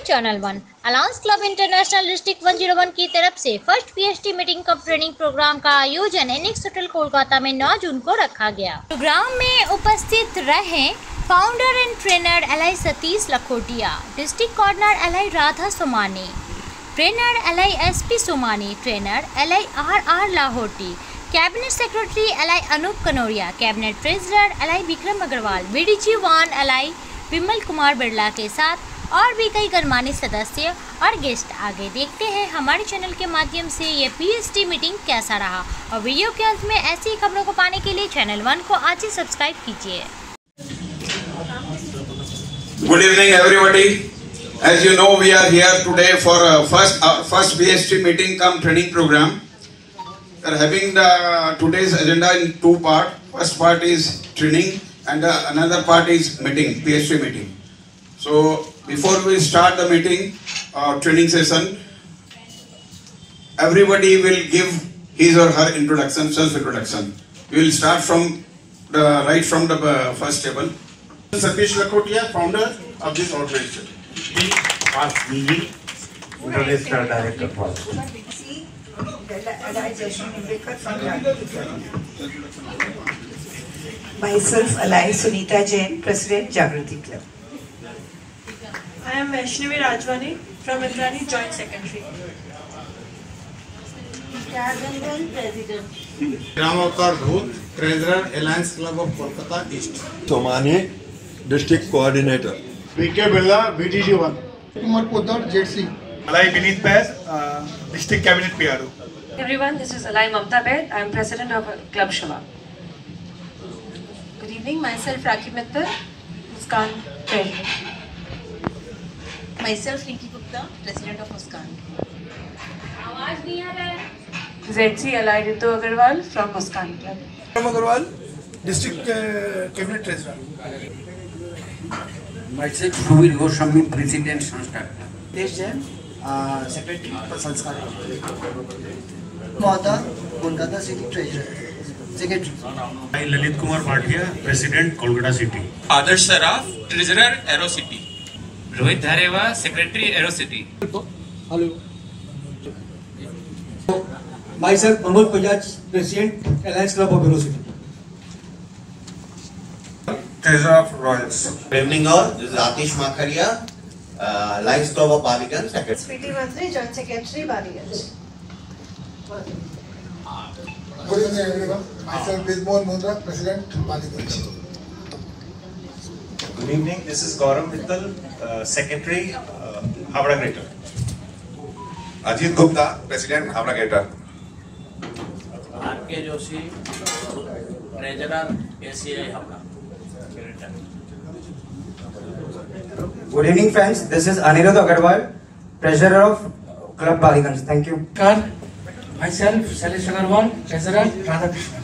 Channel 1 alliance club international district 101 की तरफ से first PhD meeting cup training programme का आयोजन एनेक्स होटल कोलकाता में 9 जून को रखा गया। प्रोग्राम में उपस्थित रहे founder and trainer LI Satish Lakhotia, district coordinator LI Radha Somani, trainer LI SP Somani, trainer LI R Lahoti, cabinet secretary LI Anoop Kanoria, cabinet treasurer LI Vikram Agarwal, BDG 1 LI Vimal Kumar Birla के साथ और भी कई गणमान्य सदस्य और गेस्ट। आगे देखते हैं हमारे चैनल के माध्यम से ये पीएचडी मीटिंग कैसा रहा, और वीडियो के अंत में ऐसी खबरों को पाने के लिए चैनल 1 को आज ही सब्सक्राइब कीजिए। Good evening everybody. As you know, we are here today for first PhD meeting cum training program. We are having today's agenda in two parts. First part is training and another part is meeting, PhD meeting. So before we start the meeting training session, everybody will give his or her introduction, self-introduction. We will start from right from the first table. Satish Lakhotia, founder of this organization. International Director for Myself, Alai Sunita Jain, President, Jagrati Club. I am Vaishnavi Rajwani from Indrani, Joint Secretary. Ramakar Bhoot, Treasurer, Alliance Club of Kolkata East. Somani, District Coordinator. VK Birla, BTG 1. Kumar Poddar, JC. Alai Vineet Baid, District Cabinet PRO. Everyone, this is Alai Mamta Baid. I am President of Club Shava. Good evening, myself Rakhi Mittal, Muskan Treasurer. Myself, Rinki Gupta, President of Muskan. ZC Alai Ritu Agarwal from Muskan Club. Ram Agarwal, District Cabinet Treasurer. myself Shubir Goswami, President Sanskar. Desh Jain, Secretary for Sanskar. Mata, Kolkata City Treasurer. Secretary. I Lalit Kumar Bhatia, President, Kolkata City. Adarsh Saraf, Treasurer, Aero City. Rohit Dhareva, Secretary, Aero City. Hello. Myself, Mahmood Fajaj, President, Alliance Club of Aero City. Treasurer of Royals. Good evening all. This is Atish Makharia, Alliance Club of Baligans. Sweetie Mantri, Joint Secretary, Baligans. Good evening everyone. Myself, Bismohan Mundra, President, Baligans. Good evening, this is Gaurav Mittal, Secretary, Havra Greater. Ajit Gupta, President, Havra Greater. R.K. Joshi, Treasurer, ACI Havra. Good evening, friends. This is Anirudh Agarwal, Treasurer of Club Baligans. Thank you. Myself, Shailesh Agarwal, Treasurer, Radha Krishna.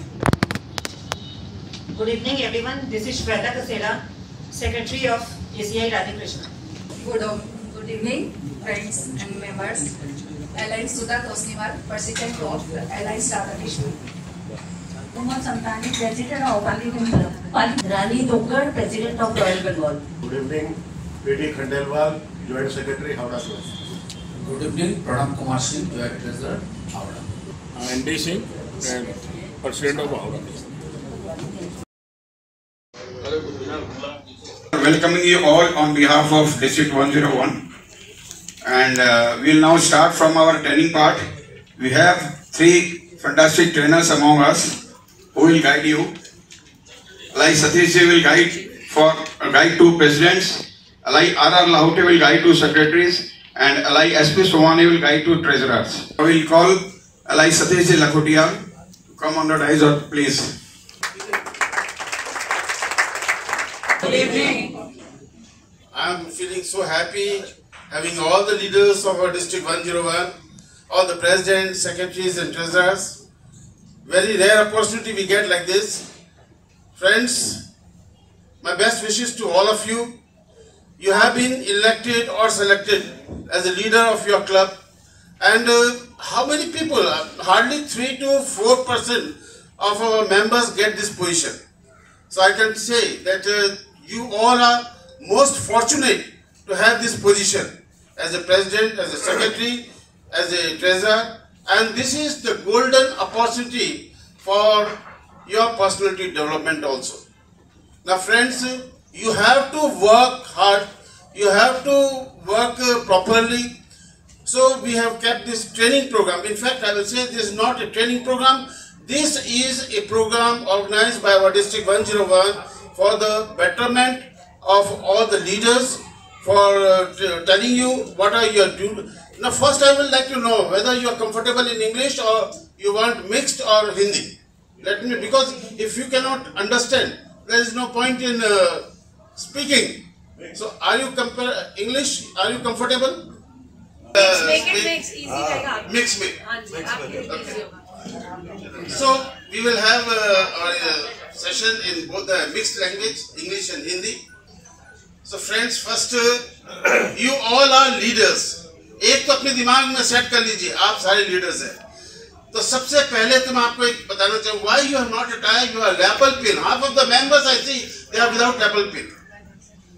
Good evening, everyone. This is Shweta Kasera, Secretary of ACI Radha Krishna. Good evening, friends and members. Alliance Sudha Tosniwal, President of Alliance Radha Krishna. Umar Santani, President of Baligans Club. Rani Dokar, President of Royal Bengal. Good evening, P.D. Khandelwal, Joint Secretary, Havra Club. Good evening, Pranam Kumar Singh, Joint Treasurer, Havra. ND Singh, President of Havra. Welcoming you all on behalf of District 101, and we will now start from our training part. We have three fantastic trainers among us who will guide you. Alai Satish will guide two presidents, Alai R Lahote will guide two secretaries, and Alai SP Somani will guide two treasurers. I will call Alai Satish Lakhotia to come on the dais, please. Good evening. I am feeling so happy having all the leaders of our District 101, all the presidents, secretaries and treasurers. Very rare opportunity we get like this. Friends, my best wishes to all of you. You have been elected or selected as a leader of your club, and how many people? Hardly 3 to 4% of our members get this position. So I can say that you all are most fortunate to have this position. as a president, as a secretary, as a treasurer, and this is the golden opportunity for your personality development also. Now friends, you have to work hard, you have to work properly. So we have kept this training program. In fact, I will say this is not a training program. This is a program organized by our District 101 for the betterment of all the leaders, for telling you what are your duties. Now first I would like to know whether you are comfortable in English or you want mixed or Hindi. Let me, because if you cannot understand, there is no point in speaking. So are you English? Are you comfortable? Make it mix, easy रहेगा. Mix. Okay. So we will have a session in both the mixed language, English and Hindi. So friends, first you all are leaders. एक तो अपने दिमाग में set कर लीजिए, आप सारे लीडर्स हैं. तो सबसे पहले तो मैं आपको एक बताना चाहूँ, why you have not retired your lapel pin? Half of the members I see they are without lapel pin.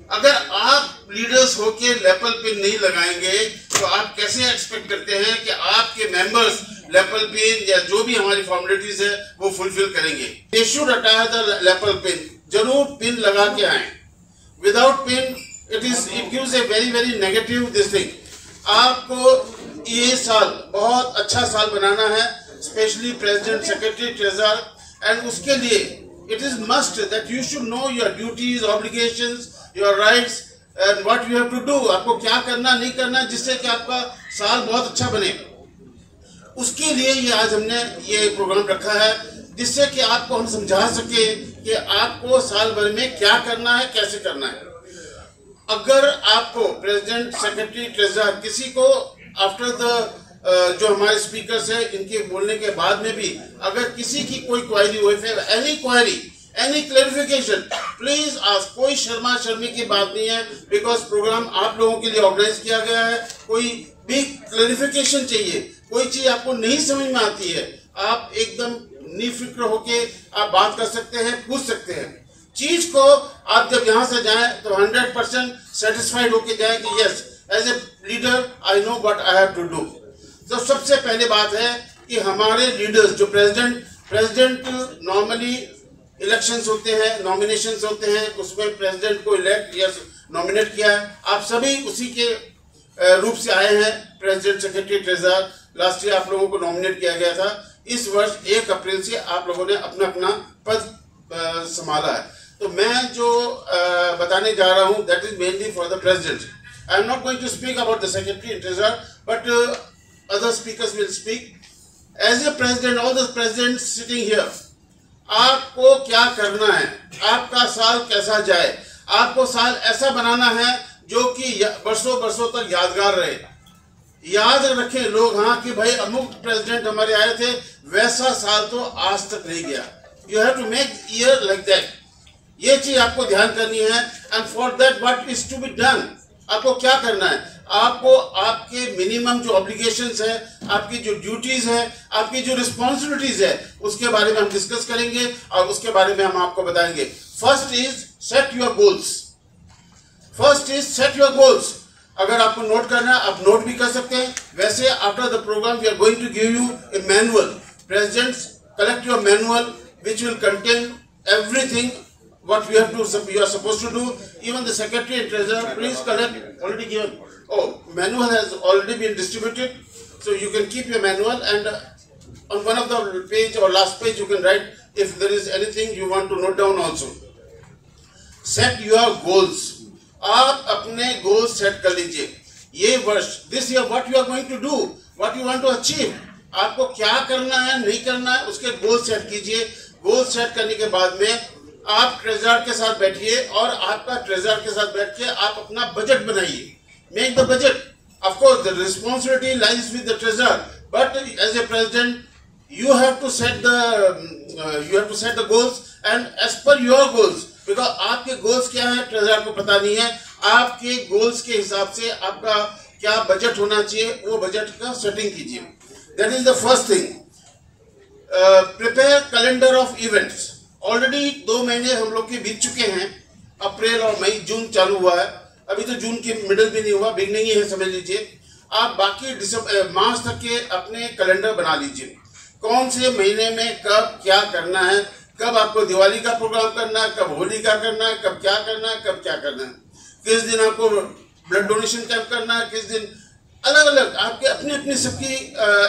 अगर आप लीडर्स होके लेपल पिन नहीं लगाएंगे तो आप कैसे एक्सपेक्ट करते हैं कि आपके मेंबर्स लेपल पिन या जो भी हमारी फॉर्मेलिटीज है वो फुलफिल करेंगे. They should attire the lapel pin. जरूर पिन लगा के आए. Without pin it gives a very negative this thing. आपको ये साल बहुत अच्छा साल बनाना है, specially president, secretary, treasurer, and उसके लिए it is must that you should know your duties, obligations, your rights and what you have to do. आपको क्या करना नहीं करना जिससे कि आपका साल बहुत अच्छा बने. उसके लिए ये आज हमने ये प्रोग्राम रखा है जिससे कि आपको हम समझा सके कि आपको साल भर में क्या करना है, कैसे करना है. अगर आपको प्रेसिडेंट, सेक्रेटरी, ट्रेजरर किसी को आफ्टर द जो हमारे स्पीकर्स है इनके बोलने के बाद में भी अगर किसी की कोई क्वेरी हो, any query, any clarification, please ask. कोई शर्मा शर्मी की बात नहीं है, बिकॉज प्रोग्राम आप लोगों के लिए ऑर्गेनाइज किया गया है. कोई भी क्लैरिफिकेशन चाहिए, कोई चीज आपको नहीं समझ में आती है, आप एकदम निफिक्र होके आप बात कर सकते हैं, पूछ सकते हैं. चीज को आप जब यहाँ से जाएं तो 100% सेटिस्फाइड होके जाएं कि yes, as a leader I know what I have to do. तो सबसे पहले बात है कि हमारे लीडर्स जो प्रेसिडेंट नॉर्मली इलेक्शंस होते हैं, नॉमिनेशंस होते हैं, उसमें प्रेसिडेंट को इलेक्ट या नॉमिनेट किया है. आप सभी उसी के रूप से आए हैं. President, secretary, treasurer last year आप लोगों को नॉमिनेट किया गया था. इस वर्ष 1 अप्रैल से आप लोगों ने अपना अपना पद संभाला है. तो मैं जो बताने जा रहा हूँ that is mainly for the president. I am not going to speak about the secretary and treasurer, but other speakers will speak. As a president, all the presidents sitting here, आपको क्या करना है, आपका साल कैसा जाए, आपको साल ऐसा बनाना है जो कि बरसों बरसों तक यादगार रहे. याद रखें लोग, हाँ कि भाई अमुक प्रेसिडेंट हमारे आए थे, वैसा साल तो आज तक नहीं गया. You have to make year like that. ये चीज आपको ध्यान करनी है. And for that what is to be done? आपको क्या करना है, आपको आपके मिनिमम जो ऑब्लिगेशंस है, आपकी जो ड्यूटीज है, आपकी जो रिस्पॉन्सिबिलिटीज है, उसके बारे में हम डिस्कस करेंगे और उसके बारे में हम आपको बताएंगे. First is set your goals. अगर आपको नोट करना है आप नोट भी कर सकते हैं. वैसे after the programme we are going to give you a manual. Presidents, collect your manual which will contain everything what you are supposed to do. Even the secretary and treasurer, please collect. Already given. Oh, manual has already been distributed, so you can keep your manual, and on one of the page or last page you can write if there is anything you want to note down also. Set your goals. आप अपने goals set कर लीजिए. ये वर्ष, this year what you are going to do, what you want to achieve, आपको क्या करना है, नहीं करना है, उसके गोल सेट कीजिए. गोल सेट करने के बाद में आप ट्रेजरर के साथ बैठिए और आपका ट्रेजरर के साथ बैठ के आप अपना बजट बनाइए. Make the budget. Of course the responsibility lies with the treasurer, but as a president you have to set the goals and as per your goals, because आपके गोल्स क्या है ट्रेजरर को पता नहीं है. आपके गोल्स के हिसाब से आपका क्या बजट होना चाहिए, वो बजट का सेटिंग कीजिए. That is the first thing. Prepare calendar of events. Already 2 महीने हम लोग के बीत चुके हैं. अप्रैल और मई, जून चालू हुआ है. अभी तो जून के मिडिल भी नहीं हुआ, बिगनिंग ही है समझ लीजिए। आप बाकी मार्च तक के अपने कैलेंडर बना लीजिए, कौन से महीने में कब क्या करना है, कब आपको दिवाली का प्रोग्राम करना है, कब होली का करना है, कब क्या करना है, कब क्या करना है, किस दिन आपको ब्लड डोनेशन कैंप करना है, किस दिन, अलग अलग आपके अपनी अपनी सबकी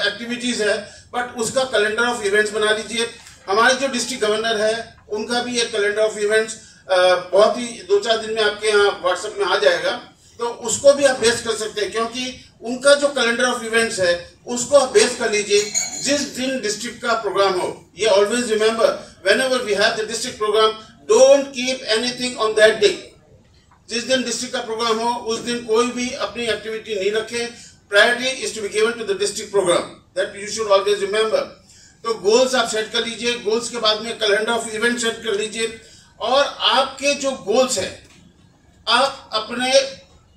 एक्टिविटीज है, बट उसका कैलेंडर ऑफ इवेंट्स बना लीजिए। हमारे जो डिस्ट्रिक्ट गवर्नर है उनका भी एक कैलेंडर ऑफ इवेंट्स बहुत ही 2-4 दिन में आपके यहाँ व्हाट्सएप में आ जाएगा, तो उसको भी आप बेस कर सकते हैं, क्योंकि उनका जो कैलेंडर ऑफ इवेंट्स है उसको आप बेस कर लीजिए जिस दिन डिस्ट्रिक्ट का प्रोग्राम हो। ये always remember, whenever we have the district programme, don't keep anything on that day. जिस दिन डिस्ट्रिक्ट का प्रोग्राम हो उस दिन कोई भी अपनी एक्टिविटी नहीं रखे। Priority is to be given to the district programme, that you should always remember. तो गोल्स आप सेट कर लीजिए, गोल्स के बाद में कैलेंडर ऑफ इवेंट सेट कर लीजिए, और आपके जो गोल्स है आप अपने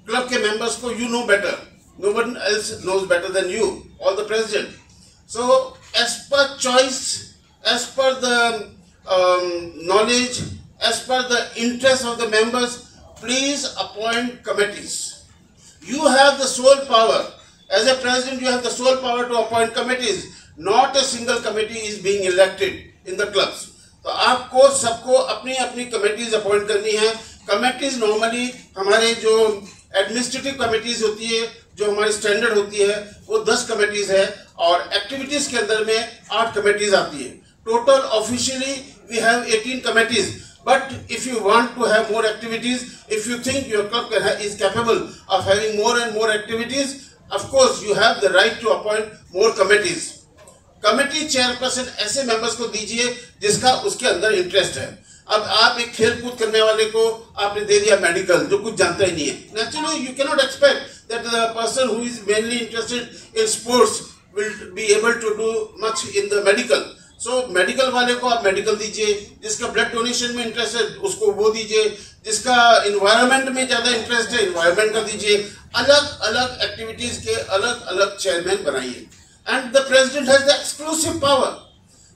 क्लब के मेंबर्स को, you know better, no one else knows better than you और the president. So as per choice, as per the knowledge, as per the interest of the members, please appoint committees. You have the sole power. As a president, you have the sole power to appoint committees. Not a single committee is being elected in the clubs. तो आपको सबको अपनी अपनी committees appoint करनी है। Committees normally हमारे जो administrative committees होती है, जो हमारी स्टैंडर्ड होती है, वो 10 कमिटीज है, और एक्टिविटीज के अंदर में 8 कमिटीज आती है। Total officially we have 18 committees, but if you want to have more activities, if you think your club is capable of having more and more activities, of course you have the right to appoint more committees. Committee chairperson ऐसे members को दीजिए जिसका उसके अंदर interest है। अब आप एक खेल कूद करने वाले को आपने दे दिया मेडिकल, जो कुछ जानता ही नहीं है, naturally you can not expect that the person who is mainly interested in sports will be able to do much in the medical. So medical वाले को आप मेडिकल दीजिए, जिसका ब्लड डोनेशन में इंटरेस्ट है उसको वो दीजिए, जिसका इन्वायरमेंट में ज्यादा इंटरेस्ट है इन्वायरमेंट का दीजिए। अलग अलग एक्टिविटीज के अलग अलग चेयरमैन बनाइए, and the president has the exclusive power.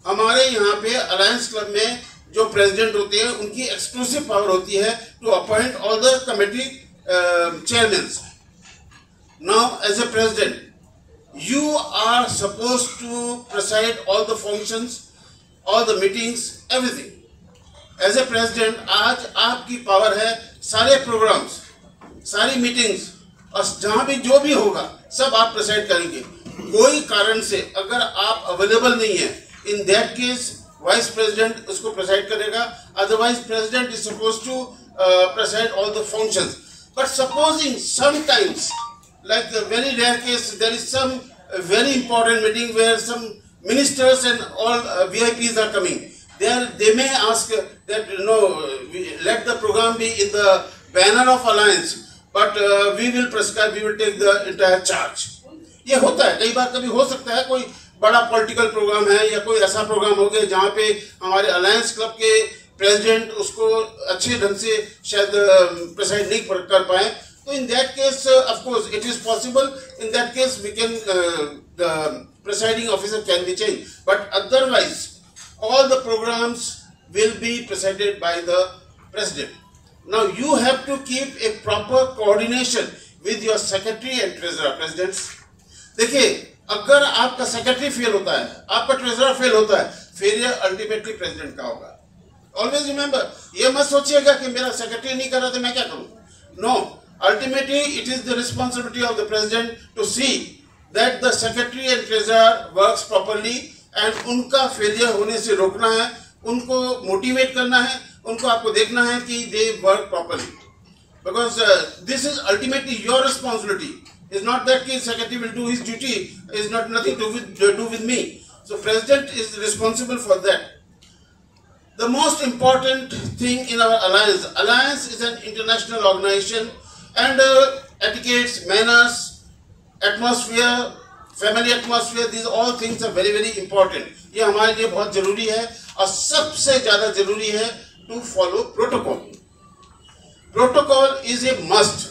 हमारे यहाँ पे अलायंस क्लब में जो प्रेसिडेंट होते हैं उनकी एक्सक्लूसिव पावर होती है to appoint all the committee chairman. Now as a president you are supposed to preside all the functions, all the meetings, everything. As a president, आज आपकी पावर है सारे प्रोग्राम्स, सारी मीटिंग्स, और जहां भी जो भी होगा सब आप प्रेसाइड करेंगे। कोई कारण से अगर आप अवेलेबल नहीं है, in that case vice president उसको प्रेसाइड करेगा, otherwise president is suppose to preside all the functions. But supposing sometimes, like the very rare case, there is some very important meeting where some ministers and all VIPs are coming. They may ask that, you know, let the program be in the banner of alliance, but we will prescribe, we will take the entire charge. ये होता है, कई बार कभी हो सकता है कोई बड़ा पॉलिटिकल प्रोग्राम है या कोई ऐसा प्रोग्राम हो गया जहाँ पे हमारे अलायंस क्लब के प्रेसिडेंट उसको अच्छे ढंग से शायद प्रेसाइड नहीं कर पाए। So in that case, of course, it is possible. In that case, we can the presiding officer can be changed. But otherwise, all the programs will be presided by the president. Now you have to keep a proper coordination with your secretary and treasurer, presidents. देखिए, अगर आपका secretary fail होता है, आपका treasurer fail होता है, failure ultimately president का होगा. Always remember, ये मत सोचिएगा कि मेरा secretary नहीं कर रहा तो मैं क्या करूँ? No. Ultimately, it is the responsibility of the president to see that the secretary and treasurer works properly, and उनका failure होने से रोकना है, उनको motivate करना है, उनको आपको देखना है कि they work properly, because this is ultimately your responsibility. It's not that the secretary will do his duty, is not nothing to do with me. So president is responsible for that. The most important thing in our alliance is an international organization. And etiquettes, manners, atmosphere, family atmosphere, these all things are very very important. ये हमारे लिए बहुत जरूरी है, और सबसे ज़्यादा जरूरी है to follow protocol. Protocol is a must.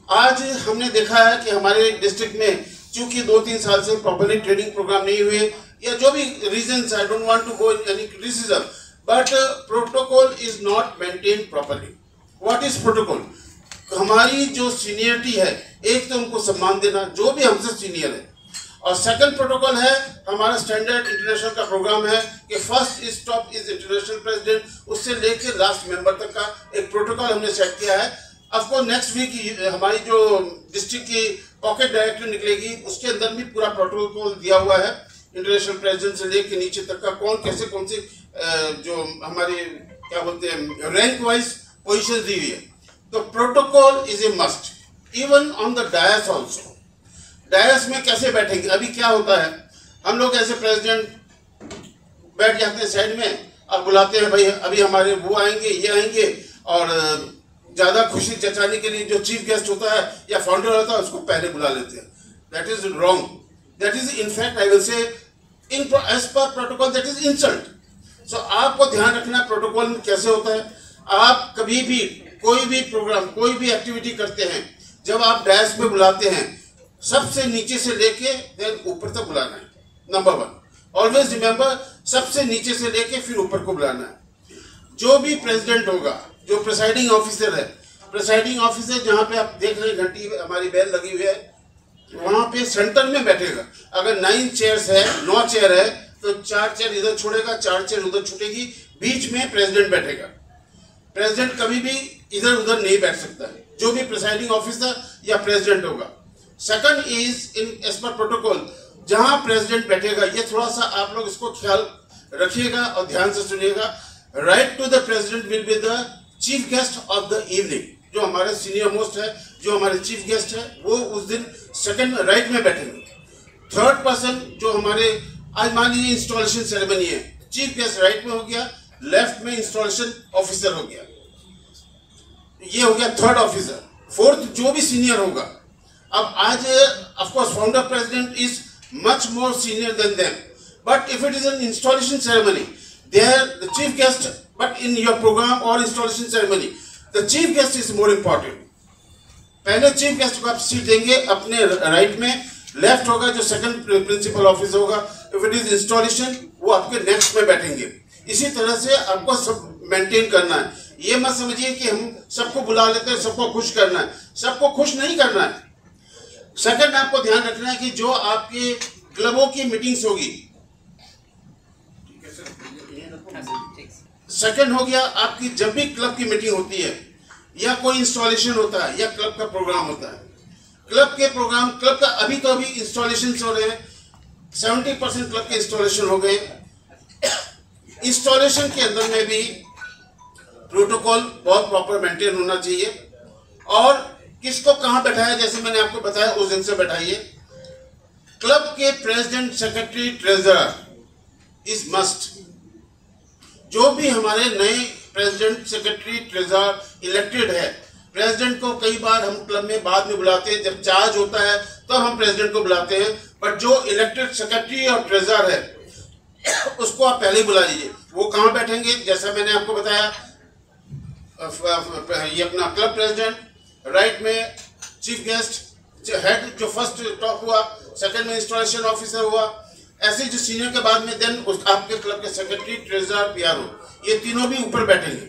आज हमने देखा है कि हमारे डिस्ट्रिक्ट में चूंकि 2-3 साल से प्रॉपरली ट्रेनिंग प्रोग्राम नहीं हुए, या जो भी reasons, I don't want to go in any criticism, but protocol is not maintained properly. What is protocol? हमारी जो सीनियरिटी है, एक तो उनको सम्मान देना जो भी हमसे सीनियर है, और सेकंड प्रोटोकॉल है हमारा स्टैंडर्ड इंटरनेशनल का प्रोग्राम है कि first stop is international president, उससे लेकर लास्ट मेंबर तक का एक प्रोटोकॉल हमने सेट किया है। आपको नेक्स्ट वीक हमारी जो डिस्ट्रिक्ट की पॉकेट डायरेक्टर निकलेगी उसके अंदर भी पूरा प्रोटोकॉल दिया हुआ है, इंटरनेशनल प्रेसिडेंट से लेकर नीचे तक का कौन कैसे कौन से जो हमारी क्या बोलते हैं रैंक वाइज पोजीशन दी हुई है। तो protocol is a must even on the dais also. Dais में कैसे बैठेंगे, अभी क्या होता है हम लोग ऐसे प्रेसिडेंट बैठ जाते हैं साइड में और बुलाते हैं भाई अभी हमारे वो आएंगे ये आएंगे, और ज्यादा खुशी जताने के लिए जो चीफ गेस्ट होता है या फाउंडर होता है उसको पहले बुला लेते हैं। That is wrong, that is in fact I will say in as per protocol that is insult. So आपको ध्यान रखना प्रोटोकॉल में कैसे होता है। आप कभी भी कोई भी प्रोग्राम कोई भी एक्टिविटी करते हैं, जब आप डैश में बुलाते हैं सबसे नीचे से लेके देन ऊपर तक बुलाना है। नंबर 1 ऑलवेज रिमेंबर, सबसे नीचे से लेके फिर ऊपर को बुलाना है। जो भी प्रेसिडेंट होगा, जो प्रिसाइडिंग ऑफिसर है, प्रिसाइडिंग ऑफिसर जहां पे आप देख रहे हैं घंटी हमारी बेल लगी हुई है, वहां पे सेंटर में बैठेगा। अगर 9 चेयर्स है 9 चेयर है तो 4 चेयर इधर छोड़ेगा, 4 चेयर उधर छूटेगी, बीच में प्रेसिडेंट बैठेगा। प्रेसिडेंट कभी भी इधर उधर नहीं बैठ सकता है, जो भी प्रिसाइडिंग ऑफिसर या प्रेसिडेंट होगा। Second is in as per protocol, जहां प्रेसिडेंट बैठेगा, ये थोड़ा सा आप लोग इसको ख्याल रखिएगा और ध्यान से सुनिएगा। Right to the president will be the chief guest of the evening. जो हमारे सीनियर मोस्ट है, जो हमारे चीफ गेस्ट है, वो उस दिन सेकंड राइट में बैठेंगे। थर्ड पर्सन जो हमारे आज मान लीजिए इंस्टॉलेशन सेरेमनी है, चीफ गेस्ट राइट में हो गया, लेफ्ट में इंस्टॉलेशन ऑफिसर हो गया, ये हो गया थर्ड ऑफिसर। फोर्थ जो भी सीनियर होगा, अब आज of course founder president is much more senior than them, but if it is an installation ceremony there the chief guest, but in your programme और installation ceremony the chief guest is more important. पहले chief guest को आप seat देंगे अपने right में, left होगा जो second principal officer होगा, इफ इट इज इंस्टॉलेशन वो आपके नेक्स्ट में बैठेंगे। इसी तरह से आपको सब मेंटेन करना है। ये मत समझिए कि हम सबको बुला लेते हैं, सबको खुश करना है, सबको खुश नहीं करना है। सेकंड आपको ध्यान रखना है कि जो आपके क्लबों की मीटिंग्स होगी, सेकंड हो गया आपकी जब भी क्लब की मीटिंग होती है या कोई इंस्टॉलेशन होता है या क्लब का प्रोग्राम होता है, क्लब के प्रोग्राम क्लब का अभी तो अभी इंस्टॉलेशन हो रहे हैं, 70% क्लब के इंस्टॉलेशन हो गए। इंस्टॉलेशन के अंदर में भी प्रोटोकॉल बहुत प्रॉपर मेंटेन होना चाहिए, और किसको कहां बैठाया, जैसे मैंने आपको बताया उस दिन से बैठाइए। क्लब के president, secretary, treasurer is must. जो भी हमारे नए प्रेसिडेंट, सेक्रेटरी, ट्रेजरर इलेक्टेड है, प्रेसिडेंट को कई बार हम क्लब में बाद में बुलाते हैं, जब चार्ज होता है तो हम प्रेसिडेंट को बुलाते हैं, बट जो इलेक्टेड सेक्रेटरी और ट्रेजरर है उसको आप पहले ही बुला लीजिए। वो कहां बैठेंगे, जैसा मैंने आपको बताया, ये अपना क्लब प्रेसिडेंट, राइट में चीफ गेस्ट, हेड जो फर्स्ट टॉप हुआ, सेकंड में इंस्टॉलेशन ऑफिसर हुआ, ऐसे जो सीनियर के बाद में देन आपके क्लब के सेक्रेटरी, ट्रेजरर, पीआरओ, ये तीनों भी ऊपर बैठेंगे।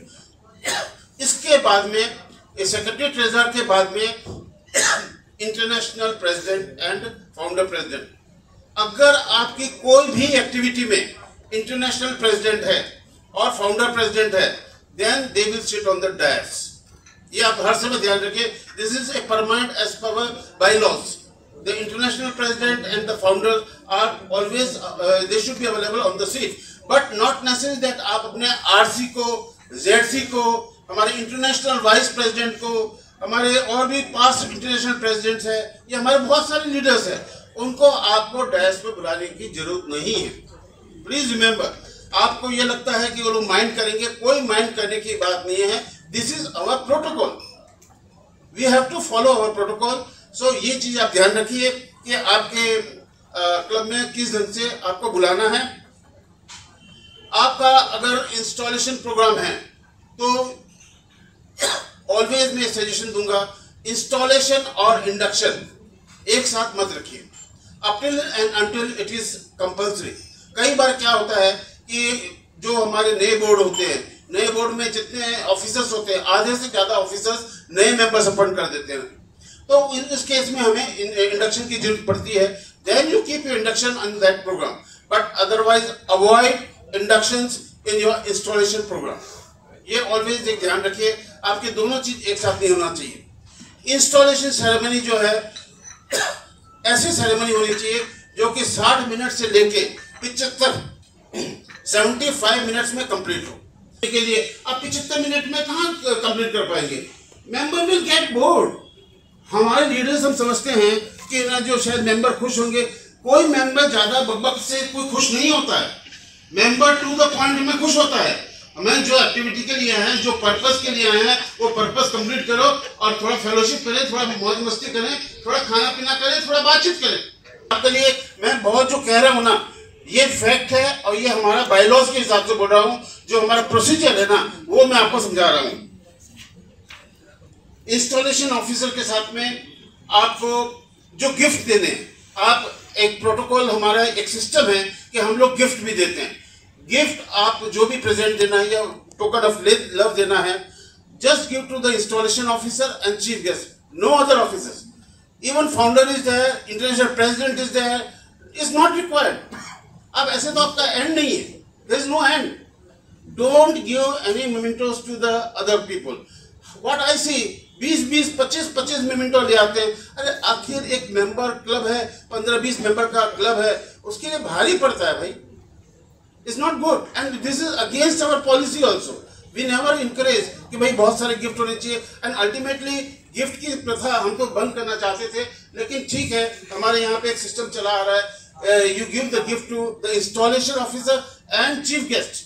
इसके बाद में सेक्रेटरी ट्रेजरर के बाद में international president and founder president. अगर आपकी कोई भी एक्टिविटी में इंटरनेशनल प्रेसिडेंट है और फाउंडर प्रेसिडेंट है, then they will sit on the dais. ये आप हर समय ध्यान रखिए, this is a permanent as per bylaws. The international president and the founder are always they should be available on the seat, but not necessarily that आप अपने RC को, ZC को, हमारे इंटरनेशनल वाइस प्रेसिडेंट को, हमारे और भी past international presidents है, ये हमारे बहुत सारे लीडर्स हैं, उनको आपको डायस पे बुलाने की जरूरत नहीं है। प्लीज रिमेंबर, आपको ये लगता है कि वो लोग माइंड करेंगे, कोई माइंड करने की बात नहीं है। This is our protocol, we have to follow our protocol. So ये चीज आप ध्यान रखिए कि आपके क्लब में किस ढंग से आपको बुलाना है। आपका अगर इंस्टॉलेशन प्रोग्राम है तो ऑलवेज मैं सजेशन दूंगा, इंस्टॉलेशन और इंडक्शन एक साथ मत रखिए, up till and until it is compulsory. कई बार क्या होता है कि जो हमारे नए बोर्ड होते हैं नए बोर्ड में जितने ऑफिसर्स होते हैं, आधे से ज्यादा ऑफिसर्स नए मेंबर्स अपॉइंट कर देते हैं। तो इस केस में हमें इंडक्शन की जरूरत पड़ती है। Then you keep your induction in that programme, but otherwise avoid inductions in your installation programme. ये ऑलवेज एक ध्यान रखिए, आपके दोनों चीज एक साथ नहीं होना चाहिए। इंस्टॉलेशन सेरेमनी जो है ऐसी सेरेमनी होनी चाहिए जो कि 60 मिनट से लेके 75 मिनट्स में कंप्लीट हो। के लिए आप 75 मिनट में कहाँ कंप्लीट कर पाएंगे? Member will get bored. हमारे लीडर्स हम समझते हैं कि ना जो शायद मेंबर खुश होंगे, कोई मेंबर ज्यादा बकबक से कोई खुश नहीं होता है। मेंबर टू द पॉइंट में खुश होता है। हमें जो एक्टिविटी के लिए आए हैं, जो पर्पस के लिए आए हैं, वो पर्पस कंप्लीट करो और थोड़ा फेलोशिप करें, थोड़ा मौज मस्ती करें, थोड़ा खाना पीना करें, थोड़ा बातचीत करें। आपके लिए मैं बहुत जो कह रहा हूँ ना, ये फैक्ट है और ये हमारा बायलॉज के हिसाब से बोल रहा हूँ। जो हमारा प्रोसीजर है ना, वो मैं आपको समझा रहा हूँ। इंस्टॉलेशन ऑफिसर के साथ में आपको जो गिफ्ट देने हैं, आप एक प्रोटोकॉल, हमारा एक सिस्टम है कि हम लोग गिफ्ट भी देते हैं। गिफ्ट आप जो भी प्रेजेंट देना है या टोकन ऑफ लव देना है, just give to the installation officer and chief guest, no other officers. Even founder is there, international president is there, is not required. अब ऐसे तो आपका एंड नहीं है, there is no end. Don't give any mementos to the other people. What I see, 20-20, 25-25 memento ले आते हैं। अरे आखिर एक मेंबर क्लब है, 15-20 मेंबर का क्लब है, उसके लिए भारी पड़ता है भाई। It's not good and this is against our policy also. We never encourage कि भाई बहुत सारे गिफ्ट होने चाहिए। एंड अल्टीमेटली गिफ्ट की प्रथा हम तो बंद करना चाहते थे, लेकिन ठीक है, हमारे यहाँ पे एक सिस्टम चला आ रहा है। You give the gift to the installation officer and chief guest,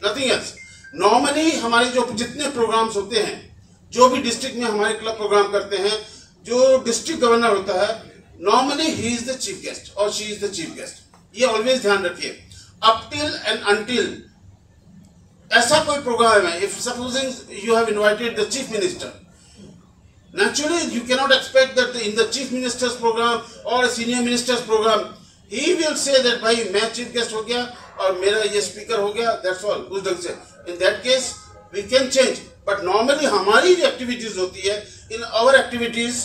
nothing else. Normally हमारे जो जितने प्रोग्राम्स होते हैं, जो भी डिस्ट्रिक्ट में हमारे क्लब प्रोग्राम करते हैं, जो डिस्ट्रिक्ट गवर्नर होता है, normally he is the chief guest और she is the chief guest. ये ऑलवेज ध्यान रखिए। अप टिल एंड अनटिल ऐसा कोई प्रोग्राम है, if supposing you have invited the chief minister, naturally you cannot expect that in the chief minister's program or a senior minister's program he will say that भाई मैं chief guest हो गया और मेरा ये speaker हो गया, that's all, उस ढंग से। In that case we can change, but normally हमारी जो activities होती है, in our activities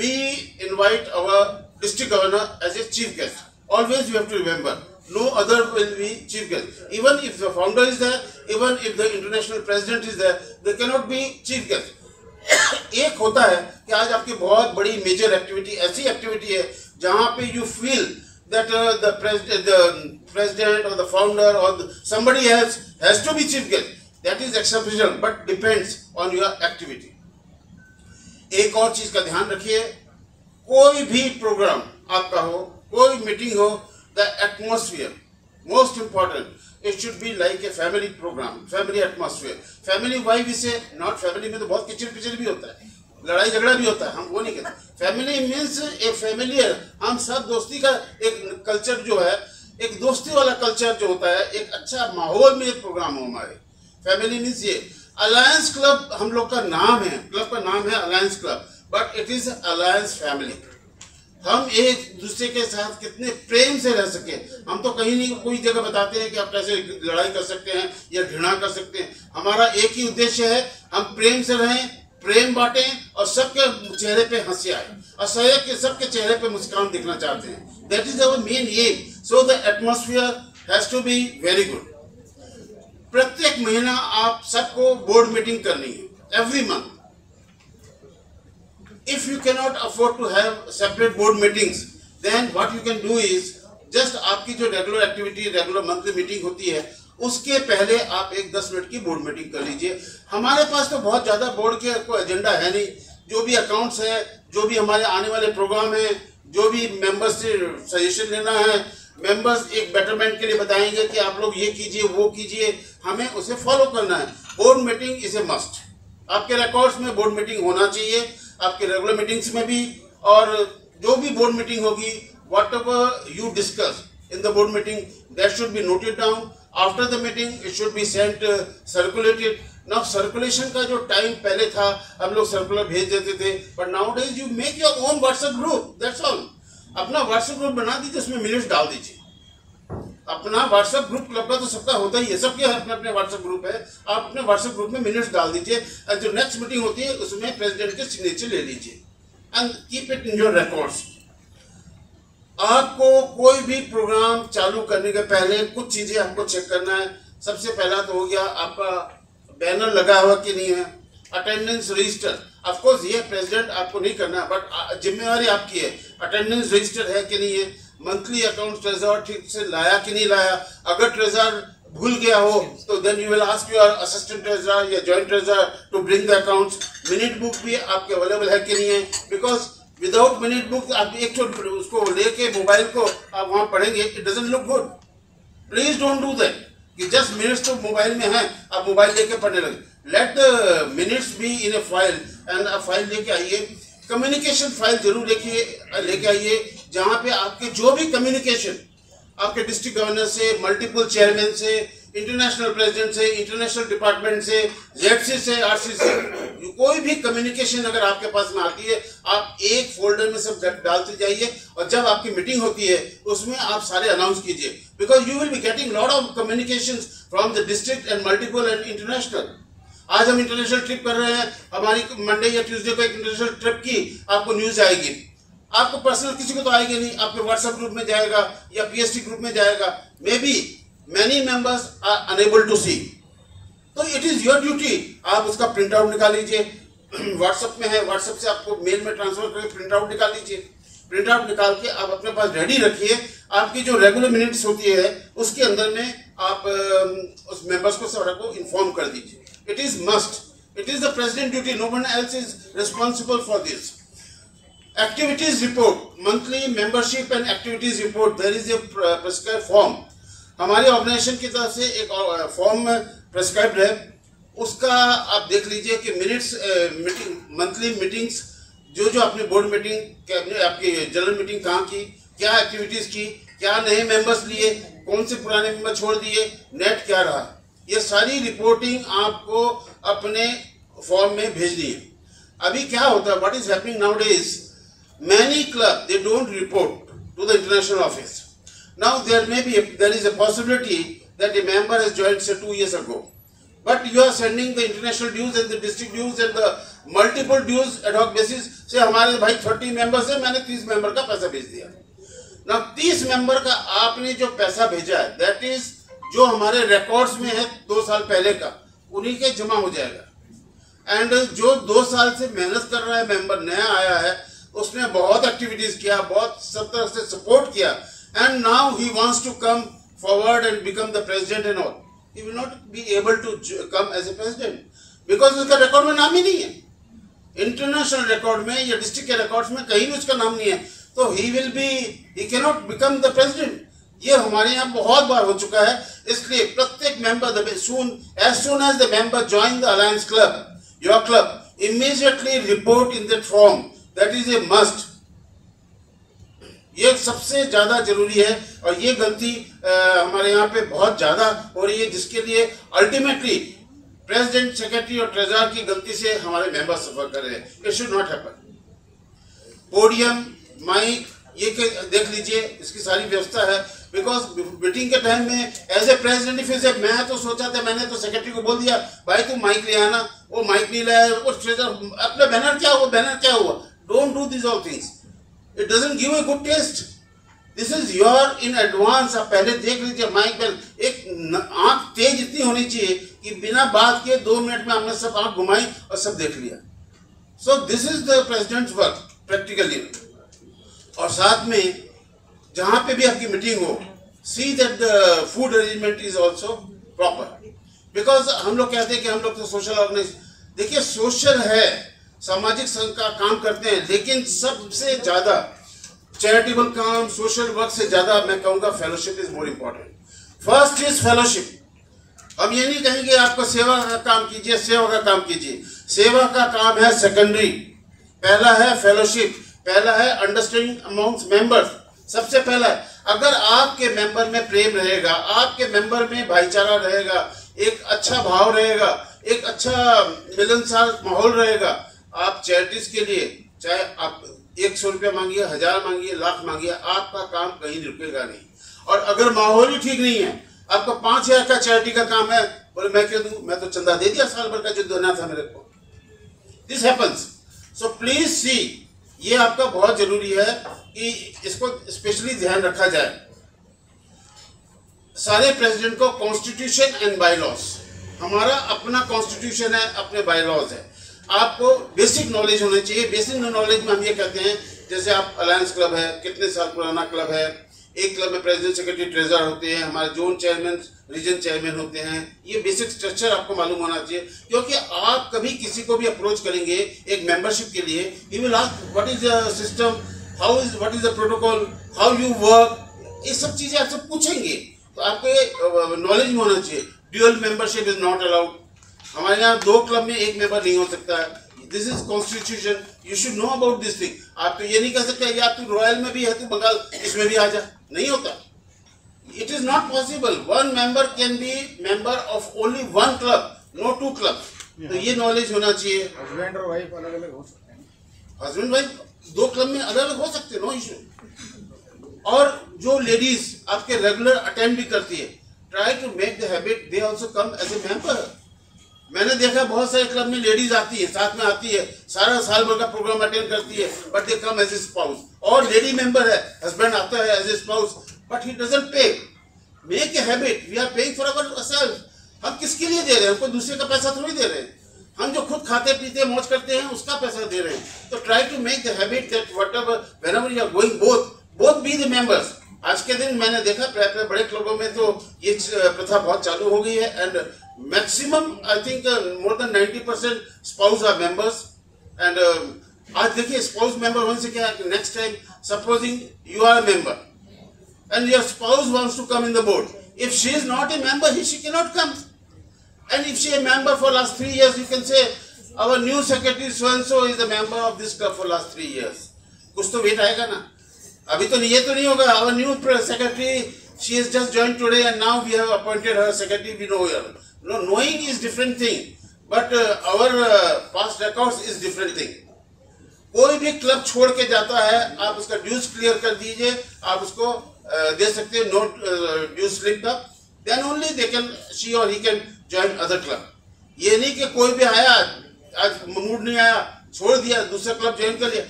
we invite our district governor as a chief guest. Always you have to remember, no other will be chief guest. Even if the founder is there, even if the international president is there, they cannot be chief guest. एक होता है कि आज आपकी बहुत बड़ी major activity, ऐसी activity है जहां पे you feel that the president और द फाउंडर और somebody else has to be chief guest. That is exceptional but depends on your activity. एक और चीज का ध्यान रखिए, कोई भी प्रोग्राम आपका हो, कोई मीटिंग हो, the atmosphere most important. It should be like a family program, family atmosphere. Family why we say not family में तो बहुत किचड़ पिचड़ भी होता है, लड़ाई झगड़ा भी होता है, हम वो नहीं कहते। Family means a familiar, हम सब दोस्ती का एक कल्चर जो है, एक दोस्ती वाला कल्चर जो होता है, एक अच्छा माहौल में एक प्रोग्राम हो हमारे। फैमिली मीन्स ये। अलायंस क्लब हम लोग का नाम है, क्लब का नाम है alliance club, but it is alliance family. हम एक दूसरे के साथ कितने प्रेम से रह सके। हम तो कहीं नहीं कोई जगह बताते हैं कि आप कैसे लड़ाई कर सकते हैं या घृणा कर सकते हैं। हमारा एक ही उद्देश्य है, हम प्रेम से रहें, प्रेम बांटें और सबके चेहरे पे हंसी आए और सबके चेहरे पे मुस्कान दिखना चाहते हैं। That is our main aim. So the atmosphere has to be very good. प्रत्येक महीना आप सबको बोर्ड मीटिंग करनी है, every month. If you cannot afford to have separate board meetings, then what you can do is just आपकी जो regular activity, regular monthly meeting होती है, उसके पहले आप एक 10 मिनट की बोर्ड मीटिंग कर लीजिए। हमारे पास तो बहुत ज्यादा बोर्ड के कोई एजेंडा है नहीं। जो भी अकाउंट्स है, जो भी हमारे आने वाले प्रोग्राम है, जो भी मेंबर्स से सजेशन लेना है, मेंबर्स एक बेटरमेंट के लिए बताएंगे कि आप लोग ये कीजिए, वो कीजिए, हमें उसे फॉलो करना है। Board meeting is a must. आपके रिकॉर्ड्स में बोर्ड मीटिंग होना चाहिए, आपके रेगुलर मीटिंग्स में भी, और जो भी बोर्ड मीटिंग होगी, whatever you discuss in the board meeting, that should be noted down. After the meeting, it should be sent, circulated. Now circulation का जो टाइम पहले था, हम लोग सर्कुलर भेज देते थे, but nowadays you make your own WhatsApp group. That's all. अपना WhatsApp ग्रुप बना दीजिए, उसमें मिनट्स डाल दीजिए। अपना व्हाट्सएप ग्रुप क्लब का तो सबका होता ही है, सबके अपने अपने व्हाट्सएप ग्रुप है, आप अपने व्हाट्सएप ग्रुप में मिनट्स डाल दीजिए और जो नेक्स्ट मीटिंग होती है उसमें प्रेसिडेंट के सिग्नेचर ले लीजिए and keep it in your records. आपको कोई भी प्रोग्राम चालू करने के पहले कुछ चीजें आपको चेक करना है। सबसे पहला तो हो गया आपका बैनर लगा हुआ कि नहीं है, अटेंडेंस रजिस्टर। ऑफ कोर्स ये प्रेसिडेंट आपको नहीं करना, बट जिम्मेवारी आपकी है, अटेंडेंस रजिस्टर है कि नहीं है, मंथली अकाउंट ट्रेजर ठीक से लाया कि नहीं लाया। अगर ट्रेजर भूल गया हो तो then you will ask your assistant treasurer या joint treasurer to bring the accounts. Minute book भी आपके अवेलेबल है कि नहीं है, बिकॉज विदाउट मिनट बुक आप एक उसको लेके मोबाइल को आप वहां पढ़ेंगे, it doesn't look good. Please don't do that कि जस्ट मिनट्स तो मोबाइल में है, आप मोबाइल लेके पढ़ने लगे। Let the minutes be in A file and आप फाइल लेके आइए। कम्युनिकेशन फाइल जरूर लेके आइए, जहां पे आपके जो भी कम्युनिकेशन आपके डिस्ट्रिक्ट गवर्नर से, मल्टीपल चेयरमैन से, इंटरनेशनल प्रेसिडेंट से, इंटरनेशनल डिपार्टमेंट से, जेडसी से, आरसी से, कोई भी कम्युनिकेशन अगर आपके पास में आती है आप एक फोल्डर में सब डालते जाइए और जब आपकी मीटिंग होती है उसमें आप सारे अनाउंस कीजिए, because you will be getting lot of communications from the district and multiple and international. आज हम इंटरनेशनल ट्रिप कर रहे हैं, हमारी मंडे या ट्यूसडे को एक इंटरनेशनल ट्रिप की आपको न्यूज आएगी। आपको पर्सनल किसी को तो आएगी नहीं, आपके व्हाट्सएप ग्रुप में जाएगा या पीएसटी ग्रुप में जाएगा। May be many members are unable to see, तो इट इज योर ड्यूटी, आप उसका प्रिंट आउट निकाल लीजिए। व्हाट्सएप में है, व्हाट्सएप से आपको मेल में ट्रांसफर करके प्रिंट आउट निकाल लीजिए। प्रिंट आउट निकाल के आप अपने पास रेडी रखिए। आपकी जो रेगुलर मिनट्स होती है उसके अंदर में आप उस मेंबर्स को सबको इन्फॉर्म कर दीजिए। It is must, it is the president duty, no one else is responsible for this. Activities report, monthly membership and activities report, there is a prescribed form. हमारी ऑर्गेनाइजेशन की तरफ से एक फॉर्म प्रिस्क्राइब्ड है, उसका आप देख लीजिए कि मिनट्स मीटिंग, मंथली मीटिंग्स, जो अपनी बोर्ड मीटिंग, आपकी जनरल मीटिंग कहाँ की, क्या एक्टिविटीज की, क्या नए मेंबर्स लिए, कौन से पुराने मेंबर छोड़ दिए, नेट क्या रहा, ये सारी रिपोर्टिंग आपको अपने फॉर्म में भेजनी है। अभी क्या होता है, what is happening nowadays, many clubs they don't report to the international office. Now there is a possibility that a member has joined say 2 years ago, but you are sending the international dues and the district dues and the multiple dues ad hoc basis. से हमारे भाई 30 members है, मैंने 30 member का पैसा भेज दिया। Now 30 member का आपने जो पैसा भेजा है, that is जो हमारे रिकॉर्ड्स में है 2 साल पहले का, उन्हीं के जमा हो जाएगा। एंड जो 2 साल से मेहनत कर रहा है मेंबर, नया आया है, उसने बहुत एक्टिविटीज किया, बहुत सब तरह से सपोर्ट किया, and now he wants to come forward and become the president and all, he will not be able to come as a president because उसका रिकॉर्ड में नाम ही नहीं है, इंटरनेशनल रिकॉर्ड में या डिस्ट्रिक्ट के रिकॉर्ड्स में कहीं भी उसका नाम नहीं है, तो he can not become the president. ये हमारे यहाँ बहुत बार हो चुका है, इसलिए प्रत्येक member as soon as the member join the alliance club, your club, immediately report in that form, that is a must. ये सबसे ज्यादा जरूरी है और ये गलती हमारे यहाँ पे बहुत ज्यादा हो रही है, जिसके लिए अल्टीमेटली प्रेसिडेंट, सेक्रेटरी और ट्रेजरर की गलती से हमारे मेंबर सफर कर रहे हैं। It should not happen. Podium, mic, ये देख लीजिए, इसकी सारी व्यवस्था है, बिकॉज मीटिंग के टाइम में एज ए प्रेसिडेंट फिर मैं तो सोचा था, मैंने तो सेक्रेटरी को बोल दिया भाई तू माइक ले आना, वो माइक नहीं लाया, वो ट्रेजर अपना बैनर क्या हुआ, बैनर क्या हुआ। Don't do these all things. It doesn't give a good taste. This is your in advance. आप पहले देख लीजिए माइक पर, एक आंख तेज इतनी होनी चाहिए कि बिना बात के 2 मिनट में हमने सब आंख घुमाई और सब देख लिया। So this is the president's work practically. और साथ में जहां पे भी आपकी मीटिंग हो, see that the food arrangement is also proper. Because हम लोग कहते हैं कि हम लोग तो सोशल ऑर्गेनाइज, देखिए सोशल है, सामाजिक संघ का काम करते हैं, लेकिन सबसे ज्यादा चैरिटेबल काम, सोशल वर्क से ज्यादा मैं कहूंगा fellowship is more important. First is fellowship. हम ये नहीं कहेंगे आपको सेवा का काम कीजिए, सेवा का काम कीजिए, सेवा का काम है सेकेंडरी, पहला है फेलोशिप, पहला है अंडरस्टैंडिंग अमॉन्ग्स मेंबर्स, सबसे पहला है। अगर आपके मेंबर में प्रेम रहेगा, आपके मेंबर में भाईचारा रहेगा, एक अच्छा भाव रहेगा, एक अच्छा मिलनसार माहौल रहेगा, आप चैरिटीज के लिए चाहे आप 100 रुपया मांगिए, 1000 मांगिए, लाख मांगिए, आपका काम कहीं रुकेगा नहीं। और अगर माहौल ही ठीक नहीं है, आपका 5,000 का चैरिटी का काम है, बोले मैं क्यों दूं, मैं तो चंदा दे दिया साल भर का जो देना था मेरे को। This happens, so please see, ये आपका बहुत जरूरी है कि इसको स्पेशली ध्यान रखा जाए। सारे प्रेसिडेंट को कॉन्स्टिट्यूशन एंड बायलॉज, हमारा अपना कॉन्स्टिट्यूशन है, अपने बायलॉज है, आपको बेसिक नॉलेज होनी चाहिए। बेसिक नॉलेज में हम ये कहते हैं, जैसे आप अलायंस क्लब है, कितने साल पुराना क्लब है, एक क्लब में प्रेसिडेंट, सेक्रेटरी, ट्रेजरर होते हैं, हमारे जोन चेयरमैन, रीजन चेयरमैन होते हैं। ये बेसिक स्ट्रक्चर आपको मालूम होना चाहिए, क्योंकि आप कभी किसी को भी अप्रोच करेंगे एक मेंबरशिप के लिए, he will ask what is the system, what is the protocol, how you work, ये सब चीजें आपसे पूछेंगे। तो आपको नॉलेज में होना चाहिए। Dual membership is not allowed. हमारे यहाँ 2 क्लब में 1 मेंबर नहीं हो सकता है। This is constitution, you should know about this thing. आप तो ये नहीं कह सकते या तू रॉयल में भी है, तू बंगाल इसमें भी आ जा, नहीं होता। It is not possible. 1 member can be member of only 1 club, no 2 club. तो ये नॉलेज होना चाहिए। हस्बैंड और वाइफ अलग अलग हो सकते हैं, हस्बैंड वाइफ 2 क्लब में अलग अलग हो सकते हैं, नो इशू। और जो लेडीज आपके रेगुलर अटेंड भी करती है, try to make the habit they also come as a member. मैंने देखा बहुत सारे क्लब में लेडीज आती है, साथ में आती है, सारा साल भर का प्रोग्राम अटेंड करती है, but they come as a spouse. और लेडी मेंबर है, हस्बैंड आता है as a spouse, but he doesn't pay. Make a habit, we are paying for ourselves. हम किसके लिए दे रहे हैं? हमको दूसरे का पैसा थोड़ी दे रहे हैं। हम जो खुद खाते पीते मौज करते हैं उसका पैसा दे रहे हैं। तो try to make the habit that whatever whenever you are going, both be the members. आज के दिन मैंने देखा बड़े क्लबों में तो ये प्रथा बहुत चालू हो गई है, and maximum I think more than 90% spouse are members. And आज देखिए स्पाउस मेंबर होने से क्या है, next time supposing you are a member and your spouse wants to come in the board, if she is not a member, she cannot come. And if she is a member for last 3 years, you can say our new secretary so and so is a member of this club for last 3 years. कुछ तो wait आएगा ना। अभी तो ये तो नहीं होगा our new secretary, she has just joined today and now we have appointed her secretary, we know her. No, knowing is different thing, but our past records is different thing. कोई भी क्लब छोड़ के जाता है, आप उसका dues clear कर दीजिए, आप उसको दे सकते हैं नोट ड्यूज स्लिप का, then only they can, she और he can join other club. ये नहीं कि कोई भी आया, आज मूड नहीं आया, छोड़ दिया, दूसरा क्लब ज्वाइन कर लिया।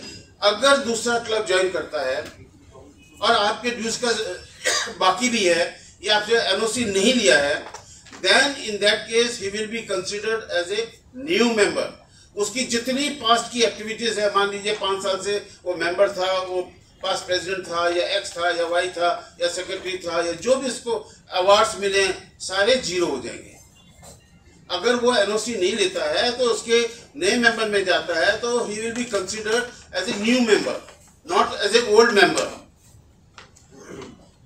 अगर दूसरा क्लब ज्वाइन करता है और आपके ड्यूज का बाकी भी है या आपसे एनओसी नहीं लिया है, then in that case he will be considered as a new member. उसकी जितनी पास्ट की एक्टिविटीज है, मान लीजिए 5 साल से वो मेंबर था, वो पास्ट प्रेसिडेंट था या एक्स था या वाई था या सेक्रेटरी था या जो भी इसको अवार्ड्स मिले, सारे जीरो हो जाएंगे। अगर वो एनओसी नहीं लेता है तो उसके नए मेंबर में जाता है तो he will be considered as a new member, not as a old member.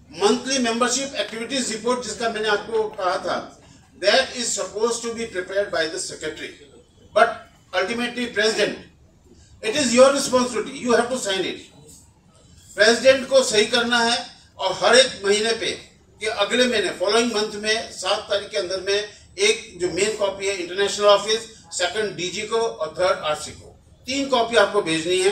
Monthly membership activities report, जिसका मैंने आपको कहा था, that is suppose to be prepared by the secretary, but ultimately president, it is your responsibility, you have to sign it. President को सही करना है और हर एक महीने पे कि अगले महीने फॉलोइंग मंथ में 7 तारीख के अंदर में एक जो मेन कॉपी है इंटरनेशनल ऑफिस, सेकंड डीजी को और थर्ड आरसी को, 3 कॉपी आपको भेजनी है।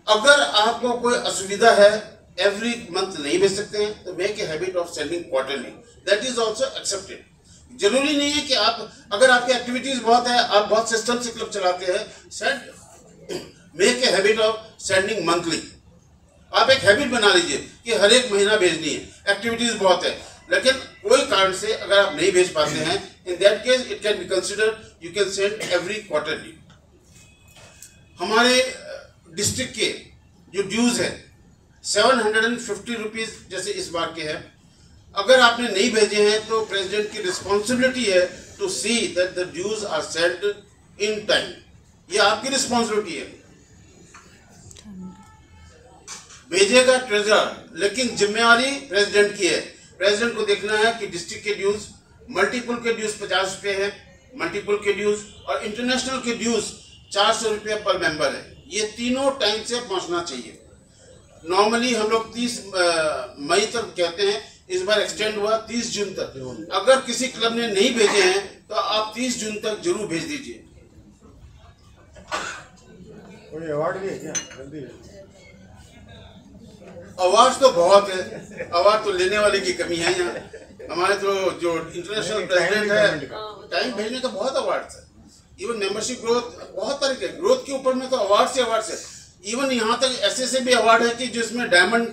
अगर आपको कोई असुविधा है, एवरी मंथ नहीं भेज सकते हैं, तो make a habit of sending quarterly, that is also accepted. जरूरी नहीं है कि आप, अगर आपकी एक्टिविटीज बहुत है, आप बहुत सिस्टम से क्लब चलाते हैं, make a habit of sending monthly. आप एक हैबिट बना लीजिए कि हर एक महीना भेजनी है। एक्टिविटीज बहुत है, लेकिन कोई कारण से अगर आप नहीं भेज पाते हैं, इन that case it can be considered you can send every quarterly. हमारे डिस्ट्रिक्ट के जो ड्यूज है 750 रुपीज जैसे इस बार के हैं, अगर आपने नहीं भेजे हैं तो प्रेसिडेंट की रिस्पॉन्सिबिलिटी है to see that the dues are send in time. ये आपकी रिस्पॉन्सिबिलिटी है। भेजेगा ट्रेजरर, लेकिन जिम्मेवारी प्रेसिडेंट की है। प्रेसिडेंट को देखना है कि डिस्ट्रिक्ट के ड्यूज, मल्टीपल के ड्यूज 50 रुपये है, मल्टीपल के ड्यूज और इंटरनेशनल के ड्यूज 400 रुपये पर मेंबर है। ये तीनों टाइम से पहुंचना चाहिए। नॉर्मली हम लोग 30 मई तक कहते हैं, इस बार एक्सटेंड हुआ 30 जून तक। अगर किसी क्लब ने नहीं भेजे हैं तो आप 30 जून तक जरूर भेज दीजिए। कोई अवार्ड भी है क्या? जल्दी अवार्ड तो बहुत है, अवार्ड तो लेने वाले की कमी है यहाँ। हमारे तो जो इंटरनेशनल प्रेसिडेंट है, टाइम भेजने का बहुत अवार्ड है। इवन मेंबरशिप ग्रोथ, बहुत तरह के ग्रोथ के ऊपर में तो अवार्ड से अवार्ड है। इवन यहाँ तक ऐसे भी अवार्ड है कि जिसमें diamond,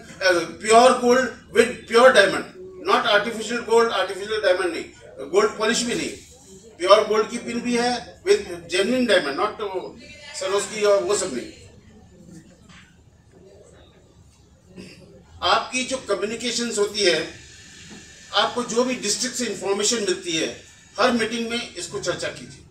pure gold with pure diamond, not artificial gold, artificial diamond नहीं, गोल्ड पॉलिश भी नहीं, प्योर गोल्ड की पिन भी है with genuine diamond, not Swarovski और वो सब नहीं। आपकी जो कम्युनिकेशंस होती है, आपको जो भी डिस्ट्रिक्ट से इंफॉर्मेशन मिलती है, हर मीटिंग में इसको चर्चा कीजिए।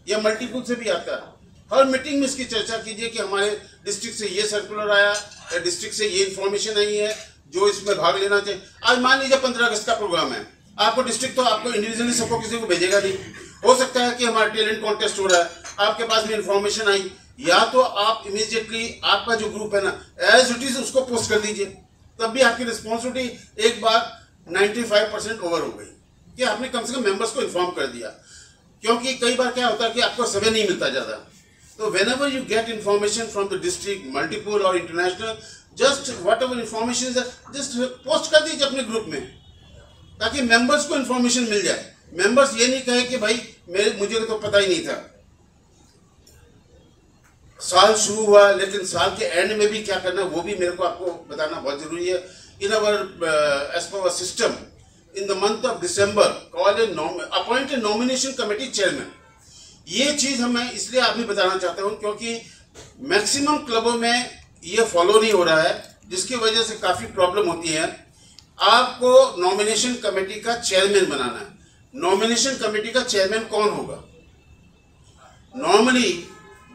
यह मल्टीपुल से भी आता है, हर मीटिंग में इसकी चर्चा कीजिए कि हमारे डिस्ट्रिक्ट से ये सर्कुलर आया या डिस्ट्रिक्ट से ये इंफॉर्मेशन आई है जो इसमें भाग लेना चाहिए। आज मान लीजिए 15 अगस्त का प्रोग्राम है, आपको डिस्ट्रिक्ट तो आपको इंडिविजुअली सबको किसी को भेजेगा नहीं। हो सकता है कि हमारा टैलेंट कॉन्टेस्ट हो रहा है, आपके पास में इंफॉर्मेशन आई, या तो आप इमीडिएटली आपका जो ग्रुप है ना, एज इट इज उसको पोस्ट कर दीजिए, तब भी आपकी रिस्पॉन्सिबिलिटी एक बार 95% ओवर हो गई कि आपने कम से कम मेंबर्स को इन्फॉर्म कर दिया। क्योंकि कई बार क्या होता है कि आपको समय नहीं मिलता ज्यादा, तो whenever you get information from the district, multiple or international, just whatever information is, just post कर दीजिए अपने ग्रुप में, ताकि मेंबर्स को इन्फॉर्मेशन मिल जाए। मेंबर्स ये नहीं कहे कि भाई मुझे तो पता ही नहीं था। साल शुरू हुआ, लेकिन साल के एंड में भी क्या करना वो भी मेरे को आपको बताना बहुत जरूरी है। इन our as per our system, in the month of December, appoint a nomination committee chairman। ये चीज मैं इसलिए अभी बताना चाहता हूँ क्योंकि मैक्सिमम क्लबों में ये फॉलो नहीं हो रहा है, जिसकी वजह से काफी प्रॉब्लम होती है। आपको नॉमिनेशन कमेटी का चेयरमैन बनाना है। नॉमिनेशन कमेटी का चेयरमैन कौन होगा? नॉर्मली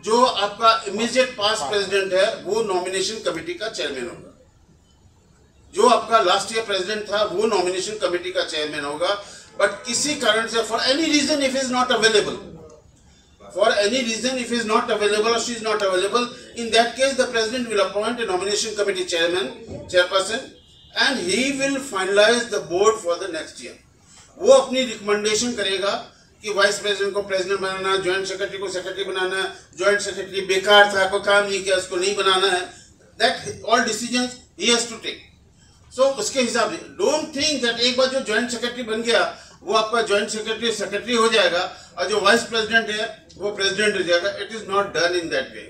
जो आपका इमीडिएट पास्ट प्रेसिडेंट है वो नॉमिनेशन कमेटी का चेयरमैन होगा। जो आपका लास्ट ईयर प्रेसिडेंट था वो नॉमिनेशन कमेटी का चेयरमैन होगा। बट किसी कारण से, for any reason, if is not available, for any reason if he is not available or she is not available, in that case the president will appoint a nomination committee chairperson and he will finalize the board for the next year। वो अपनी recommendation करेगा कि vice president को president बनाना, joint secretary को secretary बनाना, joint secretary बेकार था, कोई काम नहीं किया, उसको नहीं बनाना है। That all decisions he has to take. So उसके हिसाब से डोंट थिंक दैट एक बार जो ज्वाइंट सेक्रेटरी बन गया वो आपका ज्वाइंट सेक्रेटरी हो जाएगा और जो वाइस प्रेसिडेंट है वो प्रेसिडेंट हो जाएगा। It is not done in that way.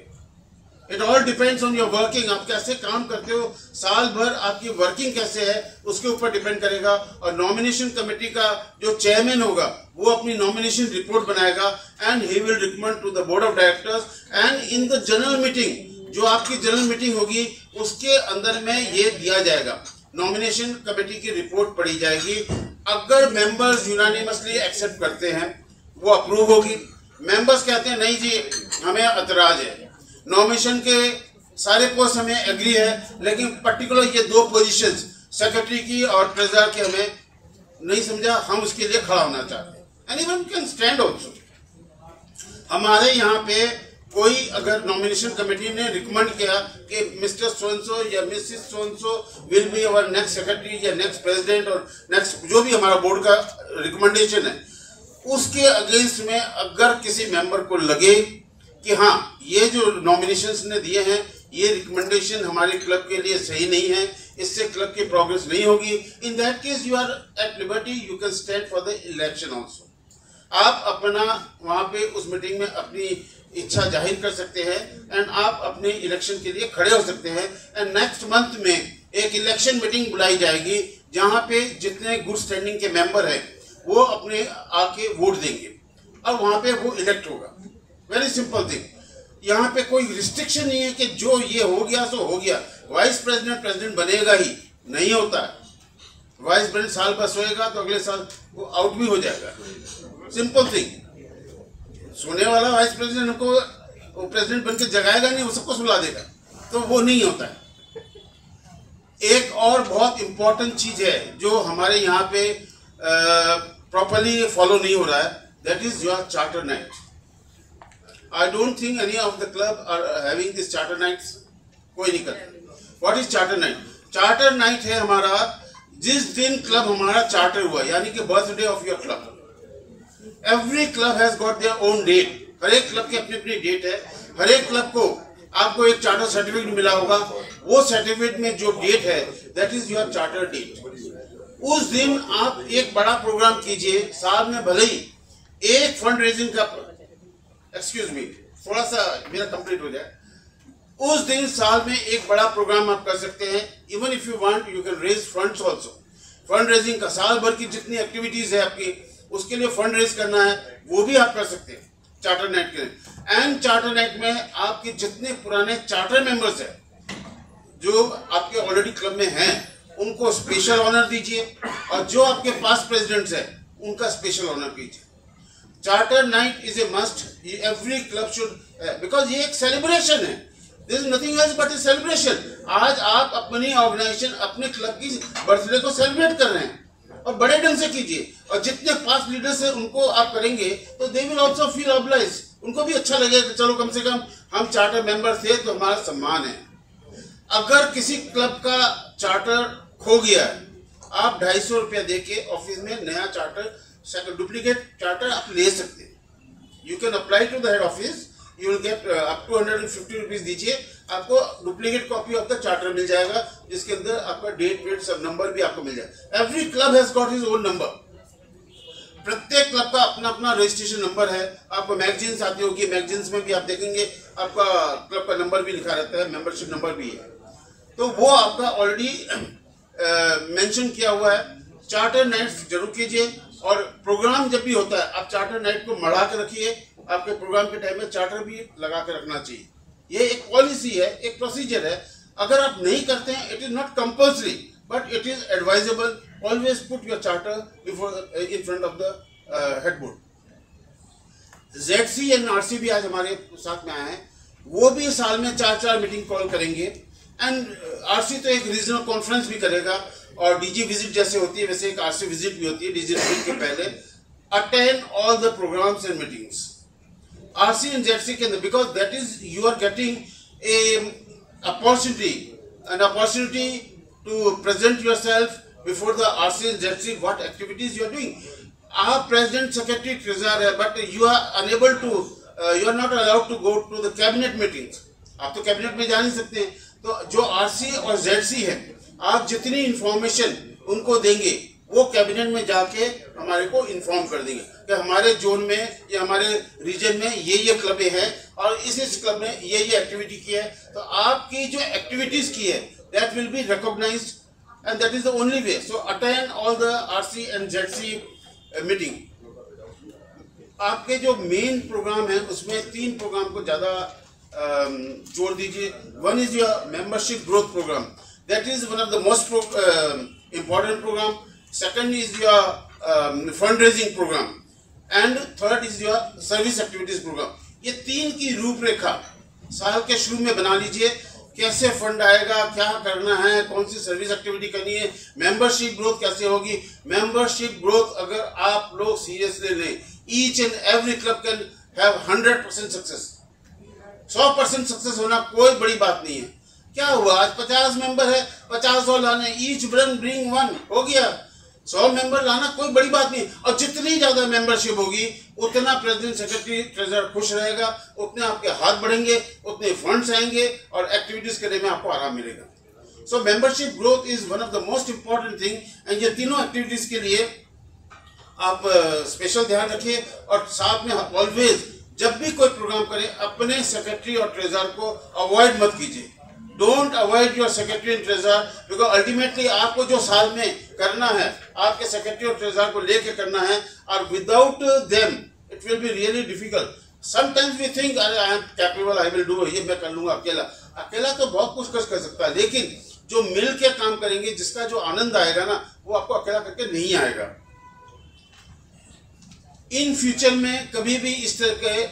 It all depends on your working. आप कैसे काम करते हो, साल भर आपकी वर्किंग कैसे है, उसके ऊपर डिपेंड करेगा। और नॉमिनेशन कमेटी का जो चेयरमैन होगा वो अपनी नॉमिनेशन रिपोर्ट बनाएगा and he will recommend to the board of directors and in the general meeting, जो आपकी जनरल मीटिंग होगी उसके अंदर में ये दिया जाएगा। नॉमिनेशन कमेटी की रिपोर्ट पढ़ी जाएगी। अगर मेंबर्स यूनानिमसली एक्सेप्ट करते हैं वो अप्रूव होगी। मेंबर्स कहते हैं नहीं जी हमें एतराज है, नॉमिनेशन के सारे पोस्ट हमें एग्री है, लेकिन पर्टिकुलर ये 2 पोजीशंस सेक्रेटरी की और ट्रेजरर की हमें नहीं समझा, हम उसके लिए खड़ा होना चाहते हैं। Anyone can stand also. हमारे यहाँ पे कोई अगर नॉमिनेशन कमेटी ने रिकमेंड किया कि मिस्टर सोनसो या Mrs so and so will be our next secretary या नेक्स्ट प्रेसिडेंट और नेक्स्ट जो भी हमारा बोर्ड का रिकमेंडेशन है, उसके अगेंस्ट में अगर किसी मेंबर को लगे कि हाँ ये जो नॉमिनेशंस ने दिए हैं ये रिकमेंडेशन हमारे क्लब के लिए सही नहीं है, इससे क्लब की प्रोग्रेस नहीं होगी, in that case you are at liberty, you can stand for the election also. आप अपना वहां पे उस मीटिंग में अपनी इच्छा जाहिर कर सकते हैं एंड आप अपने इलेक्शन के लिए खड़े हो सकते हैं। एंड नेक्स्ट मंथ में एक इलेक्शन मीटिंग बुलाई जाएगी जहां पे जितने गुड स्टैंडिंग के मेंबर हैं वो अपने आके वोट देंगे और वहां पे वो इलेक्ट होगा। Very simple thing. यहाँ पे कोई रिस्ट्रिक्शन नहीं है कि जो ये हो गया सो हो गया। वाइस प्रेसिडेंट प्रेसिडेंट बनेगा ही नहीं होता है। वाइस प्रेसिडेंट साल भर सोएगा तो अगले साल वो आउट भी हो जाएगा। Simple thing. सोने वाला वाइस प्रेसिडेंट को वो प्रेसिडेंट बनकर जगाएगा नहीं, वो सबको सुला देगा, तो वो नहीं होता है। एक और बहुत इंपॉर्टेंट चीज है जो हमारे यहाँ पे प्रॉपरली फॉलो नहीं हो रहा है, that is your charter night. I don't think any of the club are having this charter nights. कोई नहीं करता। What is charter night? Charter night है हमारा जिस दिन क्लब हमारा चार्टर हुआ, यानी कि birthday of your club. Every club has got their own date. हर एक क्लब की अपनी अपनी डेट है। हर एक क्लब को आपको एक चार्टर सर्टिफिकेट मिला होगा, वो सर्टिफिकेट में जो डेट है that is your charter date. उस दिन आप एक बड़ा प्रोग्राम कीजिए, साल में भले ही एक फंड रेजिंग का, एक्सक्यूज मी, थोड़ा सा मेरा कंप्लीट हो जाए, उस दिन साल में एक बड़ा प्रोग्राम आप कर सकते हैं। Even if you want you can raise funds also. Fund raising का साल भर की जितनी एक्टिविटीज है आपकी, उसके लिए फंड रेज करना है, वो भी आप कर सकते हैं चार्टर नाइट के लिए। एंड चार्टर नाइट में आपके जितने पुराने चार्टर मेंबर्स हैं जो आपके ऑलरेडी क्लब में हैं, उनको स्पेशल ऑनर दीजिए, और जो आपके पास्ट प्रेसिडेंट्स हैं उनका स्पेशल ऑनर कीजिए। Charter night is a must, every club should, because ये एक सेलिब्रेशन है, this is nothing else but A celebration. आज आप अपनी ऑर्गेनाइजेशन, अपने क्लब की बर्थडे को सेलिब्रेट कर रहे हैं, और बड़े ढंग से कीजिए, और जितने पास्ट लीडर्स हैं उनको आप करेंगे तो they will also feel obliged, उनको भी अच्छा लगेगा, चलो कम से कम हम चार्टर मेंबर थे तो हमारा सम्मान है। अगर किसी क्लब का चार्टर खो गया है, आप 250 रुपया देके ऑफिस में नया चार्टर, डुप्लीकेट चार्टर आप ले सकते हैं। You can apply to the head office, you will get up to 150 rupees दीजिए, आपको duplicate copy of the charter मिल जाएगा, जिसके अंदर आपका डेट वेट सब नंबर भी आपको मिल जाएगा। Every club has got his own number, प्रत्येक क्लब का अपना अपना रजिस्ट्रेशन नंबर है। आपको मैगजीन्स आती होगी, मैगजीन्स में भी आप देखेंगे आपका क्लब का नंबर भी लिखा रहता है, मेंबरशिप नंबर भी है, तो वो आपका ऑलरेडी मेंशन किया हुआ है। चार्टर नाइट्स जरूर कीजिए, और प्रोग्राम जब भी होता है आप चार्टर नाइट को मढ़ा के रखिए, आपके प्रोग्राम के टाइम में चार्टर भी लगा के रखना चाहिए। ये एक पॉलिसी है, एक प्रोसीजर है। अगर आप नहीं करते हैं, it is not compulsory but it is advisable. Always put your charter before in front of the headboard. ZC and RC भी आज हमारे साथ में आए हैं, वो भी साल में 4 मीटिंग कॉल करेंगे। एंड RC तो एक रीजनल कॉन्फ्रेंस भी करेगा, और DG विजिट जैसे होती है वैसे एक RC विजिट भी होती है DG विजिट के पहले। Attend all the programs and meetings RC and ZC के अंदर, because that is you are getting an opportunity to present yourself before the RC and ZC what activities you are doing. आप president, secretary, treasurer है, but you are unable to, you are not allowed to go to the cabinet meetings. आप तो cabinet में जा नहीं सकते। तो जो RC और ZC है, आप जितनी इंफॉर्मेशन उनको देंगे वो कैबिनेट में जाके हमारे को इन्फॉर्म कर देंगे कि हमारे जोन में या हमारे रीजन में ये क्लबें हैं और इस क्लब में ये एक्टिविटी की है। तो आपकी जो एक्टिविटीज की है that will be recognized and that is the only way. So attend all the RC and ZC meeting. आपके जो मेन प्रोग्राम है उसमें 3 प्रोग्राम को ज्यादा जोड़ दीजिए। One is your membership growth program, that is one of the most important program. Second is your fundraising program, and third is your service activities program. ये 3 की रूपरेखा साल के शुरू में बना लीजिए। कैसे फंड आएगा, क्या करना है, कौन सी सर्विस एक्टिविटी करनी है, मेंबरशिप ग्रोथ कैसे होगी। मेंबरशिप ग्रोथ अगर आप लोग सीरियसली लें, each and every club can have 100% success. 100% success होना कोई बड़ी बात नहीं है। क्या हुआ, आज 50 मेंबर है, 50 और लाने, ईच ब्रिंग 1 हो गया। 100 मेंबर लाना कोई बड़ी बात नहीं। और जितनी ज्यादा मेंबरशिप होगी उतना प्रेसिडेंट, सेक्रेटरी, ट्रेजरर खुश रहेगा, उतने आपके हाथ बढ़ेंगे, उतने फंड्स आएंगे और एक्टिविटीज करने में आपको आराम मिलेगा। So membership growth is one of the most important thing. And ये तीनों एक्टिविटीज के लिए आप स्पेशल ध्यान रखिए। और साथ में ऑलवेज जब भी कोई प्रोग्राम करें अपने सेक्रेटरी और ट्रेजरर को अवॉइड मत कीजिए। Don't avoid your secretary and treasurer, because ultimately आपको जो साल में करना है आपके सेक्रेटरी और ट्रेजरर को लेके करना है, और without them it will be really difficult. Sometimes we think I am capable, I will do, ये मैं कर लूंगा अकेला। अकेला तो बहुत कुछ कर सकता है, लेकिन जो मिल के काम करेंगे जिसका जो आनंद आएगा ना, वो आपको अकेला करके नहीं आएगा। इन फ्यूचर में कभी भी इस तरह के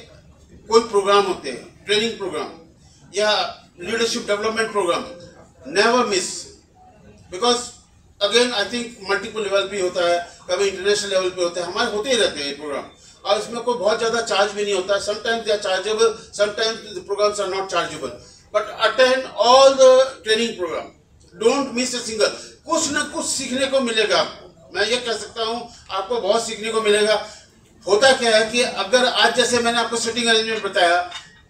कोई प्रोग्राम होते हैं, ट्रेनिंग प्रोग्राम या leadership development program, never miss. Because again I think multiple level पे होता है, कभी इंटरनेशनल लेवल पे होता है, हमारे होते ही रहते हैं ये प्रोग्राम। और इसमें कोई बहुत ज्यादा चार्ज भी नहीं होता। Sometimes they are chargeable, sometimes the programs are not chargeable, but attend all the training program, don't miss a single. कुछ न कुछ सीखने को मिलेगा आपको। मैं ये कह सकता हूँ आपको बहुत सीखने को मिलेगा। होता क्या है कि अगर आज जैसे मैंने आपको सिटिंग अरेंजमेंट बताया,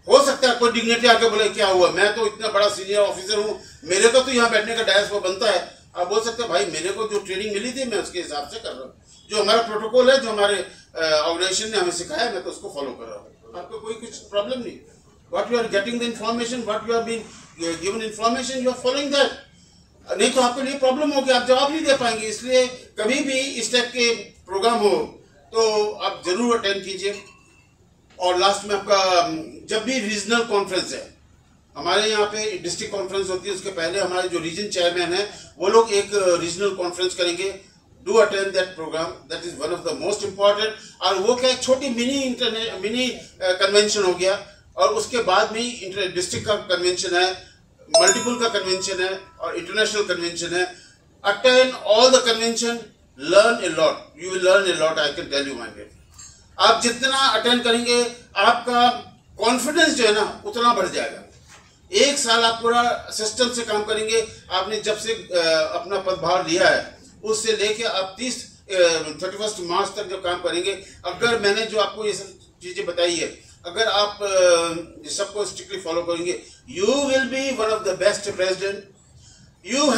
हो सकता है कोई डिग्निटी आके बोले क्या हुआ, मैं तो इतना बड़ा सीनियर ऑफिसर हूँ, मेरे को तो यहाँ बैठने का डायस वो बनता है। आप बोल सकते हैं भाई मेरे को जो ट्रेनिंग मिली थी मैं उसके हिसाब से कर रहा हूँ, जो हमारा प्रोटोकॉल है, जो हमारे ऑर्गेनाइजेशन ने हमें सिखाया, मैं तो उसको फॉलो कर रहा हूँ। आपको कोई कुछ प्रॉब्लम नहीं। What you are getting the information, what you are been given information, you are following that. नहीं तो आपके लिए प्रॉब्लम होगी, आप जवाब नहीं दे पाएंगे। इसलिए कभी भी इस टाइप के प्रोग्राम हो तो आप जरूर अटेंड कीजिए। और लास्ट में आपका जब भी रीजनल कॉन्फ्रेंस है, हमारे यहाँ पे डिस्ट्रिक्ट कॉन्फ्रेंस होती है, उसके पहले हमारे जो रीजन चेयरमैन है वो लोग एक रीजनल कॉन्फ्रेंस करेंगे। Do attend that program, that is one of the most important. और वो क्या एक छोटी मिनी कन्वेंशन हो गया, और उसके बाद में डिस्ट्रिक्ट का कन्वेंशन है, मल्टीपल का कन्वेंशन है और इंटरनेशनल कन्वेंशन है। Attend all the convention, learn a lot, you will learn a lot, I can tell you my dear. आप जितना अटेंड करेंगे आपका कॉन्फिडेंस जो है ना उतना बढ़ जाएगा। एक साल आप पूरा सिस्टम से काम करेंगे। आपने जब से अपना पदभार लिया है उससे लेके आप 31 मार्च तक जो काम करेंगे, अगर मैंने जो आपको ये सब चीजें बताई है, अगर आप सबको स्ट्रिक्टली फॉलो करेंगे, you will be one of the best president. You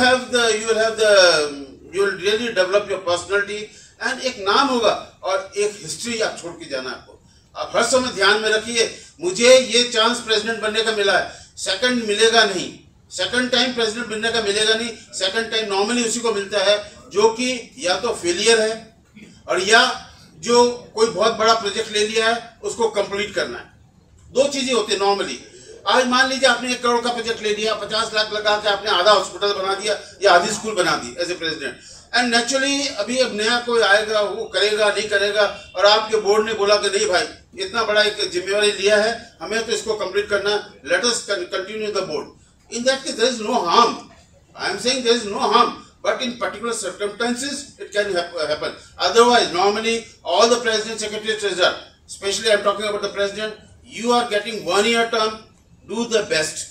will really develop your personality and एक नाम होगा और एक हिस्ट्री आप छोड़ के जाना आपको। आप हर समय ध्यान में रखिए, मुझे ये चांस प्रेसिडेंट बनने का मिला है, सेकंड मिलेगा नहीं, सेकंड टाइम प्रेसिडेंट बनने का मिलेगा नहीं। सेकंड टाइम नॉर्मली उसी को मिलता है जो कि या तो फेलियर है और या जो कोई बहुत बड़ा प्रोजेक्ट ले लिया है उसको कंप्लीट करना है। दो चीजें होती है नॉर्मली। आज मान लीजिए आपने 1 करोड़ का प्रोजेक्ट ले लिया, 50 लाख लगा के आपने आधा हॉस्पिटल बना दिया या आधी स्कूल बना दी as a president, and naturally अभी अब नया कोई आएगा, वो करेगा नहीं करेगा, और आपके बोर्ड ने बोला कि नहीं भाई इतना बड़ा एक जिम्मेवारी लिया है, हमें तो इसको कंप्लीट करना है, let us continue the board. In that case there is no harm, I am saying there is no harm, but in particular circumstances it can happen. Otherwise, normally all the president, secretary, treasurer, especially I am talking about the president, you are getting 1 year term, do the best.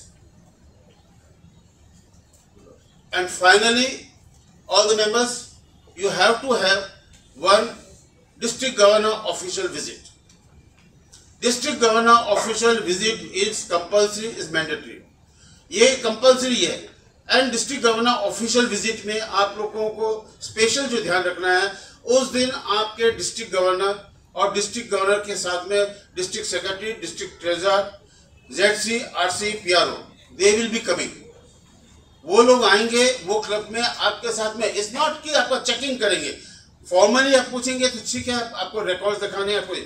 And finally, all the members, you have to have one district governor official visit. District governor official visit is compulsory, is mandatory. ये compulsory है। And district governor official visit में आप लोगों को special जो ध्यान रखना है, उस दिन आपके डिस्ट्रिक्ट गवर्नर और डिस्ट्रिक्ट गवर्नर के साथ में district secretary, district treasurer, ZC, RC, PRO, they will be coming. वो लोग आएंगे वो क्लब में आपके साथ में। इट्स नॉट कि आपका चेकिंग करेंगे, फॉर्मली आप पूछेंगे तो ठीक है, आपको रिकॉर्ड दिखाने हैं,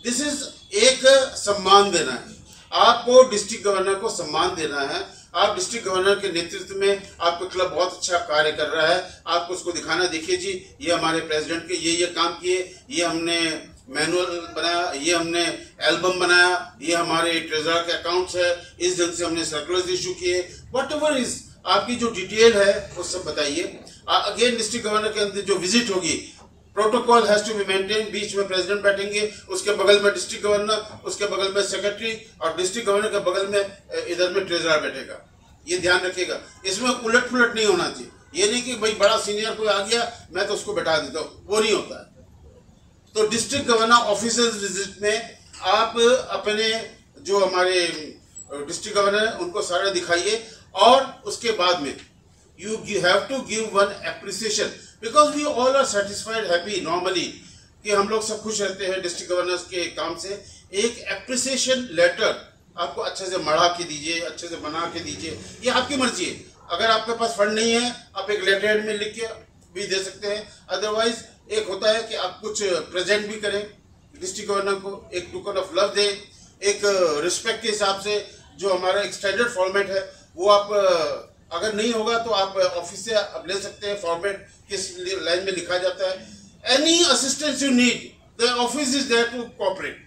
दिस इज एक सम्मान देना है, आपको डिस्ट्रिक्ट गवर्नर को सम्मान देना है। आप डिस्ट्रिक्ट गवर्नर के नेतृत्व में आपका क्लब बहुत अच्छा कार्य कर रहा है, आपको उसको दिखाना, देखिए जी ये हमारे प्रेसिडेंट के ये काम किए, ये हमने मैनुअल बनाया, ये हमने एल्बम बनाया, ये हमारे ट्रेजरर के अकाउंट्स है, इस ढंग से हमने सर्कुलर्स इशू किए, वट एवर इज आपकी जो डिटेल है वो सब बताइए। अगेन डिस्ट्रिक्ट गवर्नर के अंदर जो विजिट होगी, protocol has to be maintain. बीच में प्रेसिडेंट बैठेंगे, उसके बगल में डिस्ट्रिक्ट गवर्नर, उसके बगल में सेक्रेटरी, और डिस्ट्रिक्ट गवर्नर के बगल में इधर में ट्रेजरर बैठेगा। ये ध्यान रखिएगा, इसमें उलट पुलट नहीं होना चाहिए। ये नहीं कि भाई बड़ा सीनियर कोई आ गया मैं तो उसको बैठा देता हूँ, वो नहीं होता है। तो डिस्ट्रिक्ट गवर्नर ऑफिसर्स विजिट में आप अपने जो हमारे डिस्ट्रिक्ट गवर्नर है उनको सारा दिखाइए, और उसके बाद में you have to give one appreciation because we all are satisfied, happy normally कि हम लोग सब खुश रहते हैं डिस्ट्रिक्ट गवर्नर्स के काम से। एक एप्रिसिएशन लेटर आपको अच्छे से मढ़ा के दीजिए, अच्छे से बना के दीजिए, ये आपकी मर्जी है। अगर आपके पास फंड नहीं है आप एक लेटर में लिख के भी दे सकते हैं, अदरवाइज एक होता है कि आप कुछ प्रेजेंट भी करें डिस्ट्रिक्ट गवर्नर को, एक टोकन ऑफ लव दें, एक रिस्पेक्ट के हिसाब से। जो हमारा एक स्टैंडर्ड फॉर्मेट है वो आप अगर नहीं होगा तो आप ऑफिस से आप ले सकते हैं, फॉर्मेट किस लाइन में लिखा जाता है। Any assistance you need, the office is there to cooperate.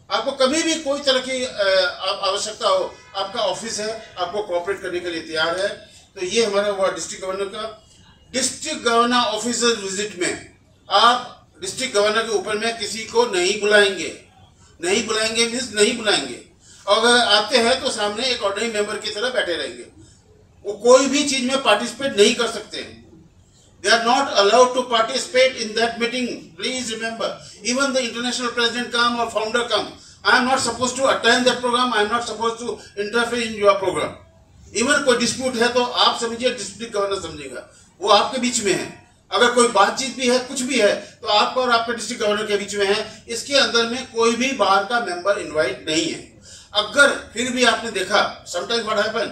आपको कभी भी कोई तरह की आवश्यकता हो, आपका ऑफिस है आपको कोऑपरेट करने के लिए तैयार है। तो ये हमारा हुआ डिस्ट्रिक्ट गवर्नर का। डिस्ट्रिक्ट गवर्नर ऑफिसर विजिट में आप डिस्ट्रिक्ट गवर्नर के ऊपर में किसी को नहीं बुलाएंगे। नहीं बुलाएंगे मीन्स नहीं बुलाएंगे, और अगर आते हैं तो सामने एक ऑर्डिनरी मेंबर की तरह बैठे रहेंगे। वो कोई भी चीज में पार्टिसिपेट नहीं कर सकते। They are not allowed to participate in that meeting. Please remember, even the international president come or founder come, I am not supposed to attend that program. I am not supposed to interfere in your program. Even कोई dispute है तो आप समझिए district governor समझेगा, वो आपके बीच में है. अगर कोई बातचीत भी है, कुछ भी है, तो आपका और आपके डिस्ट्रिक्ट गवर्नर के बीच में है. इसके अंदर में कोई भी बाहर का मेंबर इनवाइट नहीं है. अगर फिर भी आपने देखा, sometimes what happen,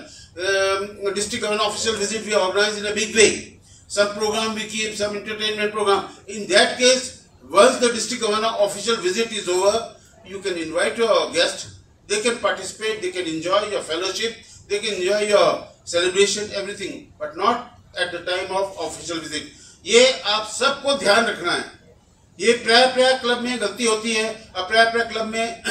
district governor official visit we organize in a big way. Some program we keep, some entertainment program. In that case, once the district governor official visit is over, you can invite your guest. They can participate. They can enjoy your fellowship. They can enjoy your celebration, everything. But not at the time of official visit. ये आप सबको ध्यान रखना है. ये प्राय club में गलती होती है. प्राय क्लब में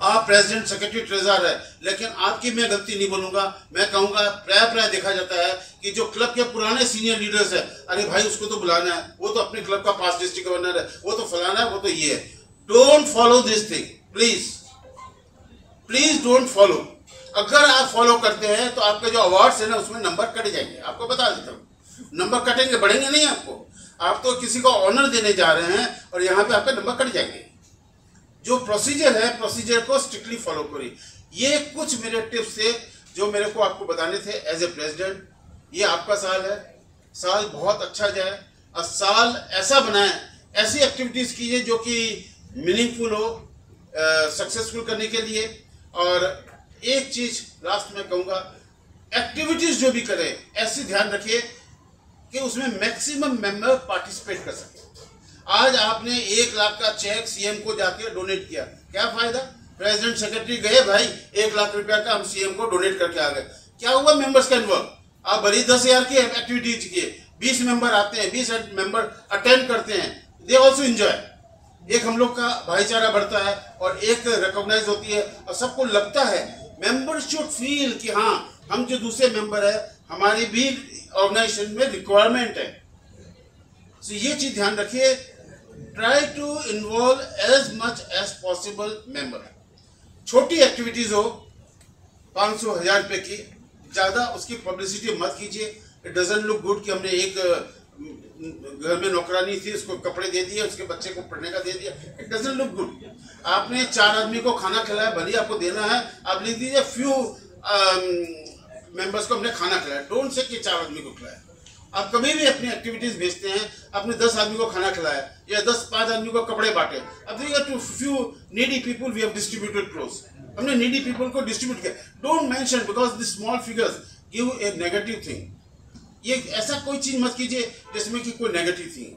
आप प्रेसिडेंट, सेक्रेटरी, ट्रेजरर है, लेकिन आपकी मैं गलती नहीं बोलूंगा. मैं कहूंगा प्राय देखा जाता है कि जो क्लब के पुराने सीनियर लीडर्स है, अरे भाई उसको तो बुलाना है, वो तो अपने क्लब का पास्ट डिस्ट्रिक्ट गवर्नर है, वो तो फलाना है, वो तो ये है. Don't follow this thing, please don't follow. अगर आप फॉलो करते हैं तो आपके जो अवार्ड्स है ना, उसमें नंबर कट जाएंगे. आपको बता देता हूँ, नंबर कटेंगे, बढ़ेंगे नहीं आपको. आप तो किसी को ऑनर देने जा रहे हैं और यहाँ पे आपके नंबर कट जाएंगे. जो प्रोसीजर है, प्रोसीजर को स्ट्रिक्टली फॉलो करिए. ये कुछ मेरे टिप्स थे जो मेरे को आपको बताने थे एज ए प्रेसिडेंट. ये आपका साल है, साल बहुत अच्छा जाए और साल ऐसा बनाए, ऐसी एक्टिविटीज कीजिए जो कि मीनिंगफुल हो, सक्सेसफुल करने के लिए. और एक चीज लास्ट में कहूंगा, एक्टिविटीज जो भी करें ऐसी ध्यान रखिए कि उसमें मैक्सिमम मेंबर पार्टिसिपेट कर सके. आज आपने 1 लाख का चेक सीएम को जाके डोनेट किया, क्या फायदा? प्रेसिडेंट, सेक्रेटरी गए, भाई 1 लाख रुपया का हम सीएम को डोनेट करके आ गए, क्या हुआ? मेंबर्स का इन्वॉल्व. आप भले 10,000 की एक्टिविटीज किए, 20 मेंबर आते हैं, 20 मेंबर अटेंड करते हैं, दे ऑल्सो एंजॉय. एक हम लोग का भाईचारा बढ़ता है और एक रिकॉग्नाइज होती है और सबको लगता है. मेंबर शुड फील कि हाँ, हम जो दूसरे मेंबर है, हमारी भी ऑर्गेनाइजेशन में रिक्वायरमेंट है. तो ये चीज ध्यान रखिए. Try to involve as much as possible member. छोटी एक्टिविटीज हो, 500-1000 रुपए की, ज्यादा उसकी पब्लिसिटी मत कीजिए. इट डजंट लुक गुड कि हमने एक घर में नौकरानी थी, उसको कपड़े दे दिए, उसके बच्चे को पढ़ने का दे दिया. It doesn't look good. आपने 4 आदमी को खाना खिलाया, भले आपको देना है, आप लिख दीजिए फ्यू मेंबर्स को हमने खाना खिलाया. डोंट से कि 4 आदमी को खिलाया. आप कभी भी अपनी एक्टिविटीज भेजते हैं, आपने 10 आदमी को खाना खिलाया या 5 आदमी को कपड़े बांटे. अब देखिए, to few needy people we have distributed clothes. हमने नीडी पीपल को डिस्ट्रीब्यूट किया. Don't mention because this small figures give a negative thing. ये ऐसा कोई चीज मत कीजिए जिसमें कि कोई negative thing.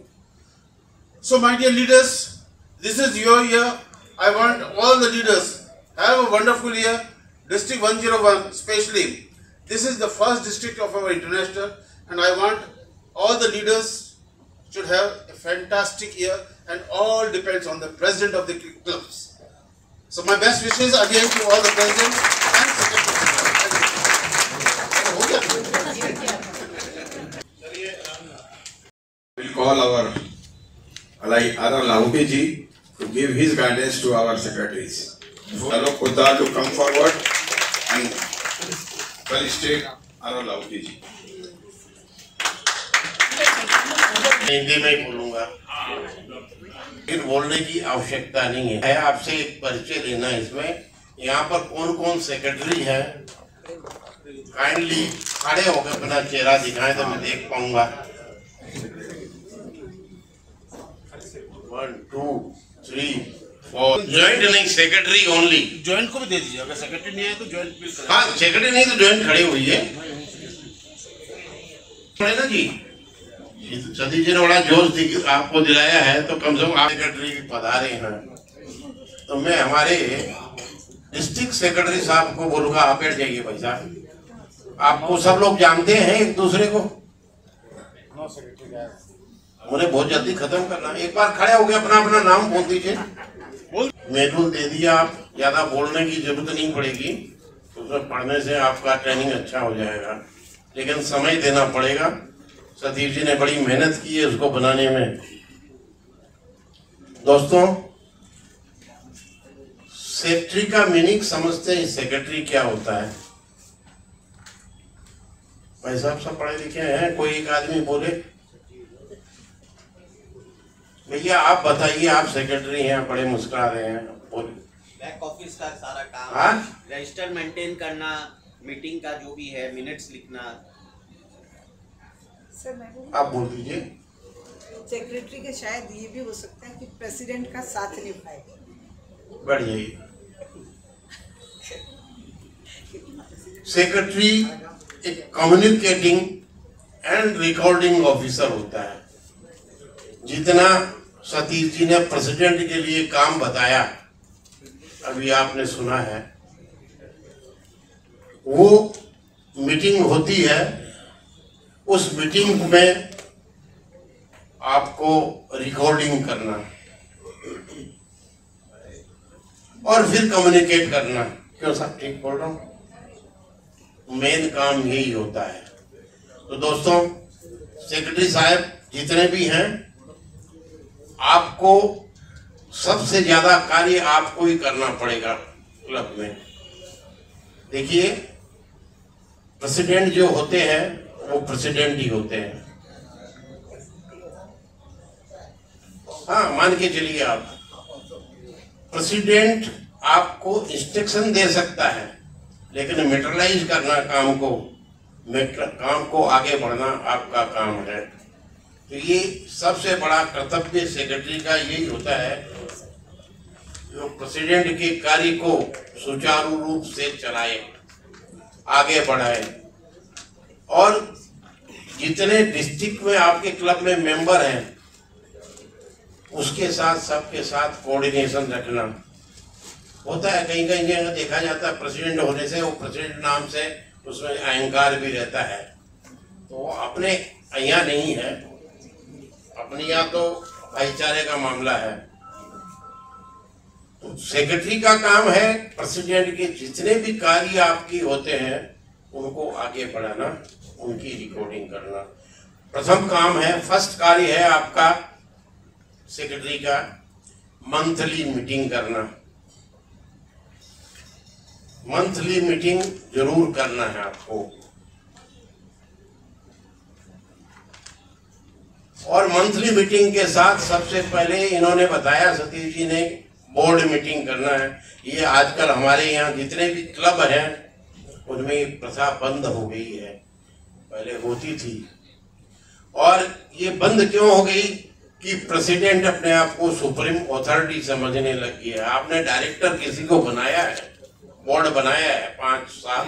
So my dear leaders, this is your year. I want all the leaders have a wonderful year. District 101 especially, this is the first district of our international, and I want all the leaders should have a fantastic year, and all depends on the president of the clubs. So my best wishes again to all the presidents and secretaries. We'll call our Ara Lahoti ji to give his guidance to our secretaries. Alok Poddar to come forward and felicitate Ara Lahoti ji. Hindi में ही बोलूंगा, फिर बोलने की आवश्यकता नहीं है. आपसे एक परिचय लेना है. इसमें यहाँ पर कौन कौन सेक्रेटरी है, काइंडली खड़े होकर अपना चेहरा दिखाएं तो मैं देख पाऊंगा. 1 2 3 4. ज्वाइंट नहीं, सेक्रेटरी ओनली. ज्वाइंट को भी दे दीजिए, अगर सेक्रेटरी नहीं है तो ज्वाइंट बिल करें. हाँ, सेक्रेटरी नहीं तो ज्वाइंट खड़ी हुई है ना जी. सतीश जी ने बड़ा जोश आपको दिलाया है, तो कम से कम आप सेक्रेटरी पधारे हैं तो मैं हमारे डिस्ट्रिक्ट सेक्रेटरी साहब को बोलूंगा, आप बैठ जाइए भाई साहब. आपको सब लोग जानते हैं एक दूसरे को, मुझे बहुत जल्दी खत्म करना. एक बार खड़े हो गए, अपना अपना नाम बोल दीजिए. मेडल दे दिया. आप ज्यादा बोलने की जरूरत नहीं पड़ेगी, उसमें पढ़ने से आपका ट्रेनिंग अच्छा हो जाएगा, लेकिन समय देना पड़ेगा. सतीश जी ने बड़ी मेहनत की है उसको बनाने में. दोस्तों, सेक्रेटरी का मीनिंग समझते हैं. सेक्रेटरी क्या होता है? भाई साहब सब पढ़े लिखे हैं, कोई एक आदमी बोले, भैया आप बताइए, आप सेक्रेटरी हैं, बड़े मुस्कुरा रहे हैं, बोले. बैक ऑफिस का सारा काम, हाँ? रजिस्टर मेंटेन करना, मीटिंग का जो भी है, मिनट्स लिखना। सर मैं आप बोल दीजिए। सेक्रेटरी के शायद ये भी हो सकता है कि प्रेसिडेंट का साथ निभाए। बढ़िया ही। सेक्रेटरी एक कम्युनिकेटिंग एंड रिकॉर्डिंग ऑफिसर होता है। जितना सतीश जी ने प्रेसिडेंट के लिए काम बताया, अभी आपने सुना है, वो मीटिंग होती है, उस मीटिंग में आपको रिकॉर्डिंग करना और फिर कम्युनिकेट करना। क्यों साहब, ठीक बोल रहा हूं? मेन काम यही होता है। तो दोस्तों, सेक्रेटरी साहब जितने भी हैं, आपको सबसे ज्यादा कार्य आपको ही करना पड़ेगा क्लब में। देखिए, प्रेसिडेंट जो होते हैं वो प्रेसिडेंट ही होते हैं। हाँ, मान के चलिए आप, प्रेसिडेंट आपको इंस्ट्रक्शन दे सकता है, लेकिन मेटरलाइज करना काम को आगे बढ़ना आपका काम है। तो ये सबसे बड़ा कर्तव्य सेक्रेटरी का यही होता है, जो प्रेसिडेंट के कार्य को सुचारू रूप से चलाए, आगे बढ़ाए। और जितने डिस्ट्रिक्ट में आपके क्लब में मेंबर हैं, उसके साथ सबके साथ कोऑर्डिनेशन रखना होता है। कहीं कहीं जगह देखा जाता है प्रेसिडेंट होने से, वो प्रेसिडेंट नाम से उसमें अहंकार भी रहता है। तो अपने यहाँ नहीं है, अपने यहाँ तो भाईचारे का मामला है। तो सेक्रेटरी का काम है प्रेसिडेंट के जितने भी कार्य आपकी होते हैं उनको आगे बढ़ाना, उनकी रिकॉर्डिंग करना। प्रथम काम है, फर्स्ट कार्य है आपका सेक्रेटरी का मंथली मीटिंग करना। मंथली मीटिंग जरूर करना है आपको। और मंथली मीटिंग के साथ सबसे पहले इन्होंने बताया, सतीश जी ने, बोर्ड मीटिंग करना है। ये आजकल हमारे यहाँ जितने भी क्लब हैं उनमें ये प्रथा बंद हो गई है, पहले होती थी। और ये बंद क्यों हो गई कि प्रेसिडेंट अपने आप को सुप्रीम अथॉरिटी समझने लग गया। आपने डायरेक्टर किसी को बनाया है, बोर्ड बनाया है 5-7,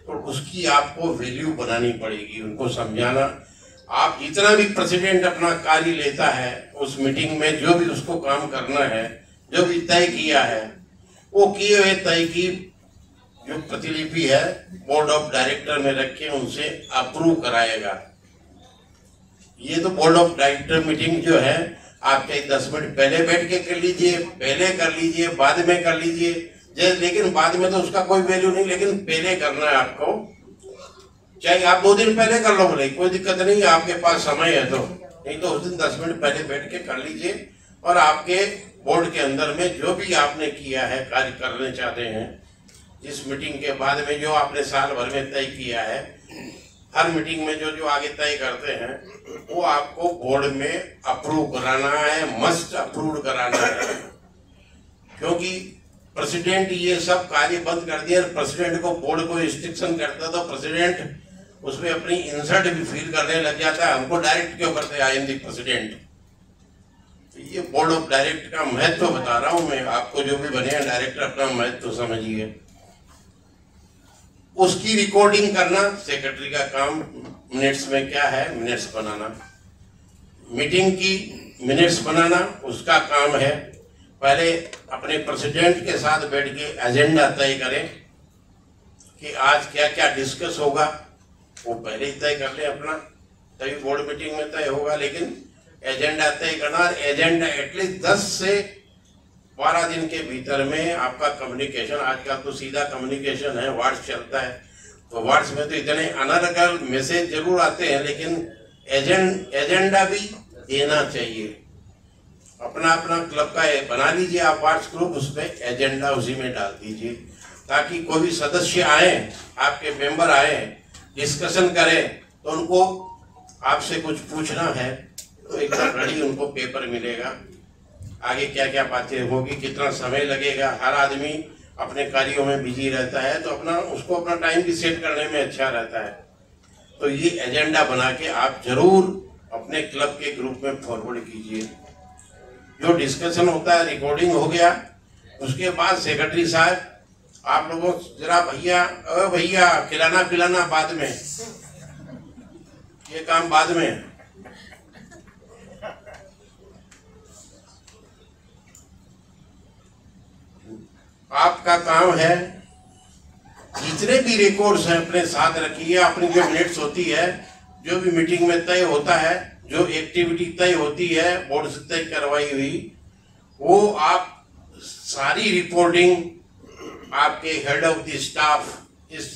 तो उसकी आपको वैल्यू बनानी पड़ेगी, उनको समझाना। आप जितना भी प्रेसिडेंट अपना कार्य लेता है, उस मीटिंग में जो भी उसको काम करना है, जो भी तय किया है, वो किए हुए तय की जो प्रतिलिपि है बोर्ड ऑफ डायरेक्टर में रख के उनसे अप्रूव कराएगा। ये तो बोर्ड ऑफ डायरेक्टर मीटिंग जो है, आप चाहे 10 मिनट पहले बैठ के कर लीजिए, पहले कर लीजिए, बाद में कर लीजिए, लेकिन बाद में तो उसका कोई वैल्यू नहीं, लेकिन पहले करना है आपको। चाहे आप 2 दिन पहले कर लो, बोले कोई दिक्कत नहीं, आपके पास समय है तो, नहीं तो उस दिन 10 मिनट पहले बैठ के कर लीजिए। और आपके बोर्ड के अंदर में जो भी आपने किया है, कार्य करने चाहते हैं, इस मीटिंग के बाद में जो आपने साल भर में तय किया है, हर मीटिंग में जो जो आगे तय करते हैं, वो आपको बोर्ड में अप्रूव कराना है, मस्ट अप्रूव कराना है। क्योंकि प्रेसिडेंट ये सब कार्य बंद कर दिया, प्रेसिडेंट को बोर्ड को इंस्ट्रक्शन करता, तो प्रेसिडेंट उसमें अपनी इंसल्ट भी फील करने लग जाता है, हमको डायरेक्ट क्यों करते हैं, आई एम द प्रेसिडेंट। तो ये बोर्ड ऑफ डायरेक्ट का महत्व बता रहा हूं मैं आपको, जो भी बने डायरेक्टर अपना महत्व समझिए। उसकी रिकॉर्डिंग करना सेक्रेटरी का काम। मिनट्स में क्या है, मिनट्स बनाना, मीटिंग की मिनट्स बनाना उसका काम है। पहले अपने प्रेसिडेंट के साथ बैठ के एजेंडा तय करें कि आज क्या क्या डिस्कस होगा, वो पहले ही तय कर ले अपना, तभी बोर्ड मीटिंग में तय होगा। लेकिन एजेंडा तय करना, एजेंडा एटलीस्ट 10 से 12 दिन के भीतर में आपका कम्युनिकेशन, आजकल तो सीधा कम्युनिकेशन है, व्हाट्स चलता है, तो व्हाट्स में तो इतने अनर्गल मैसेज जरूर आते हैं, लेकिन एजेंडा भी देना चाहिए। अपना अपना क्लब का बना लीजिए आप व्हाट्स ग्रुप, उसमें एजेंडा उसी में डाल दीजिए, ताकि कोई भी सदस्य आए, आपके मेंबर आए, डिस्कशन करें, तो उनको आपसे कुछ पूछना है तो एकदम रेडी उनको पेपर मिलेगा, आगे क्या क्या बातें होगी, कितना समय लगेगा। हर आदमी अपने कार्यों में बिजी रहता है, तो उसको अपना टाइम भी सेट करने में अच्छा रहता है। तो ये एजेंडा बना के आप जरूर अपने क्लब के ग्रुप में फॉरवर्ड कीजिए। जो डिस्कशन होता है रिकॉर्डिंग हो गया, उसके बाद सेक्रेटरी साहब आप लोगों जरा भैया खिलाना पिलाना बाद में, ये काम बाद में। आपका काम है जितने भी रिकॉर्ड्स हैं अपने साथ रखिए। अपनी जो मिनट्स होती है, जो भी मीटिंग में तय होता है, जो एक्टिविटी तय होती है बोर्ड से तय करवाई हुई, वो आप सारी रिपोर्टिंग आपके हेड ऑफ द स्टाफ इस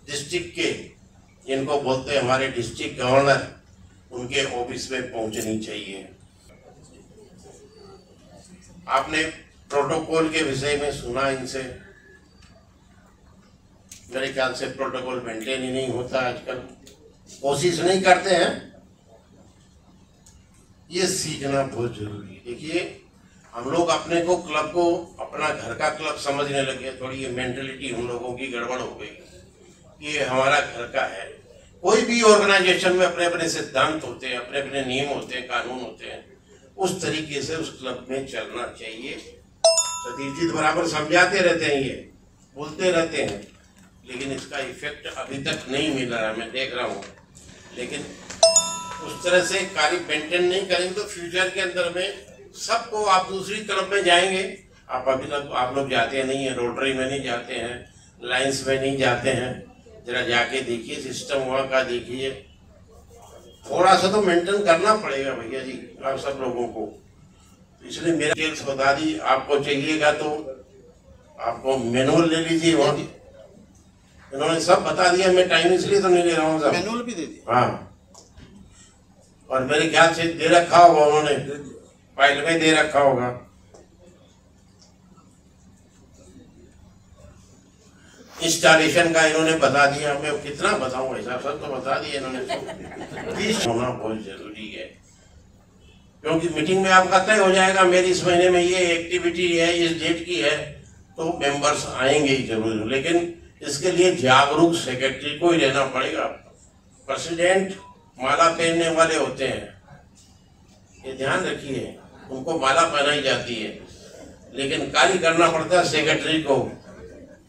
डिस्ट्रिक्ट के, जिनको बोलते हैं हमारे डिस्ट्रिक्ट गवर्नर, उनके ऑफिस में पहुंचनी चाहिए। आपने प्रोटोकॉल के विषय में सुना इनसे, मेरे ख्याल से प्रोटोकॉल मेंटेन ही नहीं होता आजकल, कोशिश नहीं करते हैं। ये सीखना बहुत जरूरी है। देखिए हम लोग अपने को क्लब को अपना घर का क्लब समझने लगे, थोड़ी ये मेंटलिटी हम लोगों की गड़बड़ हो गई। ये हमारा घर का है। कोई भी ऑर्गेनाइजेशन में अपने अपने सिद्धांत होते हैं, अपने अपने नियम होते हैं, कानून होते हैं, उस तरीके से उस क्लब में चलना चाहिए। सतीश जी बराबर समझाते रहते हैं, ये बोलते रहते हैं, लेकिन इसका इफेक्ट अभी तक नहीं मिल रहा है, मैं देख रहा हूँ। लेकिन उस तरह से कार्य मेंटेन नहीं करेंगे तो फ्यूचर के अंदर में सबको, आप दूसरी क्लब में जाएंगे, आप अभी तक आप लोग जाते नहीं है, रोटरी में नहीं जाते हैं, लाइंस में नहीं जाते हैं, जरा जाके देखिए सिस्टम वहाँ का देखिए। थोड़ा सा तो मेंटेन करना पड़ेगा भैया जी आप सब लोगों को। इसलिए मेरे डिटेल्स बता दी, आपको चाहिएगा तो आपको मैनुअल ले लीजिए, वहाँ इन्होंने सब बता दिया। मैं टाइम इसलिए तो नहीं ले रहा हूँ, सब मैनुअल भी दे दिया। हाँ, और मेरे ख्याल से दे रखा होगा, उन्होंने फाइल में दे रखा होगा। इंस्टॉलेशन का इन्होंने बता दिया, मैं कितना बताऊं, ऐसा सब तो बता दिया इन्होंने। होना बहुत जरूरी है, क्योंकि मीटिंग में आपका तय हो जाएगा मेरी इस महीने में ये एक्टिविटी है, इस डेट की है, तो मेंबर्स आएंगे ही जरूर। लेकिन इसके लिए जागरूक सेक्रेटरी को ही रहना पड़ेगा। प्रेसिडेंट माला पहनने वाले होते हैं, ये ध्यान रखिए, उनको माला पहनाई जाती है, लेकिन कार्य करना पड़ता है सेक्रेटरी को।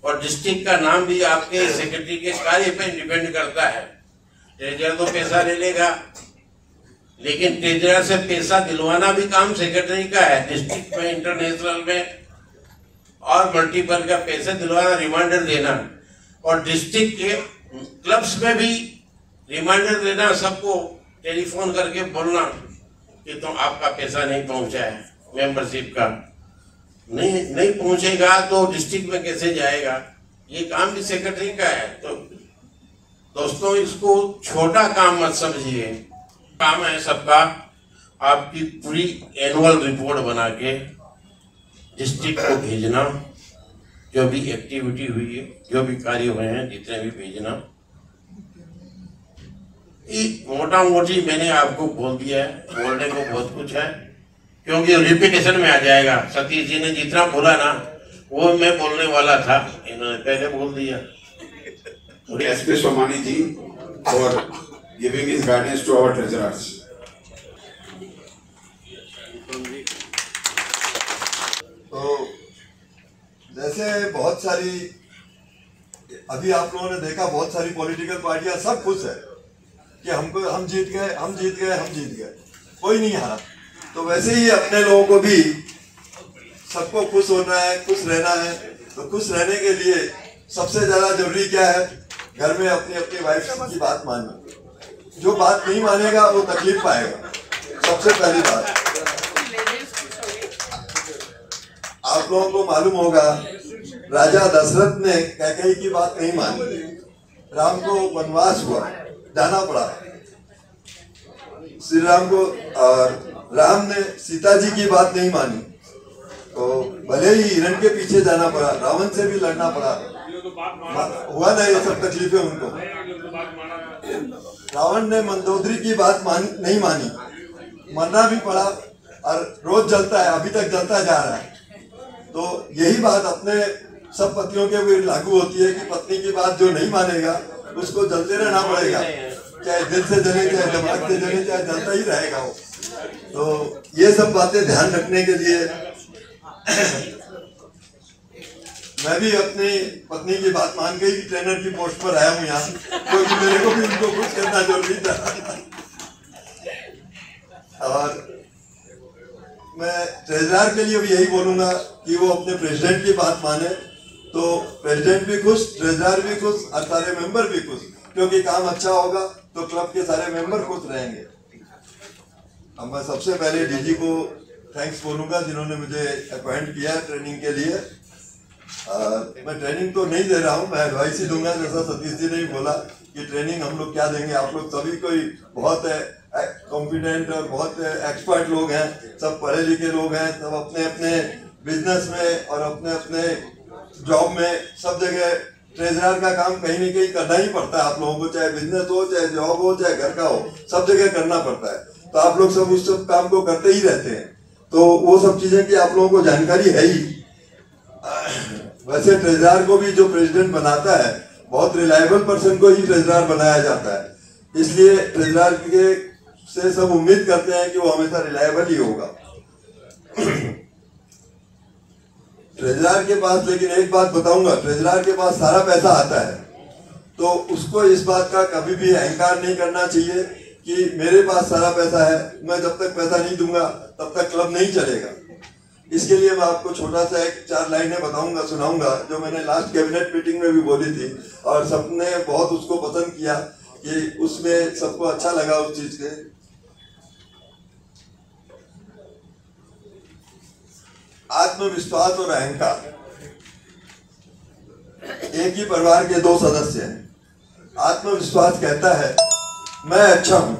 और डिस्ट्रिक्ट का नाम भी आपके सेक्रेटरी के कार्य पे डिपेंड करता है। ट्रेजरर तो पैसा ले लेगा, लेकिन ट्रेजरर से पैसा दिलवाना भी काम सेक्रेटरी का है। डिस्ट्रिक्ट में, इंटरनेशनल में और मल्टीपल का पैसे दिलवाना, रिमाइंडर देना, और डिस्ट्रिक्ट के क्लब्स में भी रिमाइंडर देना, सबको टेलीफोन करके बोलना कि तो आपका पैसा नहीं पहुंचा है मेंबरशिप का। नहीं पहुंचेगा तो डिस्ट्रिक्ट में कैसे जाएगा, ये काम भी सेक्रेटरी का है। तो दोस्तों इसको छोटा काम मत समझिए, काम है सबका। आपकी पूरी एनुअल रिपोर्ट बना के डिस्ट्रिक्ट को भेजना, जो भी एक्टिविटी हुई है, जो भी कार्य हुए हैं, जितने भी भेजना। मोटा मोटी मैंने आपको बोल दिया है, बोलने को बहुत कुछ है, क्योंकि रिपीटेशन में आ जाएगा। सतीश जी ने जितना बोला ना वो मैं बोलने वाला था, इन्होंने पहले बोल दिया। SP Somani ji for giving his guidance to our treasurers. तो जैसे बहुत सारी अभी आप लोगों ने देखा, बहुत सारी पॉलिटिकल पार्टियां सब खुश है कि हम जीत गए, कोई नहीं हारा। तो वैसे ही अपने लोगों को भी सबको खुश होना है, खुश रहना है। तो खुश रहने के लिए सबसे ज्यादा जरूरी क्या है, घर में अपनी अपनी वाइफ की बात मानना। जो बात नहीं मानेगा वो तकलीफ पाएगा, सबसे पहली बात। आप लोगों को मालूम होगा राजा दशरथ ने कैकेयी की बात नहीं मानी, राम को वनवास हुआ, जाना पड़ा। श्री राम को राम ने सीता जी की बात नहीं मानी, तो भले ही हिरण के पीछे जाना पड़ा, रावण से भी लड़ना पड़ा, हुआ ना ये सब तकलीफें उनको। रावण ने मंदोदरी की बात नहीं मानी, मरना भी पड़ा, और रोज जलता है, अभी तक जलता जा रहा है। तो यही बात अपने सब पतियों के भी लागू होती है कि पत्नी की बात जो नहीं मानेगा उसको जलते रहना पड़ेगा, चाहे दिल से जले, चाहे दिमाग से जले, चाहे जलता ही रहेगा वो। तो ये सब बातें ध्यान रखने के लिए मैं भी अपनी पत्नी की बात मान के ही ट्रेनर की पोस्ट पर आया हूँ यहाँ, क्योंकि मेरे को भी उनको खुश करना जरूरी था। और मैं ट्रेजरर के लिए भी यही बोलूंगा कि वो अपने प्रेसिडेंट की बात माने, तो प्रेसिडेंट भी खुश, ट्रेजरर भी खुश और सारे मेंबर भी खुश, क्योंकि काम अच्छा होगा तो क्लब के सारे मेंबर खुश रहेंगे। अब मैं सबसे पहले डीजी को थैंक्स बोलूंगा जिन्होंने मुझे अपॉइंट किया ट्रेनिंग के लिए। मैं ट्रेनिंग तो नहीं दे रहा हूँ, मैं एडवाइस ही दूंगा, जैसा सतीश जी ने भी बोला कि ट्रेनिंग हम लोग क्या देंगे। आप लोग सभी कोई बहुत कॉम्पिटेंट और बहुत एक्सपर्ट लोग हैं, सब पढ़े लिखे लोग हैं, सब अपने अपने बिजनेस में और अपने अपने जॉब में सब जगह ट्रेजरर का काम कहीं न कहीं करना ही पड़ता है आप लोगों को, चाहे बिजनेस हो, चाहे जॉब हो, चाहे घर का हो, सब जगह करना पड़ता है। तो आप लोग सब उस सब काम को करते ही रहते हैं, तो वो सब चीजें की आप लोगों को जानकारी है ही। वैसे ट्रेजरर को भी जो प्रेसिडेंट बनाता है बहुत रिलायबल पर्सन को ही ट्रेजरर बनाया जाता है, इसलिए ट्रेजरर के से सब उम्मीद करते हैं कि वो हमेशा रिलायबल ही होगा। ट्रेजरर के पास, लेकिन एक बात बताऊंगा, ट्रेजरर के पास सारा पैसा आता है, तो उसको इस बात का कभी भी अहंकार नहीं करना चाहिए कि मेरे पास सारा पैसा है, मैं जब तक पैसा नहीं दूंगा तब तक क्लब नहीं चलेगा। इसके लिए मैं आपको छोटा सा एक 4 लाइनें बताऊंगा, सुनाऊंगा, जो मैंने लास्ट कैबिनेट मीटिंग में भी बोली थी और सबने बहुत उसको पसंद किया कि उसमें सबको अच्छा लगा उस चीज के। आत्मविश्वास और अहंकार, एक ही परिवार के 2 सदस्य हैं। आत्मविश्वास कहता है मैं अच्छा हूं,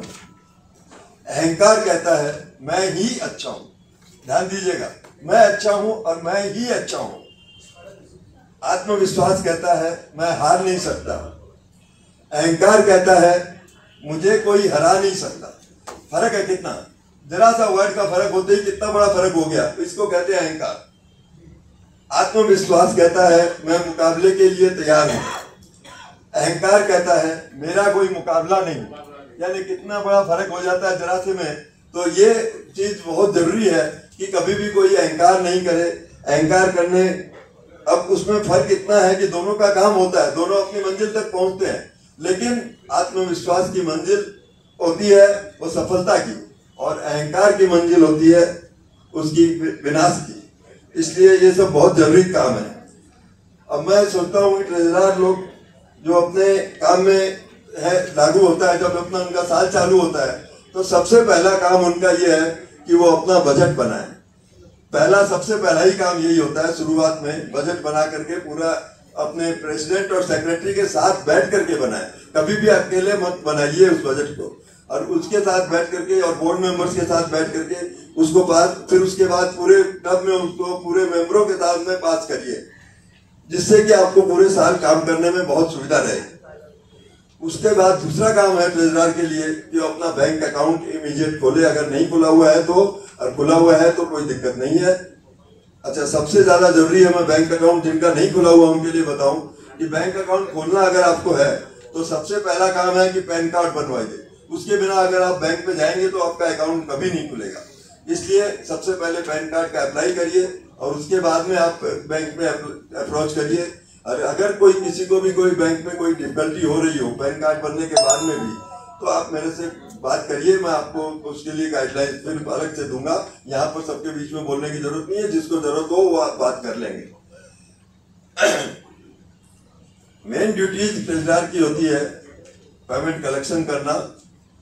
अहंकार कहता है मैं ही अच्छा हूं। ध्यान दीजिएगा, मैं अच्छा हूं और मैं ही अच्छा हूं। आत्मविश्वास कहता है मैं हार नहीं सकता, अहंकार कहता है मुझे कोई हरा नहीं सकता। फर्क है कितना, जरा सा वर्ड का फर्क होते ही कितना बड़ा फर्क हो गया, तो इसको कहते हैं अहंकार। आत्मविश्वास कहता है मैं मुकाबले के लिए तैयार हूं, अहंकार कहता है मेरा कोई मुकाबला नहीं। यानी कितना बड़ा फर्क हो जाता है जरा से में। तो ये चीज बहुत जरूरी है कि कभी भी कोई अहंकार नहीं करे। अहंकार करने, अब उसमें फर्क इतना है कि दोनों का काम होता है, दोनों अपनी मंजिल तक पहुंचते हैं, लेकिन आत्मविश्वास की मंजिल होती है वो सफलता की, और अहंकार की मंजिल होती है उसकी विनाश की। इसलिए ये सब बहुत जरूरी काम है। अब मैं सोचता हूँ कि ट्रेजरर लोग जो अपने काम में है लागू होता है, जब अपना उनका साल चालू होता है, तो सबसे पहला काम उनका ये है कि वो अपना बजट बनाए। सबसे पहला ही काम यही होता है शुरुआत में, बजट बना करके पूरा अपने प्रेसिडेंट और सेक्रेटरी के साथ बैठ करके बनाए। कभी भी अकेले मत बनाइए उस बजट को, और उसके साथ बैठ करके और बोर्ड मेंबर्स के साथ बैठ करके उसको पास, फिर उसके बाद पूरे क्लब में उसको पूरे मेंबरों के साथ में पास करिए, जिससे कि आपको पूरे साल काम करने में बहुत सुविधा रहे। उसके बाद दूसरा काम है ट्रेजरर के लिए कि अपना बैंक अकाउंट इमीडिएट खोले, अगर नहीं खुला हुआ है तो, और खुला हुआ है तो कोई दिक्कत नहीं है। अच्छा, सबसे ज्यादा जरूरी है, मैं बैंक अकाउंट जिनका नहीं खुला हुआ उनके लिए बताऊं कि बैंक अकाउंट खोलना अगर आपको है तो सबसे पहला काम है कि पैन कार्ड बनवाइए। उसके बिना अगर आप बैंक में जाएंगे तो आपका अकाउंट कभी नहीं खुलेगा। इसलिए सबसे पहले पैन कार्ड का अप्लाई करिए और उसके बाद में आप बैंक में अप्रोच करिए। और अगर कोई किसी को भी कोई बैंक में कोई डिफिकल्टी हो रही हो पैन कार्ड बनने के बाद में भी, तो आप मेरे से बात करिए, मैं आपको उसके लिए गाइडलाइन फिर अलग से दूंगा। यहाँ पर सबके बीच में बोलने की जरूरत नहीं है, जिसको जरूरत हो वो आप बात कर लेंगे। मेन ड्यूटीज ट्रेजरर की होती है पेमेंट कलेक्शन करना,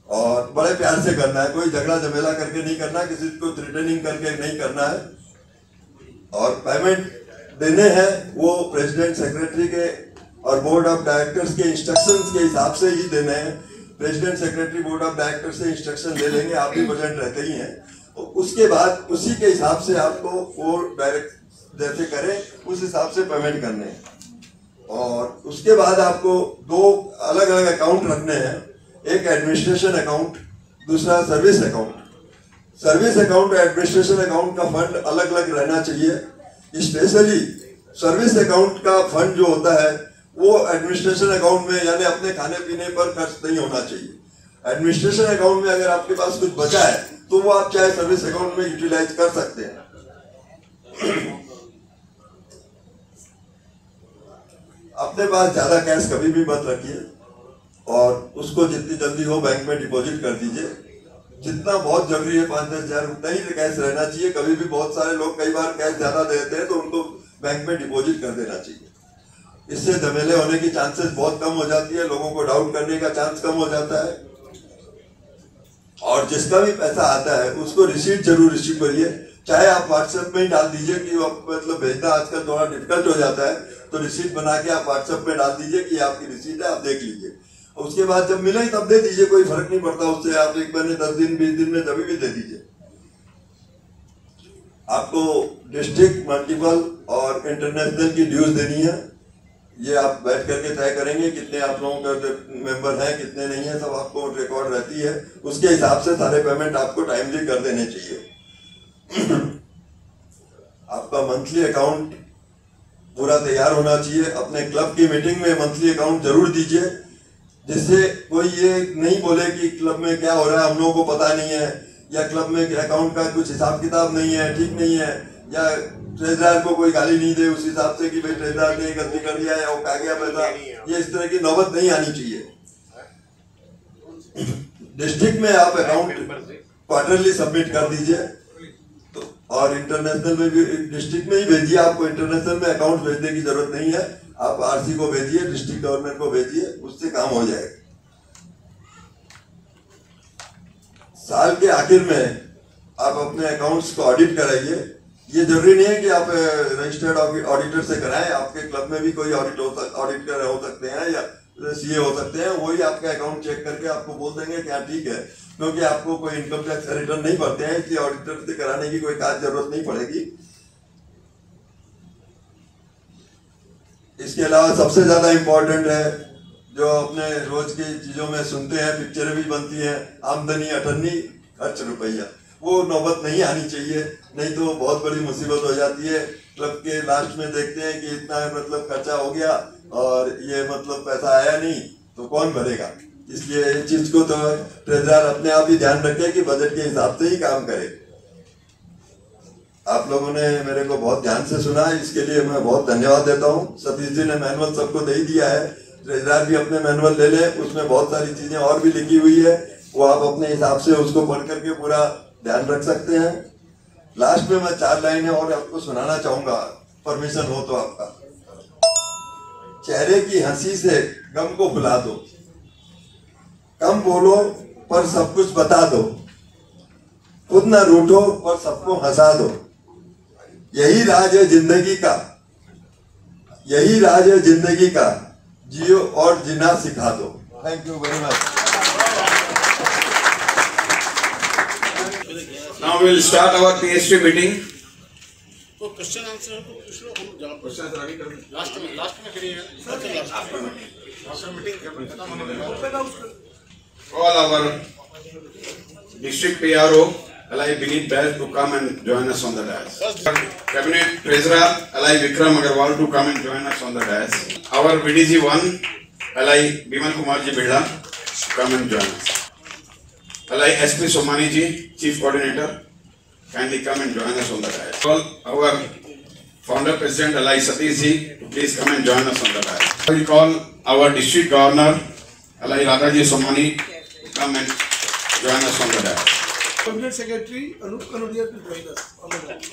और बड़े प्यार से करना है, कोई झगड़ा झमेला करके नहीं करना, किसी को थ्रेटनिंग करके नहीं करना है। और पेमेंट देने हैं वो प्रेसिडेंट, सेक्रेटरी के और बोर्ड ऑफ डायरेक्टर्स के इंस्ट्रक्शंस के हिसाब से ही देने हैं। President, secretary, board of director से इंस्ट्रक्शन ले लेंगे, आप भी प्रेजेंट रहते ही हैं, तो उसके बाद उसी के हिसाब से आपको वो डायरेक्ट जैसे करें उस हिसाब से पेमेंट करने हैं। और उसके बाद आपको 2 अलग अलग अकाउंट रखने हैं, एक एडमिनिस्ट्रेशन अकाउंट, दूसरा सर्विस अकाउंट। सर्विस अकाउंट और एडमिनिस्ट्रेशन अकाउंट का फंड अलग अलग रहना चाहिए। स्पेशली सर्विस अकाउंट का फंड जो होता है वो एडमिनिस्ट्रेशन अकाउंट में यानी अपने खाने पीने पर खर्च नहीं होना चाहिए। एडमिनिस्ट्रेशन अकाउंट में अगर आपके पास कुछ बचा है तो वो आप चाहे सर्विस अकाउंट में यूटिलाइज कर सकते हैं। अपने पास ज्यादा कैश कभी भी मत रखिए और उसको जितनी जल्दी हो बैंक में डिपॉजिट कर दीजिए। जितना बहुत जरूरी है 5-10 हज़ार उतना ही कैश रहना चाहिए। कभी भी बहुत सारे लोग कई बार कैश ज्यादा देते हैं तो उनको बैंक में डिपॉजिट कर देना चाहिए। इससे झमेले होने की चांसेस बहुत कम हो जाती है, लोगों को डाउट करने का चांस कम हो जाता है। और जिसका भी पैसा आता है उसको रिसीट जरूर इश्यू करिए, चाहे आप व्हाट्सएप में ही डाल दीजिए कि मतलब भेजना आजकल थोड़ा डिफिकल्ट हो जाता है, तो रिसीट बना के आप व्हाट्सएप में डाल दीजिए कि आपकी रिसीट है, आप देख लीजिए। उसके बाद जब मिले तब दे दीजिए, कोई फर्क नहीं पड़ता उससे। आप 1 महीने 10 दिन 20 दिन में जब भी दे दीजिए। आपको डिस्ट्रिक्ट, मल्टीपल और इंटरनेशनल की ड्यूज देनी है। ये आप बैठ करके तय करेंगे कितने आप लोगों का मेंबर हैं, कितने नहीं है, सब आपको रिकॉर्ड रहती है। उसके हिसाब से सारे पेमेंट आपको टाइमली कर देने चाहिए। आपका मंथली अकाउंट पूरा तैयार होना चाहिए। अपने क्लब की मीटिंग में मंथली अकाउंट जरूर दीजिए, जिससे कोई ये नहीं बोले कि क्लब में क्या हो रहा है हम लोगों को पता नहीं है, या क्लब में अकाउंट का कुछ हिसाब किताब नहीं है, ठीक नहीं है, या ट्रेजरर को कोई गाली नहीं दे उस हिसाब से कि भाई ट्रेजरर ने गलती कर दिया है, वो खा गया पैसा। ये इस तरह की नौबत नहीं आनी चाहिए। डिस्ट्रिक्ट में आप अकाउंट क्वार्टरली सबमिट कर दीजिए, तो और इंटरनेशनल में भी डिस्ट्रिक्ट में ही भेजिए। आपको इंटरनेशनल में अकाउंट भेजने की जरूरत नहीं है, आप आरसी को भेजिए, डिस्ट्रिक्ट गवर्नमेंट को भेजिए, उससे काम हो जाएगा। साल के आखिर में आप अपने अकाउंट्स को ऑडिट कराइए। ये जरूरी नहीं है कि आप रजिस्टर्ड ऑडिटर से कराएं, आपके क्लब में भी कोई ऑडिटर हो सकते हैं या सीए हो सकते हैं, वही आपका अकाउंट चेक करके आपको बोल देंगे क्या ठीक है, क्योंकि आपको कोई इनकम टैक्स रिटर्न नहीं भरते हैं, इसलिए ऑडिटर से कराने की कोई खास जरूरत नहीं पड़ेगी। इसके अलावा सबसे ज्यादा इम्पोर्टेंट है जो अपने रोज की चीजों में सुनते हैं, पिक्चरें भी बनती हैं, आमदनी 98 खर्च रुपया। वो नौबत नहीं आनी चाहिए, नहीं तो बहुत बड़ी मुसीबत हो जाती है। क्लब के लास्ट में देखते हैं कि इतना मतलब खर्चा हो गया और ये मतलब पैसा आया नहीं, तो कौन भरेगा। इसलिए इस चीज को तो ट्रेजरर अपने आप ही ध्यान रखे कि बजट के हिसाब से ही काम करे। आप लोगों ने मेरे को बहुत ध्यान से सुना, इसके लिए मैं बहुत धन्यवाद देता हूँ। सतीश जी ने मैनुअल सबको दे ही दिया है, ट्रेजरर भी अपने मैनुअल ले ले, उसमें बहुत सारी चीजें और भी लिखी हुई है, वो आप अपने हिसाब से उसको पढ़ करके पूरा ध्यान रख सकते हैं। लास्ट में मैं 4 लाइनें और आपको सुनाना चाहूंगा, परमिशन हो तो आपका। चेहरे की हंसी से गम को भुला दो, कम बोलो पर सब कुछ बता दो, खुद ना रूठो पर सबको हंसा दो। यही राज है जिंदगी का, यही राज है जिंदगी का, जियो और जीना सिखा दो। Thank you very much. Now we will start our PhD meeting. तो क्वेश्चन आंसर तो पूछ लो, क्वेश्चन आंसर आगे कर लास्ट में करिए। Meeting All our district PRO, Alai Binit Bair, to come and join us on the dais. Cabinet Treasurer, Alai Vikram Agarwal, to come and join us on the dais. Our VDG 1, Alai Bimal Kumarji Birla, to come and join us. Alai SP Somani ji, Chief Coordinator, kindly come and join us on the dais. All our Founder President Alai Satish ji, please come and join us on the dais. We call our District Governor Alai Radhaji Somani to come and join us on the dais. Cabinet Secretary Anup Kanodia to join us on the dais.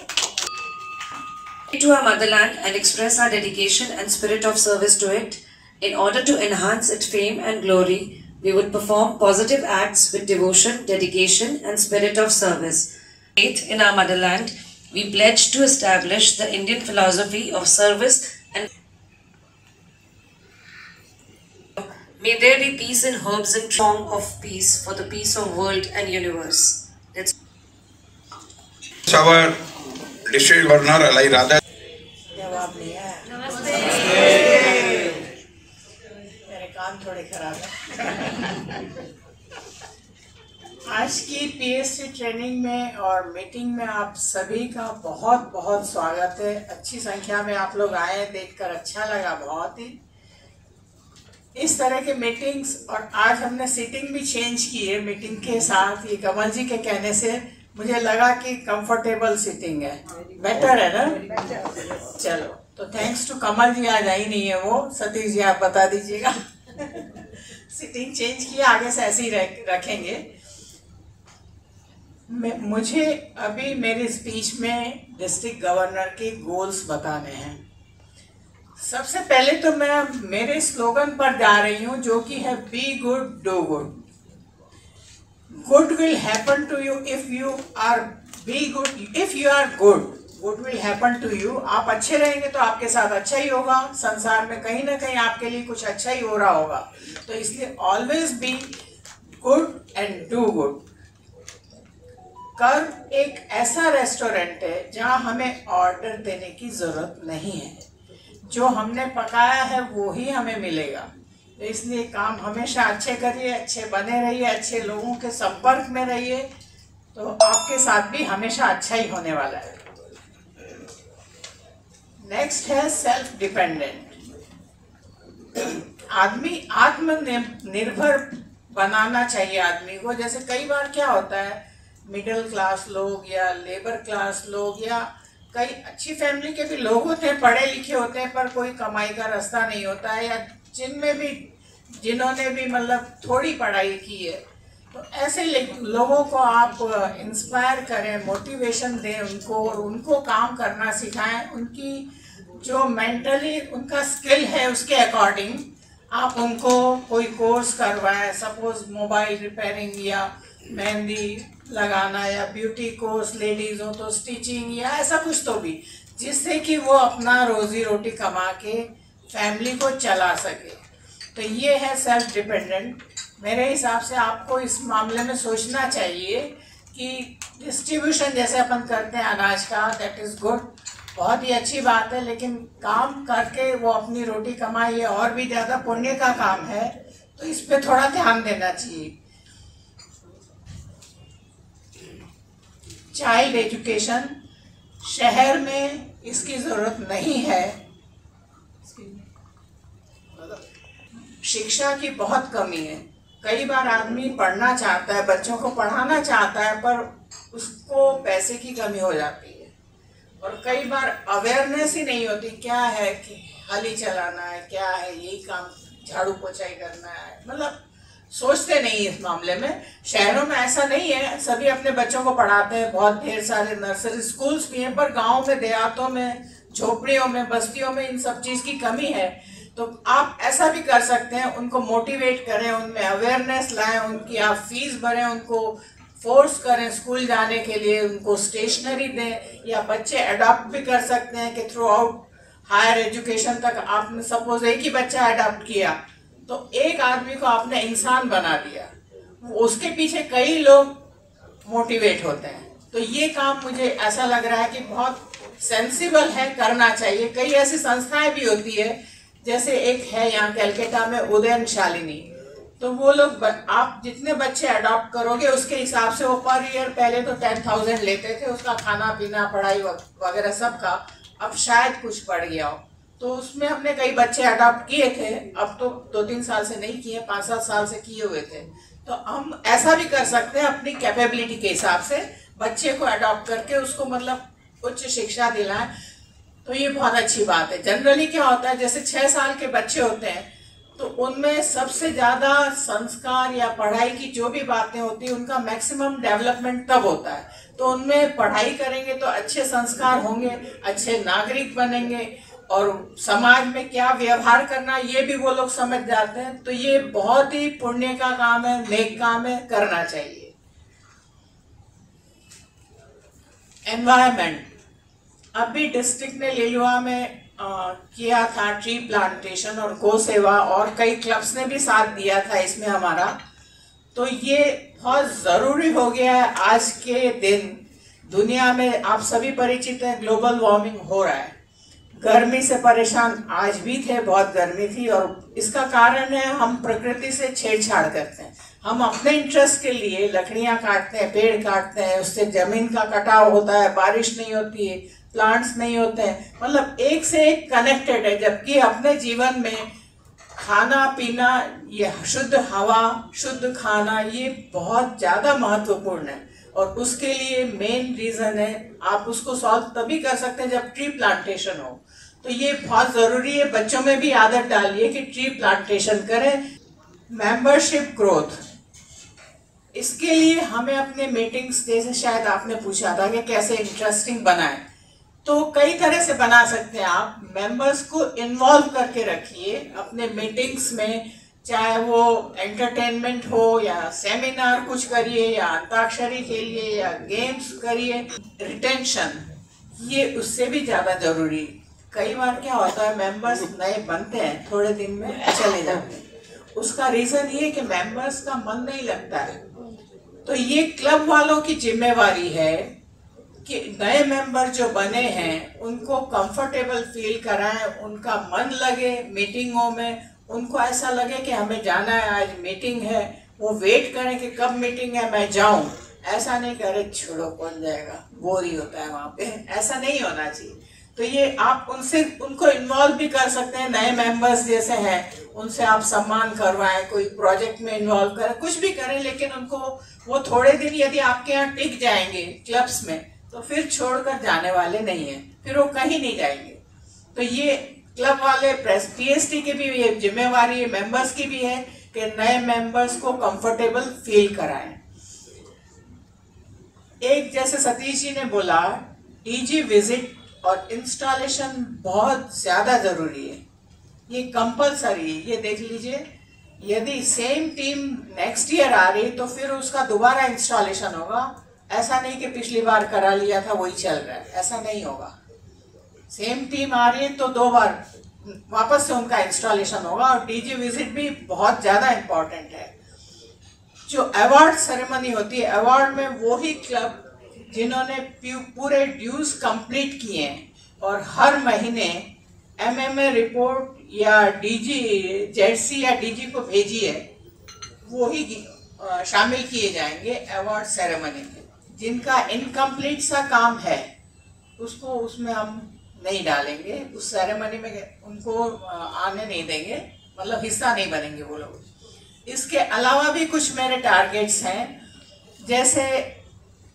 To our motherland and express our dedication and spirit of service to it. In order to enhance its fame and glory, we would perform positive acts with devotion, dedication and spirit of service. Faith in our motherland, we pledge to establish the Indian philosophy of service and may there be peace in herbs and song of peace for the peace of world and universe. Our District Governor Alai Radha. नमस्ते। मेरे कान थोड़े खराब है। आज आज की PST training में और मीटिंग में आप सभी का बहुत बहुत स्वागत है। अच्छी संख्या में आप लोग आए, देखकर अच्छा लगा बहुत ही। इस तरह के मीटिंग्स, और आज हमने सीटिंग भी चेंज की है मीटिंग के साथ। ये कमल जी के कहने से मुझे लगा कि कंफर्टेबल सीटिंग है, बेटर है ना। चलो, तो थैंक्स टू कमल जी, आज आई नहीं है वो। सतीश जी आप बता दीजिएगा। सीटिंग चेंज किया, आगे से ऐसे ही रखेंगे। मुझे अभी मेरी स्पीच में डिस्ट्रिक्ट गवर्नर के गोल्स बताने हैं। सबसे पहले तो मैं मेरे स्लोगन पर जा रही हूँ, जो कि है be good do good. Good will happen to you if you are be good, if you are good, good will happen to you. आप अच्छे रहेंगे तो आपके साथ अच्छा ही होगा, संसार में कहीं ना कहीं आपके लिए कुछ अच्छा ही हो रहा होगा। तो इसलिए always be good and do good. कर्म एक ऐसा रेस्टोरेंट है जहां हमें ऑर्डर देने की जरूरत नहीं है, जो हमने पकाया है वो ही हमें मिलेगा। तो इसलिए काम हमेशा अच्छे करिए, अच्छे बने रहिए, अच्छे लोगों के संपर्क में रहिए, तो आपके साथ भी हमेशा अच्छा ही होने वाला है। नेक्स्ट है सेल्फ डिपेंडेंट। आदमी आत्मनिर्भर बनाना चाहिए आदमी को। जैसे कई बार क्या होता है, मिडिल क्लास लोग या लेबर क्लास लोग या कई अच्छी फैमिली के भी लोग होते हैं, पढ़े लिखे होते हैं, पर कोई कमाई का रास्ता नहीं होता है, या जिन्होंने भी मतलब थोड़ी पढ़ाई की है। तो ऐसे लोगों को आप इंस्पायर करें, मोटिवेशन दें उनको, और उनको काम करना सिखाएं। उनकी जो मेंटली उनका स्किल है उसके अकॉर्डिंग आप उनको कोई कोर्स करवाएं। सपोज मोबाइल रिपेयरिंग या मेहंदी लगाना या ब्यूटी कोर्स, लेडीज हो तो स्टिचिंग या ऐसा कुछ, तो भी जिससे कि वो अपना रोजी रोटी कमा के फैमिली को चला सके। तो ये है सेल्फ डिपेंडेंट। मेरे हिसाब से आपको इस मामले में सोचना चाहिए कि डिस्ट्रीब्यूशन जैसे अपन करते हैं अनाज का, दैट इज़ गुड, बहुत ही अच्छी बात है, लेकिन काम करके वो अपनी रोटी कमाए और भी ज़्यादा पुण्य का काम है। तो इस पे थोड़ा ध्यान देना चाहिए। चाइल्ड एजुकेशन, शहर में इसकी ज़रूरत नहीं है। शिक्षा की बहुत कमी है। कई बार आदमी पढ़ना चाहता है, बच्चों को पढ़ाना चाहता है, पर उसको पैसे की कमी हो जाती है, और कई बार अवेयरनेस ही नहीं होती क्या है कि हली चलाना है, क्या है यही काम, झाड़ू पोछाई करना है, मतलब सोचते नहीं इस मामले में। शहरों में ऐसा नहीं है, सभी अपने बच्चों को पढ़ाते हैं, बहुत ढेर सारे नर्सरी स्कूल्स भी हैं, पर गाँव में, देहातों में, झोपड़ियों में, बस्तियों में इन सब चीज़ की कमी है। तो आप ऐसा भी कर सकते हैं, उनको मोटिवेट करें, उनमें अवेयरनेस लाएं, उनकी आप फीस भरें, उनको फोर्स करें स्कूल जाने के लिए, उनको स्टेशनरी दें, या बच्चे अडॉप्ट भी कर सकते हैं कि थ्रू आउट हायर एजुकेशन तक आपने सपोज एक ही बच्चा अडॉप्ट किया तो एक आदमी को आपने इंसान बना दिया, उसके पीछे कई लोग मोटिवेट होते हैं। तो ये काम मुझे ऐसा लग रहा है कि बहुत सेंसिबल है, करना चाहिए। कई ऐसी संस्थाएं भी होती है, जैसे एक है यहाँ कलकत्ता में उदयन शालिनी, तो वो लोग आप जितने बच्चे अडॉप्ट करोगे उसके हिसाब से वो पर ईयर, पहले तो 10,000 लेते थे, उसका खाना पीना पढ़ाई वगैरह सब का, अब शायद कुछ बढ़ गया हो। तो उसमें हमने कई बच्चे अडॉप्ट किए थे, अब तो 2-3 साल से नहीं किए, 5-7 साल से किए हुए थे। तो हम ऐसा भी कर सकते हैं, अपनी कैपेबिलिटी के हिसाब से बच्चे को अडॉप्ट करके उसको मतलब उच्च शिक्षा दिलाएं, तो ये बहुत अच्छी बात है। जनरली क्या होता है, जैसे 6 साल के बच्चे होते हैं तो उनमें सबसे ज़्यादा संस्कार या पढ़ाई की जो भी बातें होती हैं उनका मैक्सिमम डेवलपमेंट तब होता है। तो उनमें पढ़ाई करेंगे तो अच्छे संस्कार होंगे, अच्छे नागरिक बनेंगे, और समाज में क्या व्यवहार करना ये भी वो लोग समझ जाते हैं। तो ये बहुत ही पुण्य का काम है, नेक काम है, करना चाहिए। एनवायरमेंट, अभी डिस्ट्रिक्ट ने लिलुआ में किया था ट्री प्लांटेशन और गौ सेवा, और कई क्लब्स ने भी साथ दिया था इसमें हमारा। तो ये बहुत ज़रूरी हो गया है आज के दिन। दुनिया में आप सभी परिचित हैं, ग्लोबल वार्मिंग हो रहा है। गर्मी से परेशान आज भी थे, बहुत गर्मी थी, और इसका कारण है हम प्रकृति से छेड़छाड़ करते हैं। हम अपने इंटरेस्ट के लिए लकड़ियां काटते हैं, पेड़ काटते हैं, उससे जमीन का कटाव होता है, बारिश नहीं होती है, प्लांट्स नहीं होते हैं, मतलब एक से एक कनेक्टेड है। जबकि अपने जीवन में खाना पीना, ये शुद्ध हवा, शुद्ध खाना, ये बहुत ज़्यादा महत्वपूर्ण है। और उसके लिए मेन रीज़न है, आप उसको सॉल्व तभी कर सकते हैं जब ट्री प्लांटेशन हो। तो ये बहुत ज़रूरी है, बच्चों में भी आदत डालिए कि ट्री प्लांटेशन करें। मेंबरशिप ग्रोथ, इसके लिए हमें अपने मीटिंग्स, जैसे शायद आपने पूछा था कि कैसे इंटरेस्टिंग बनाएं, तो कई तरह से बना सकते हैं आप। मेंबर्स को इन्वॉल्व करके रखिए अपने मीटिंग्स में, चाहे वो एंटरटेनमेंट हो या सेमिनार कुछ करिए या अंताक्षरी खेलिए या गेम्स करिए। रिटेंशन, ये उससे भी ज़्यादा जरूरी। कई बार क्या होता है, मेंबर्स नए बनते हैं, थोड़े दिन में चले जाते हैं। उसका रीज़न ये कि मेंबर्स का मन नहीं लगता है। तो ये क्लब वालों की जिम्मेवारी है कि नए मेंबर जो बने हैं उनको कंफर्टेबल फील कराएं, उनका मन लगे मीटिंगों में, उनको ऐसा लगे कि हमें जाना है, आज मीटिंग है। वो वेट करें कि कब मीटिंग है, मैं जाऊं। ऐसा नहीं करे, छोड़ो कौन जाएगा, बोर ही होता है वहाँ पे, ऐसा नहीं होना चाहिए। तो ये आप उनको इन्वॉल्व भी कर सकते हैं। नए मेंबर्स जैसे हैं उनसे आप सम्मान करवाएं, कोई प्रोजेक्ट में इन्वॉल्व करें, कुछ भी करें, लेकिन उनको वो थोड़े दिन यदि आपके यहाँ टिक जाएंगे क्लब्स में, तो फिर छोड़कर जाने वाले नहीं हैं, फिर वो कहीं नहीं जाएंगे। तो ये क्लब वाले पीएसटी की भी ये जिम्मेवारी है, मेंबर्स की भी है कि नए मेंबर्स को कंफर्टेबल फील कराएं। एक जैसे सतीश जी ने बोला, डीजी विजिट और इंस्टॉलेशन बहुत ज्यादा जरूरी है, ये कंपलसरी है। ये देख लीजिए, यदि सेम टीम नेक्स्ट ईयर आ रही तो फिर उसका दोबारा इंस्टॉलेशन होगा। ऐसा नहीं कि पिछली बार करा लिया था वही चल रहा है, ऐसा नहीं होगा। सेम टीम आ रही है तो 2 बार वापस से उनका इंस्टॉलेशन होगा। और डीजी विजिट भी बहुत ज़्यादा इम्पोर्टेंट है। जो अवार्ड सेरेमनी होती है, अवार्ड में वो ही क्लब जिन्होंने पूरे ड्यूज कंप्लीट किए हैं और हर महीने एमएमए रिपोर्ट या डीजी जेडसी या डीजी को भेजी है, वो ही शामिल किए जाएंगे अवार्ड सेरेमनी में। जिनका इनकम्प्लीट सा काम है उसको उसमें हम नहीं डालेंगे, उस सेरेमनी में उनको आने नहीं देंगे, मतलब हिस्सा नहीं बनेंगे वो लोग। इसके अलावा भी कुछ मेरे टारगेट्स हैं, जैसे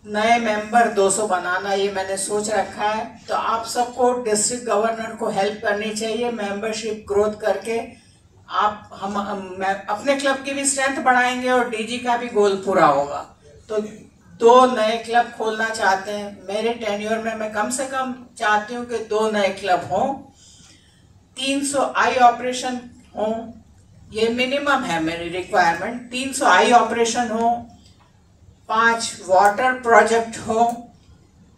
नए मेंबर 200 बनाना, ये मैंने सोच रखा है। तो आप सबको डिस्ट्रिक्ट गवर्नर को हेल्प करनी चाहिए मेंबरशिप ग्रोथ करके। हम अपने क्लब की भी स्ट्रेंथ बढ़ाएंगे और डीजी का भी गोल पूरा होगा। तो 2 नए क्लब खोलना चाहते हैं मेरे टेन्योर में। मैं कम से कम चाहती हूँ कि 2 नए क्लब हों, 300 आई ऑपरेशन हों, ये मिनिमम है मेरी रिक्वायरमेंट। 300 आई ऑपरेशन हो, 5 वाटर प्रोजेक्ट हो,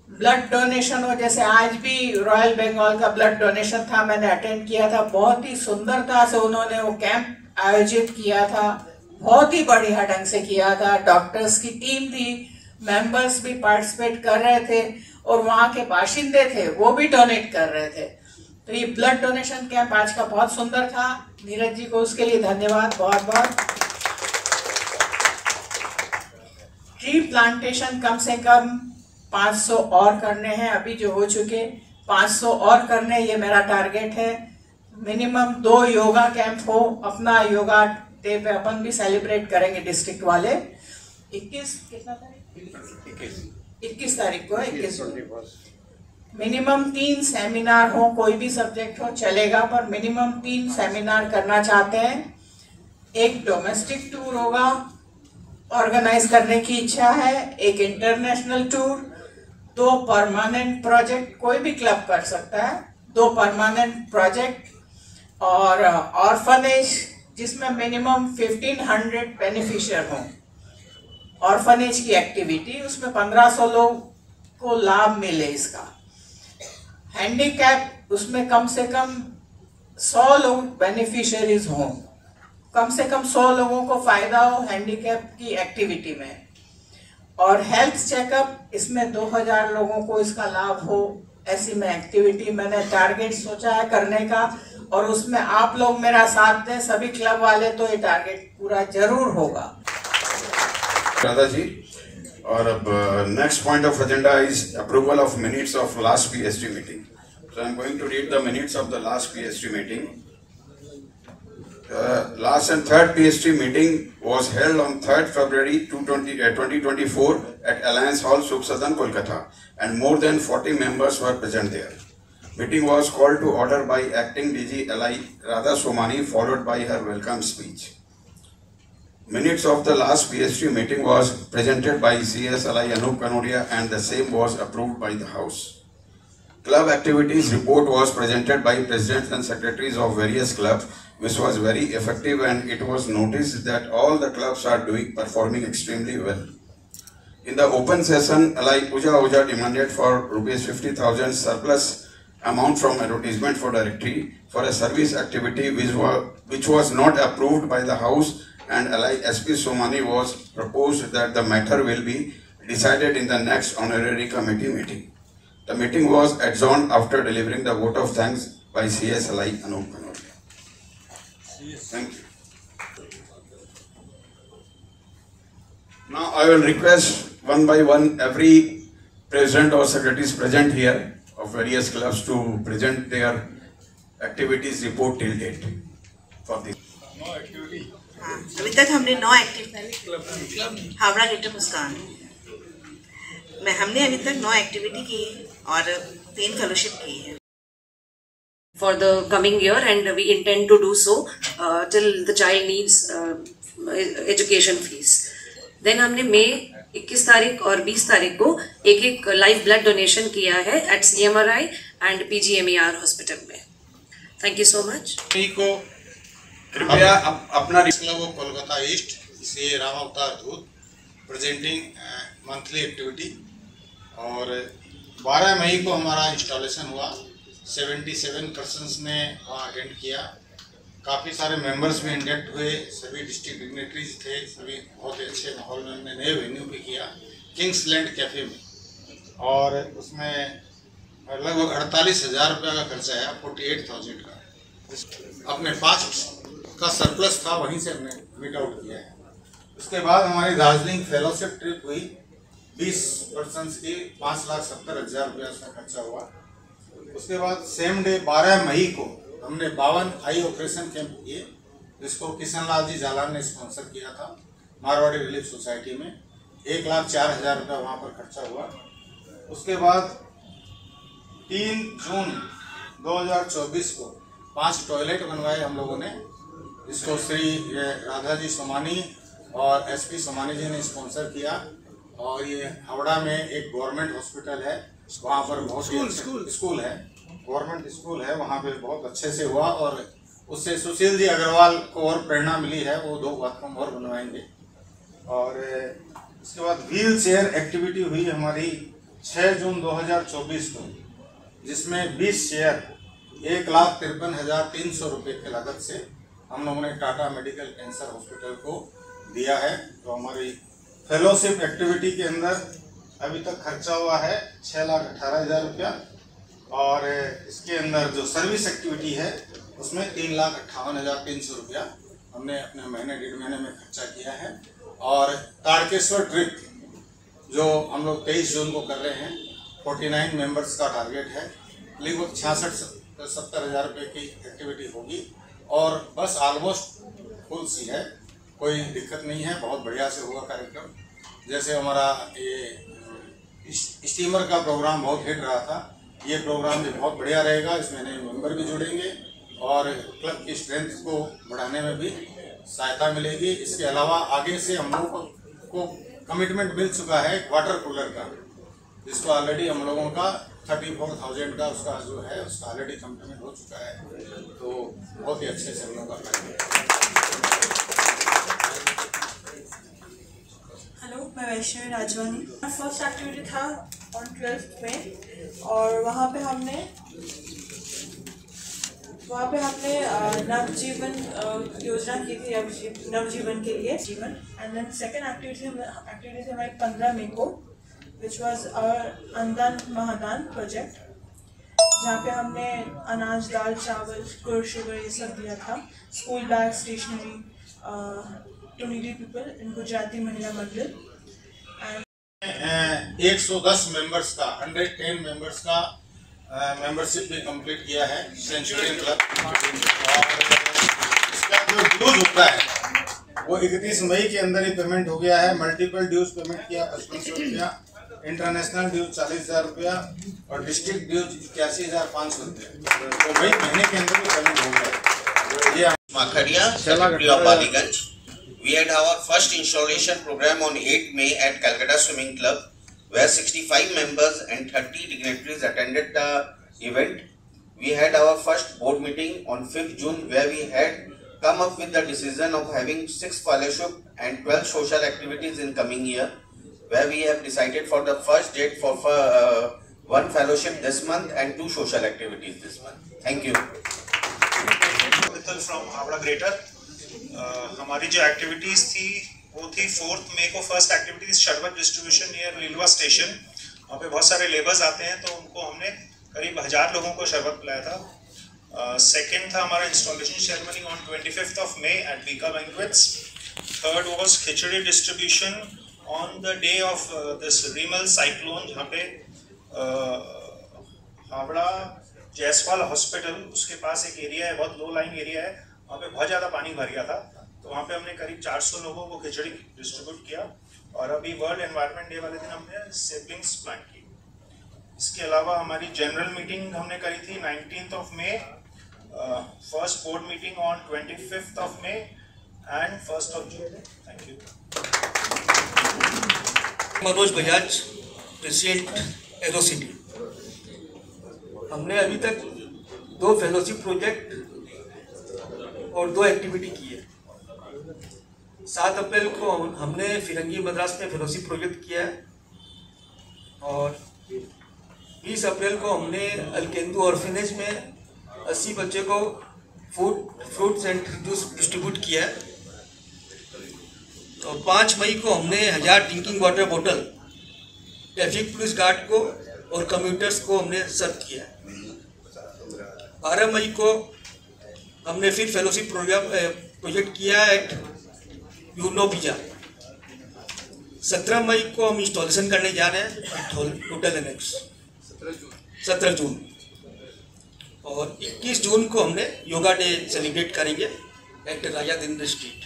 ब्लड डोनेशन हो। जैसे आज भी रॉयल बंगाल का ब्लड डोनेशन था, मैंने अटेंड किया था, बहुत ही सुंदरता से उन्होंने वो कैंप आयोजित किया था, बहुत ही बढ़िया ढंग से किया था। डॉक्टर्स की टीम थी, मेंबर्स भी पार्टिसिपेट कर रहे थे और वहाँ के बाशिंदे थे वो भी डोनेट कर रहे थे। तो ये ब्लड डोनेशन कैंप आज का बहुत सुंदर था। नीरज जी को उसके लिए धन्यवाद बहुत बहुत। ट्री प्लांटेशन कम से कम 500 और करने हैं, अभी जो हो चुके 500 और करने, ये मेरा टारगेट है। मिनिमम 2 योगा कैंप हो। अपना योगा डे पे अपन भी सेलिब्रेट करेंगे डिस्ट्रिक्ट वाले। 21 तारीख को 21 मिनिमम 3 सेमिनार हो, कोई भी सब्जेक्ट हो चलेगा, पर मिनिमम 3 सेमिनार करना चाहते हैं। एक डोमेस्टिक टूर होगा, ऑर्गेनाइज करने की इच्छा है, एक इंटरनेशनल टूर, 2 परमानेंट प्रोजेक्ट, कोई भी क्लब कर सकता है, 2 परमानेंट प्रोजेक्ट, और ऑर्फनेज जिसमें मिनिमम 1500 बेनिफिशियर हों। ऑर्फनेज की एक्टिविटी, उसमें 1500 लोग को लाभ मिले इसका। हैंडीकैप, उसमें कम से कम 100 लोग बेनिफिशियरीज हों, कम से कम 100 लोगों को फायदा हो हैंडीकैप की एक्टिविटी में। और हेल्थ चेकअप, इसमें 2000 लोगों को इसका लाभ हो, ऐसी में एक्टिविटी मैंने टारगेट सोचा है करने का, और उसमें आप लोग मेरा साथ दें, सभी क्लब वाले, तो ये टारगेट पूरा जरूर होगा। राधा जी, और अब next point of agenda is approval of minutes of last PST meeting. So I am going to read the minutes of the last PST meeting. Last and third PST meeting was held on 3rd February 2024 at Alliance Hall, Sukhsadan, Kolkata, and more than 40 members were present there. Meeting was called to order by Acting DG LI Radha Somani, followed by her welcome speech. Minutes of the last PST meeting was presented by CSLI Anup Kanodia, and the same was approved by the House. Club activities report was presented by presidents and secretaries of various clubs, which was very effective, and it was noticed that all the clubs are performing extremely well. In the open session, LI Puja Oja demanded for ₹50,000 surplus amount from advertisement for directory for a service activity which was not approved by the House, and LI SP Somani was proposed that the matter will be decided in the next honorary committee meeting. The meeting was adjourned after delivering the vote of thanks by CSLI Anup Kanodia. Thank you. Now I will request one by one every president or secretaries present here of various clubs to present their activities report till date for this. अभी तक हमने 9 activity Howrah greater मुस्कान में हमने अभी तक 9 activity की और 3 fellowship की है for the coming year, and we intend to do so till the child needs education fees. Then हमने मई 21 तारीख और 20 तारीख को एक लाइव ब्लड डोनेशन किया है at CMRI and PGMER hospital में. Thank you so much. को कृपया अपना क्लब ऑफ कोलकाता ईस्ट से राम अवतार दूत प्रेजेंटिंग मंथली एक्टिविटी, और 12 मई को हमारा इंस्टॉलेशन हुआ. 77 पर्सन्स ने वहाँ अटेंड किया. काफ़ी सारे मेंबर्स भी इंडक्ट हुए. सभी डिस्ट्रिक्ट डिग्नेटरीज थे. सभी बहुत ही अच्छे माहौल में हमने नए वेन्यू भी किया किंग्स लैंड कैफ़े में, और उसमें लगभग 48,000 रुपये का खर्चा आया. 48,000 का अपने पास्ट का सरप्लस था, वहीं से हमने मीट आउट किया है. उसके बाद हमारी दार्जिलिंग फेलोशिप ट्रिप हुई 20 पर्सन्स की. 5,70,000 रुपया उसका खर्चा हुआ. उसके बाद सेम डे 12 मई को हमने 52 आई ऑपरेशन कैंप किए, जिसको किशन लाल जी जालान ने स्पॉन्सर किया था मारवाड़ी रिलीफ सोसाइटी में. 1,04,000 रुपया वहाँ पर खर्चा हुआ. उसके बाद 3 जून 2024 को 5 टॉयलेट बनवाए हम लोगों ने, जिसको श्री राधा जी सोमानी और SP सोमानी जी ने स्पॉन्सर किया. और ये हावड़ा में एक गवर्नमेंट हॉस्पिटल है, वहाँ पर बहुत स्कूल है, गवर्नमेंट स्कूल है, वहाँ पे बहुत अच्छे से हुआ. और उससे सुशील जी अग्रवाल को और प्रेरणा मिली है, वो 2 बाथरूम और बनवाएंगे. और इसके बाद व्हील चेयर एक्टिविटी हुई हमारी 6 जून 2024 को, जिसमें 20 चेयर 1,53,300 रुपये की लागत से हम लोगों ने टाटा मेडिकल कैंसर हॉस्पिटल को दिया है. तो हमारी फेलोशिप एक्टिविटी के अंदर अभी तक खर्चा हुआ है 6,18,000 रुपया. और इसके अंदर जो सर्विस एक्टिविटी है उसमें 3,58,300 रुपया हमने अपने महीने 1.5 महीने में खर्चा किया है. और तारकेश्वर ट्रिप जो हम लोग 23 जून को कर रहे हैं, 49 मेंबर्स का टारगेट है. लगभग 66-70,000 रुपये की एक्टिविटी होगी. और बस ऑलमोस्ट फुल सी है, कोई दिक्कत नहीं है. बहुत बढ़िया से हुआ कार्यक्रम. जैसे हमारा ये स्टीमर का प्रोग्राम बहुत हिट रहा था, ये प्रोग्राम भी बहुत बढ़िया रहेगा. इसमें नए मेंबर भी जुड़ेंगे और क्लब की स्ट्रेंथ को बढ़ाने में भी सहायता मिलेगी. इसके अलावा आगे से हम लोगों को कमिटमेंट मिल चुका है वाटर कूलर का, जिसको ऑलरेडी हम लोगों का 34,000 का उसका जो है उसका ऑलरेडी कमिटमेंट हो चुका है. तो बहुत ही अच्छे से हम लोग कर पाएंगे. हेलो, मैं वैष्णवी राजवानी. फर्स्ट एक्टिविटी था ऑन 12th में, और वहाँ पे हमने नवजीवन योजना की थी, नवजीवन के लिए जीवन. एंड देन सेकेंड एक्टिविटी थी हमारी 15 मई को, विच वॉज आवर अन्नदान महादान प्रोजेक्ट, जहाँ पे हमने अनाज, दाल, चावल, गुड़, शुगर ये सब दिया था. School bag, stationery to needy people in Gujarati Mahila Mandal. 110 members का 110 मेंबर्स का मेंबरशिप भी कंप्लीट किया है सेंचुरियन क्लब। और इसका जो ड्यूज होता है वो 31 मई के अंदर ही पेमेंट हो गया है। मल्टीपल ड्यूज पेमेंट किया 5500 रुपया, इंटरनेशनल ड्यूज 40,000 रुपया और डिस्ट्रिक्ट ड्यूज 81,500 रुपया। तो मई महीने के अंदर ही पेमेंट हो गया। ये Makharia, Secretary of Paliganj. We had our first installation program on 8 May at Calcutta Swimming Club, where 65 members and 30 dignitaries attended the event. We had our first board meeting on 5th June, where we had come up with the decision of having 6 fellowship and 12 social activities in coming year, where we have decided for the first date for 1 fellowship this month and 2 social activities this month. Thank you. From Howrah greater. हमारी जो activities थी वो थी 4 मई को first activity शरबत distribution near लीलवा station. वहाँ पे बहुत सारे लेबर्स आते हैं तो उनको हमने करीब 1000 लोगों को शरबत पिलाया था। सेकेंड था हमारा installation ceremony on 25 May at Bika banquets. Third was khichdi distribution on the day of this Remal cyclone, जहाँ पे हावड़ा जयसवाल हॉस्पिटल उसके पास एक एरिया है, बहुत लो लाइन एरिया है, वहाँ पे बहुत ज़्यादा पानी भर गया था। तो वहाँ पे हमने करीब 400 लोगों को खिचड़ी डिस्ट्रीब्यूट किया। और अभी वर्ल्ड एनवायरनमेंट डे वाले दिन हमने सेपलिंग्स प्लांट की। इसके अलावा हमारी जनरल मीटिंग हमने करी थी 19 मई, first board meeting on 25 May and 1 June. Thank you. Manoj Bajaj, president Aerocity. हमने अभी तक 2 फेलोशिप प्रोजेक्ट और 2 एक्टिविटी की है। 7 अप्रैल को हमने फिरंगी मद्रास में फेलोशिप प्रोजेक्ट किया है और 20 अप्रैल को हमने अलकेंदू ऑर्फेनेज में 80 बच्चे को फ्रूट्स एंड जूस डिस्ट्रीब्यूट किया है। तो 5 मई को हमने 1000 ड्रिंकिंग वाटर बोतल ट्रैफिक पुलिस गार्ड को और कम्यूटर्स को हमने सर्व किया है। 12 मई को हमने फिर फेलोशिप प्रोजेक्ट किया एट यूनो पिजा। 17 मई को हम इंस्टॉलेशन करने जा रहे हैं होटल एनेक्स 17 जून। और 21 जून को हमने योगा डे सेलिब्रेट करेंगे एट राजा दिनेन्द्र स्ट्रीट,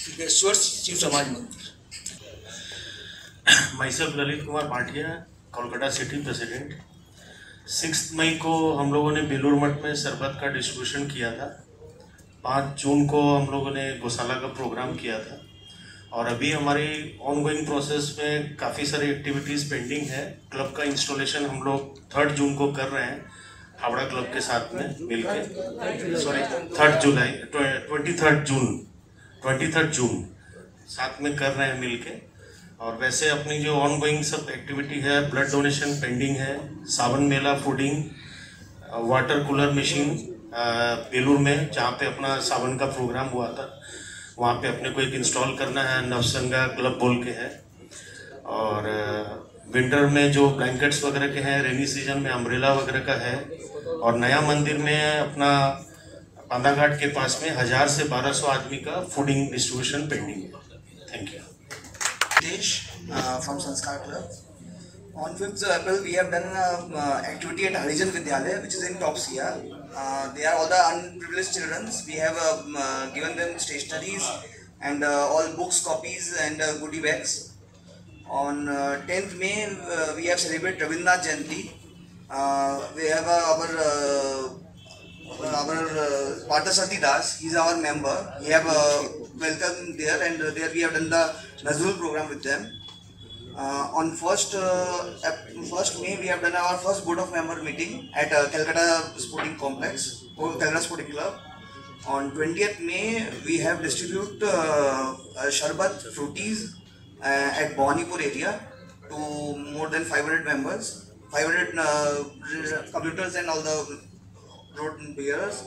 सिद्धेश्वर शिव समाज मंदिर। Myself Lalit Kumar Bhatia, Kolkata city president. 6 मई को हम लोगों ने बेलूर मठ में शरबत का डिस्ट्रीब्यूशन किया था। 5 जून को हम लोगों ने गौशाला का प्रोग्राम किया था। और अभी हमारी ऑनगोइंग प्रोसेस में काफ़ी सारी एक्टिविटीज़ पेंडिंग है। क्लब का इंस्टॉलेशन हम लोग 3 जून को कर रहे हैं हावड़ा क्लब के साथ में मिलके। सॉरी 23 जून साथ में कर रहे हैं मिलके। और वैसे अपनी जो ऑनगोइंग सब एक्टिविटी है, ब्लड डोनेशन पेंडिंग है, Sawan Mela, fooding, water cooler machine Belur में जहाँ पे अपना सावन का प्रोग्राम हुआ था वहाँ पे अपने को एक इंस्टॉल करना है, नवसंगा क्लब बोल के है। और विंटर में जो ब्लैंकेट्स वगैरह के हैं, रेनी सीजन में अम्ब्रेला वगैरह का है। और नया मंदिर में अपना पांडाघाट के पास में 1000 से 1200 आदमी का फूडिंग डिस्ट्रीब्यूशन पेंडिंग है। Thank you. From Sanskar Club. On 5th April, we have done activity at Harijan Vidyalaya, which is in Topsia. They are all the unprivileged children. We have given them stationeries and all books, copies, and goodie bags. On 10th May, we have celebrated Rabindranath Jayanti. We have our Parthasarthi Das. He is our member. We have welcomed there, and there we have done the Nazrul program with them. On 1st May, we have done our first board of member meeting at Calcutta Sporting Complex, Calcutta Sporting Club. On 20th May, we have distributed Sharbat Fruities at Bhawanipur area to more than 500 members, 500 commuters and all the road bearers.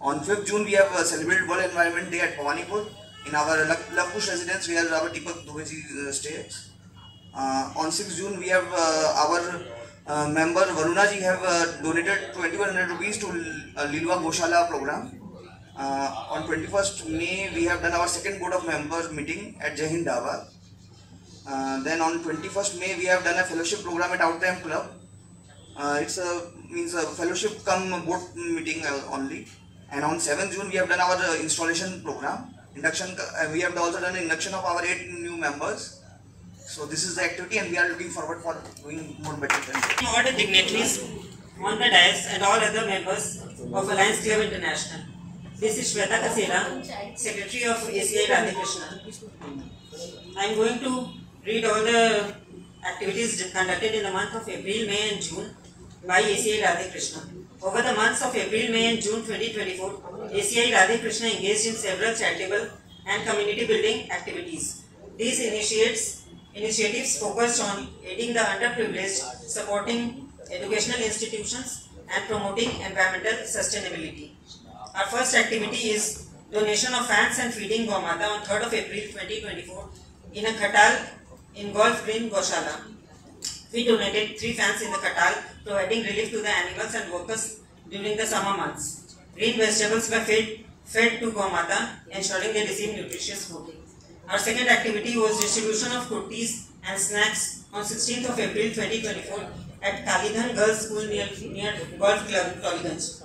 On 5th June, we have celebrated World Environment Day at Bhawanipur in our Lavkush residence where our Deepak Dubey ji stays. On 6th June, we have our member Varuna ji have donated 2100 rupees to Lilwa Goshala program. On 21st May, we have done our second board of members meeting at Jai Hind Dhaba. Then on 21st May we have done a fellowship program at Outram Club. It's a fellowship come board meeting only. And on 7th June we have done our installation program. Induction. We have also done induction of our 8 new members. So this is the activity, and we are looking forward for doing more better than that. All the dignitaries on the dais and all other members of Alliance Club International. This is Shweta Kasera, Secretary of ACI Radhakrishna. I am going to read all the activities conducted in the month of April, May and June by ACI Radhakrishna. Over the months of April, May and June 2024, ACI Radhakrishna engaged in several charitable and community building activities. These initiatives focused on aiding the underprivileged, supporting educational institutions and promoting environmental sustainability. Our first activity is donation of fans and feeding Gaumata on 3rd of April 2024 in a Khatal in Golf Green Goshala. We donated 3 fans in the Khatal, providing relief to the animals and workers during the summer months. Green vegetables were fed to Gaumata, ensuring they receive nutritious food. Our second activity was distribution of kurtis and snacks on 16th of April 2024 at Kalidhan Girls School near Golf Club, Tolganj.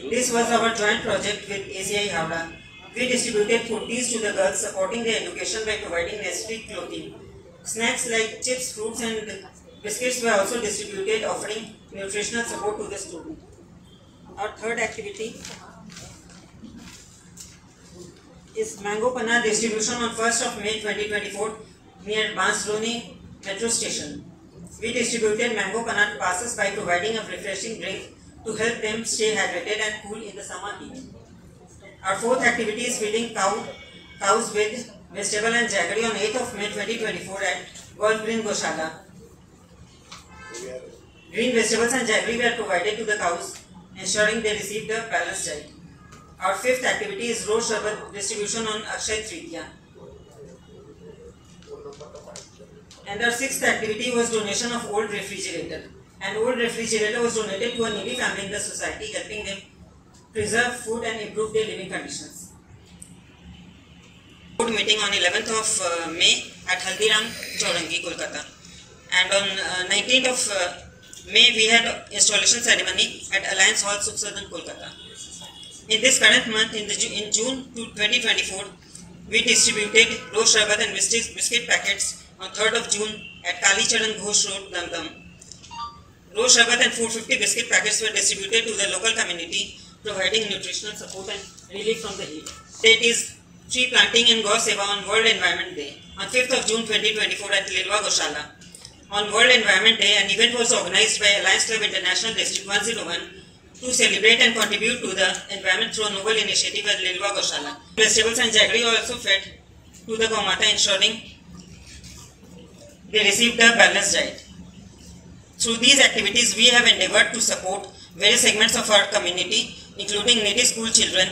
This was our joint project with ACI Howrah. We distributed kurtis to the girls, supporting their education by providing necessary clothing. Snacks like chips, fruits and biscuits were also distributed, offering nutritional support to the student. Our third activity is Mango Panna distribution on 1st of May 2024 near Bansroni metro station. We distributed Mango Panna to passers by providing a refreshing drink to help them stay hydrated and cool in the summer heat. Our fourth activity is feeding cows with vegetable and jaggery on 8th of May 2024 at Golf Green Goshala. Green vegetables and jaggery were provided to the cows, ensuring they received a balanced diet. Our fifth activity is Rose Sharbat distribution on Akshay Tritiya. And our sixth activity was donation of old refrigerator. An old refrigerator was donated to a needy family in the society, helping them preserve food and improve their living conditions. Board meeting on 11th of May at Haldiram, Chaurangi, Kolkata. And on 19th of May we had installation ceremony at Alliance Hall, Southern Kolkata. In this current month, in June 2024, we distributed Rose Sharbat and biscuit packets on 3rd of June at Kali Charan Ghosh Road, Damdam. Rose Sharbat and 450 biscuit packets were distributed to the local community, providing nutritional support and relief from the heat. Date is tree planting and Gau Seva on World Environment Day on 5th of June 2024 at Lilwa Goshala. On World Environment Day, an event was organized by Alliance Club International District 101 to celebrate and contribute to the environment through a noble initiative at Lilwa Goshala. Vegetables and jaggery were also fed to the Gaumata, ensuring they received a balanced diet. Through these activities, we have endeavored to support various segments of our community, including needy school children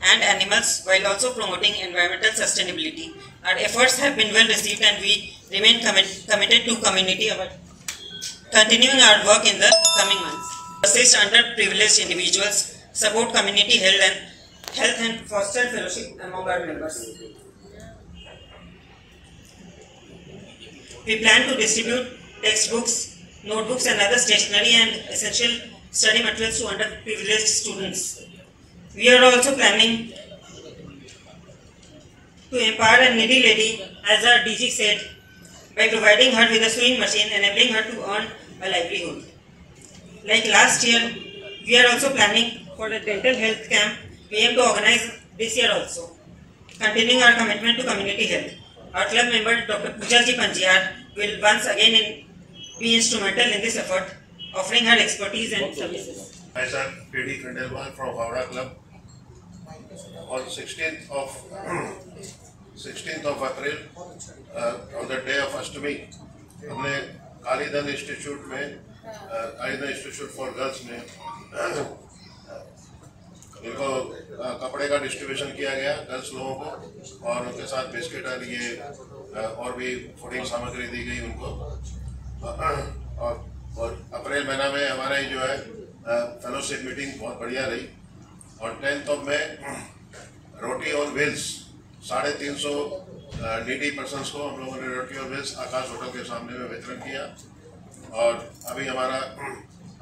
and animals, while also promoting environmental sustainability. Our efforts have been well received, and we remain committed to community, continuing our work in the coming months. Assist underprivileged individuals, support community health and foster fellowship among our members. We plan to distribute textbooks, notebooks and other stationery and essential study materials to underprivileged students. We are also planning to empower a needy lady, as our DG said, by providing her with a sewing machine, enabling her to earn a livelihood. Like last year, we are also planning for a dental health camp we aim to organize this year also, continuing our commitment to community health. Our club member Dr. Pooja Ji Panjiyar will once again be instrumental in this effort, offering her expertise and services. Myself, P.D. Khandelwal from Howrah Club. On 16th of April, on the day of Ashtami, हमने कालीधन institute में कालीधन institute for girls में इनको कपड़े का distribution किया गया girls लोगों को, और उनके साथ बिस्किट और ये और भी फूडिंग सामग्री दी गई उनको। और अप्रैल महीना में हमारा जो है फेलोशिप मीटिंग बहुत बढ़िया रही। और 10th of May roti on wheels 350 needy persons को हम लोगों ने रोटी और मिल्स आकाश होटल के सामने में वितरण किया। और अभी हमारा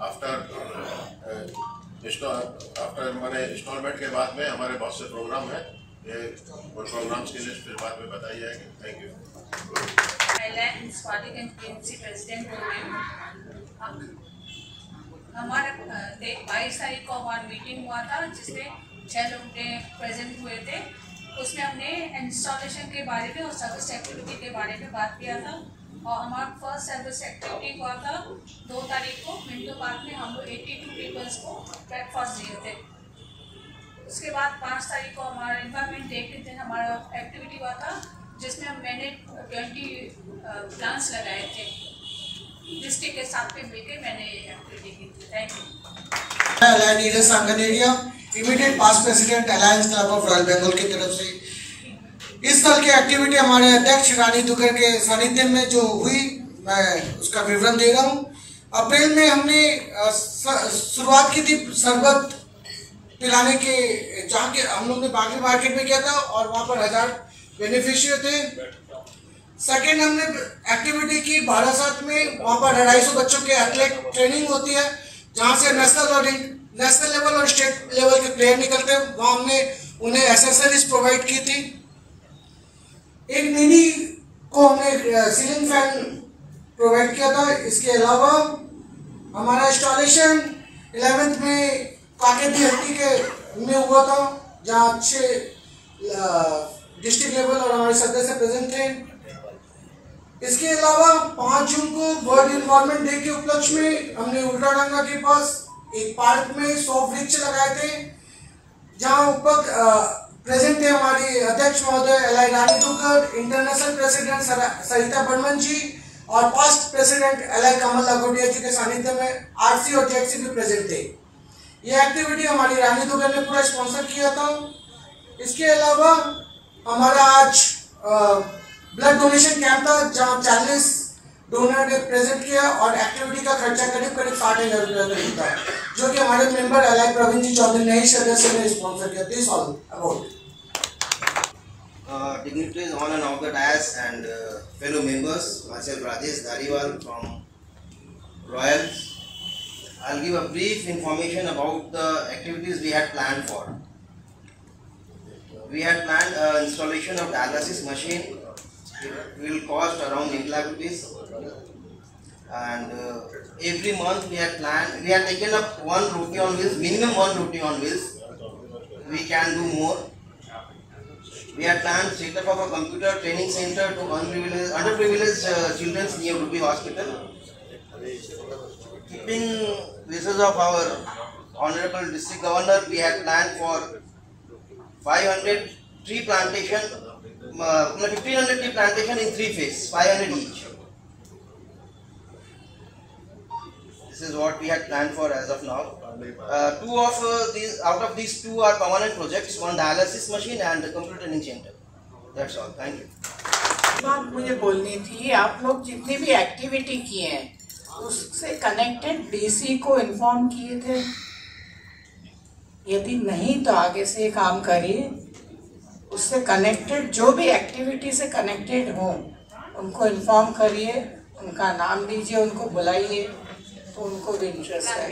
आफ्टर मैंने इंस्टॉलमेंट के बाद में हमारे बहुत से प्रोग्राम है, ये प्रोग्राम्स की लिस्ट फिर बाद में बताई जाएगी। Thank you. प्रेसिडेंट हमारे 22 तारीख को हमारा मीटिंग हुआ था जिसमें 6 लोग प्रेजेंट हुए थे। उसमें हमने इंस्टॉलेशन के बारे में और सर्विस एक्टिविटी के बारे में बात किया था। और हमारा फर्स्ट सर्विस एक्टिविटी हुआ था 2 तारीख को मिंटो पार्क में। हम लोग 82 पीपल्स को ब्रेकफास्ट दिए थे। उसके बाद 5 तारीख को हमारा एनवायरनमेंट डे के दिन हमारा एक्टिविटी हुआ था जिसमें मैंने 20 प्लांट्स लगाए थे। डिस्ट्रिक्ट के साथ में मिलकर मैंने एक्टिविटी की थी। Thank you. Alliance leader Sangan area immediate past president alliance club of royal Bengal की तरफ से इस साल की एक्टिविटी हमारे अध्यक्ष रानी दुगर के सानिध्य में जो हुई, मैं उसका विवरण दे रहा हूँ। अप्रैल में हमने शुरुआत की थी शरबत पिलाने के, जहाँ के हम लोग ने बागी मार्केट में किया था और वहाँ पर 1000 बेनिफिशियरी थे। सेकेंड हमने एक्टिविटी की बारासात में, वहाँ पर 250 बच्चों के एथलेट ट्रेनिंग होती है जहाँ से नेशनल लेवल और स्टेट लेवल के प्लेयर निकलते हैं। वहाँ हमने उन्हें एसेसरीज प्रोवाइड की थी। एक निनी को हमने सीलिंग फैन प्रोवाइड किया था। इसके अलावा हमारा इंस्टॉलेशन 11th में काकेती हट्टी के में हुआ था जहाँ अच्छे डिस्ट्रिक्ट लेवल और हमारे सदस्य प्रेजेंट थे। इसके अलावा 5 जून को वर्ल्ड इन्वायरमेंट डे के उपलक्ष्य में हमने उल्टाडंगा के पास एक पार्क में 100 वृक्ष लगाए थे जहाँ ऊपर प्रेजेंट थे हमारी अध्यक्ष महोदय एल.आई. रानी दुगर, इंटरनेशनल प्रेसिडेंट सरिता बर्मन जी और पास्ट प्रेसिडेंट एल.आई. कमल लाखोटिया जी के सानिध्य में आरसी और जेक्सी भी प्रेजेंट थे। ये एक्टिविटी हमारी रानी दुगर ने पूरा स्पॉन्सर किया था। इसके अलावा हमारा आज ब्लड डोनेशन कैंप था जहाँ 40 डोनर ने प्रेजेंट किया और एक्टिविटी का खर्चा करीब 60,000 रुपये करीब था, जो कि हमारे मेंबर एल.आई. प्रवीण जी चौधरी नई सदस्य ने स्पॉन्सर किया। This all about dignitaries on and off the dais and fellow members, myself Rajesh Dhariwal from Royal. I'll give a brief information about the activities we had planned for. We had planned installation of dialysis machine. It will cost around 8 lakh rupees. And every month we had planned, we had taken up 1 roti on wheels, minimum 1 roti on wheels. We can do more. We had planned set up of a computer training center to underprivileged children near Ruby Hospital. Keeping wishes of our Honorable District Governor, we had planned for 500 tree plantation, 1500 tree plantation in 3 phases, 500 each. This is what we had planned for as of now. Out of these 2 are permanent projects, 1 dialysis machine and a computer training center. That's all. Thank you. बात मुझे बोलनी थी, आप लोग जितनी भी activity किए हैं उससे कनेक्टेड डीसी को इन्फॉर्म किए थे? यदि नहीं तो आगे से काम करिए। उससे कनेक्टेड जो भी एक्टिविटी से कनेक्टेड हो उनको इन्फॉर्म करिए, उनका नाम लीजिए, उनको बुलाइए तो उनको भी इंटरेस्ट है।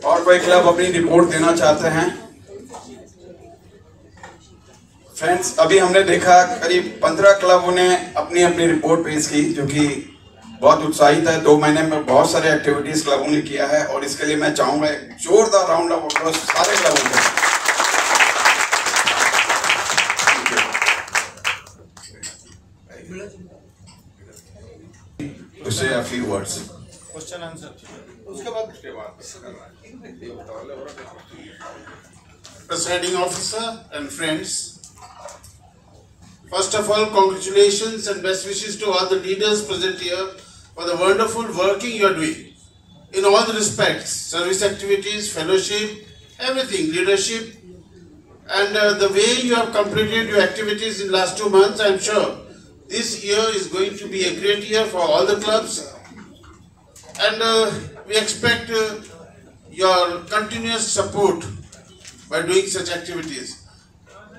और कोई क्लब अपनी रिपोर्ट देना चाहते हैं? फ्रेंड्स, अभी हमने देखा करीब 15 क्लबों ने अपनी अपनी रिपोर्ट पेश की, जो कि बहुत उत्साहित है। 2 महीने में बहुत सारे एक्टिविटीज क्लबों ने किया है और इसके लिए मैं चाहूंगा एक जोरदार राउंड ऑफ अप्लॉज सारे क्लबों को। To say a few words. Question answer. उसके बाद Presiding officer and friends, first of all, congratulations and best wishes to all the leaders present here for the wonderful working you are doing in all the respects, service activities, fellowship, everything, leadership, and the way you have completed your activities in last 2 months. I am sure this year is going to be a great year for all the clubs, and we expect your continuous support by doing such activities.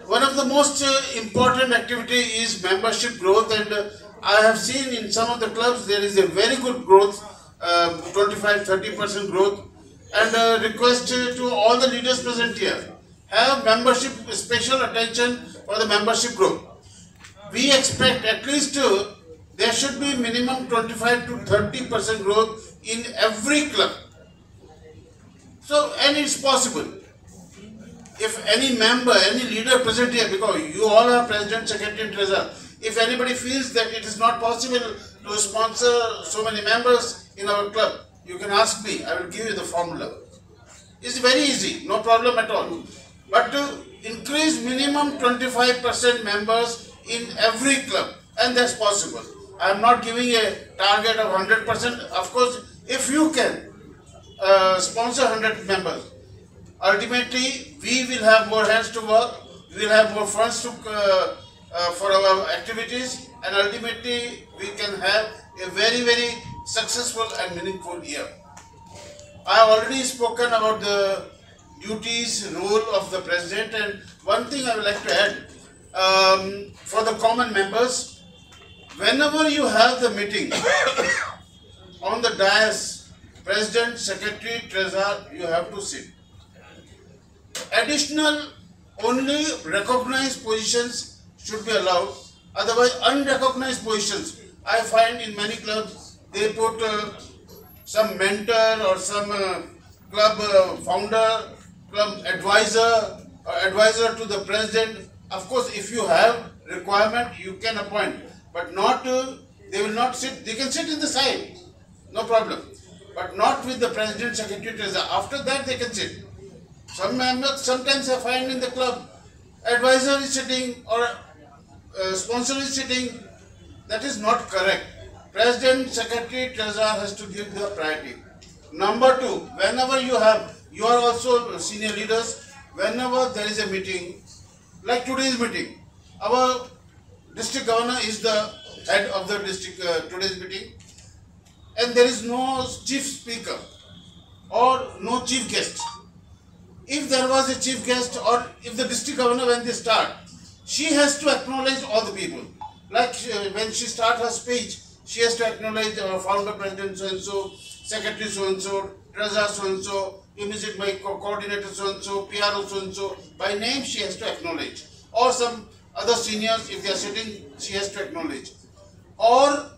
One of the most important activity is membership growth, and I have seen in some of the clubs there is a very good growth, 25-30% growth, and request to all the leaders present here, have membership, special attention for the membership growth. We expect at least there should be minimum 25-30% growth in every club. So, and it's possible. If any member, any leader present here, because you all are president, secretary and treasurer, if anybody feels that it is not possible to sponsor so many members in our club, you can ask me, I will give you the formula. It's very easy, no problem at all. But to increase minimum 25% members in every club, and that's possible. I am not giving a target of 100%. Of course, if you can sponsor 100 members, ultimately we will have more hands to work, we will have more funds to, for our activities, and ultimately we can have a very, very successful and meaningful year. I have already spoken about the duties, role of the president, and one thing I would like to add, for the common members, whenever you have the meeting on the dais, president, secretary, treasurer, you have to sit. Additional, only recognized positions should be allowed, otherwise unrecognized positions. I find in many clubs they put some mentor or some club founder, club advisor, or advisor to the president. Of course, if you have requirement, you can appoint, but not, they will not sit, they can sit in the side, no problem, but not with the president, secretary, treasurer. After that they can sit. Some members, sometimes I find in the club, advisor is sitting or sponsor is sitting. That is not correct. President, secretary, treasurer has to give the priority. Number two, whenever you are also senior leaders, whenever there is a meeting, like today's meeting, our district governor is the head of the district today's meeting, and there is no chief speaker or no chief guest. If there was a chief guest, or if the district governor, when they start, she has to acknowledge all the people. Like when she starts her speech, she has to acknowledge our founder president so-and-so, secretary so-and-so, treasurer so-and-so, immediate my coordinator so-and-so, PRO so-and-so. By name she has to acknowledge. Or some other seniors, if they are sitting, she has to acknowledge. Or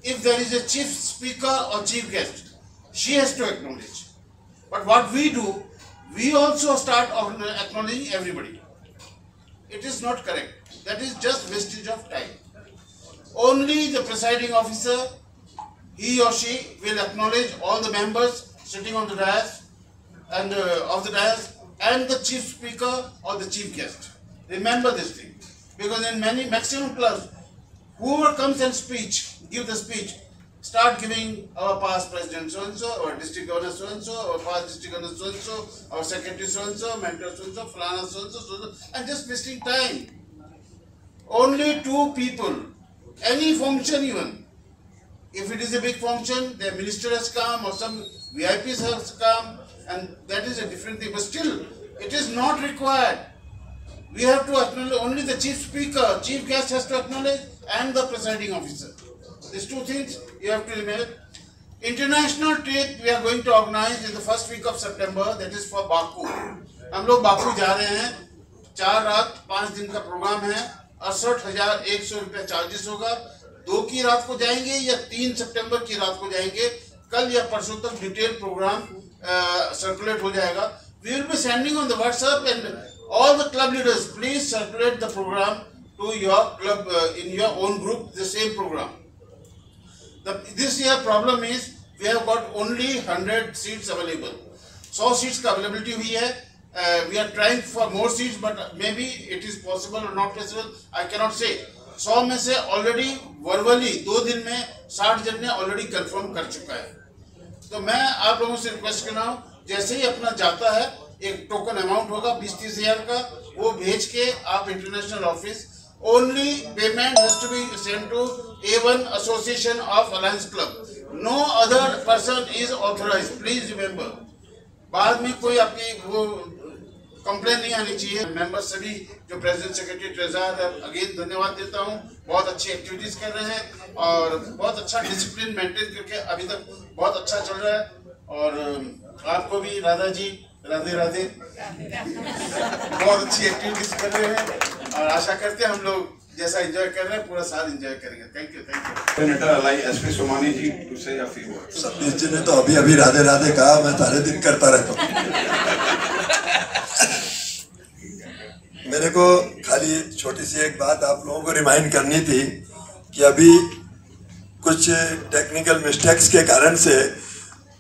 if there is a chief speaker or chief guest, she has to acknowledge. But what we do, we also start acknowledging everybody. It is not correct. That is just wastage of time. Only the presiding officer, he or she will acknowledge all the members sitting on the dais and of the dais, and the chief speaker or the chief guest. Remember this thing, because in many maximum clubs, whoever comes and give the speech, start giving our past president so-and-so, our district governor so-and-so, our past district governor so-and-so, our secretary so-and-so, mentor so-and-so, Falana so-and-so, so-and-so, and just wasting time. Only two people, any function even. If it is a big function, the minister has come or some VIPs has come, and that is a different thing. But still, it is not required. We have to acknowledge, only the chief speaker, chief guest has to acknowledge, and the presiding officer. These two things you have to remember. International trip we are going to organize in the first week of September, that is for Baku. हम लोग Baku जा रहे हैं, 4 रात 5 दिन का programme है, 68,100 रुपया चार्जेस होगा. 2 की रात को जाएंगे या 3 सितंबर की रात को जाएंगे. कल या परसों तक डिटेल प्रोग्राम सर्कुलेट हो जाएगा. We will be sending on the WhatsApp, and all the club leaders, please circulate the program to your club in your own group, the same program. This year problem is we have got only 100 seats available. 100 seats का availability हुई है. We are trying for more seats, but maybe it is possible or not possible, I cannot say. 100 में से already verbally 2 दिन में 60 जन ने already confirm कर चुका है. तो मैं आप लोगों से रिक्वेस्ट कर रहा हूँ, जैसे ही अपना जाता है, एक टोकन अमाउंट होगा 20-30 हज़ार का, वो भेज के आप international office. Only payment has to be sent to A1 Association of Alliance Club. No other person is authorized. Please remember. बाद में कोई आपकी वो कंप्लेन नहीं आनी चाहिए। मेंबर्स सभी जो प्रेसिडेंट, सेक्रेटरी, ट्रेजरर, अगेन धन्यवाद देता हूँ। बहुत अच्छी एक्टिविटीज कर रहे हैं और बहुत अच्छा डिसिप्लिन मेंटेन करके अभी तक बहुत अच्छा चल रहा है। और आपको भी राधा जी, राधे राधे, बहुत अच्छी एक्टिविटीज कर रहे हैं और आशा करते हैं हम लोग जैसा एंजॉय कर रहे हैं पूरा साल एंजॉय करेंगे। Thank you, thank you. Senator ally SP Somani ji to say a few words. Satish ji ने तो अभी अभी राधे राधे कहा, मैं सारे दिन करता रहता हूँ। मेरे को खाली छोटी सी एक बात आप लोगों को रिमाइंड करनी थी कि अभी कुछ टेक्निकल मिस्टेक्स के कारण से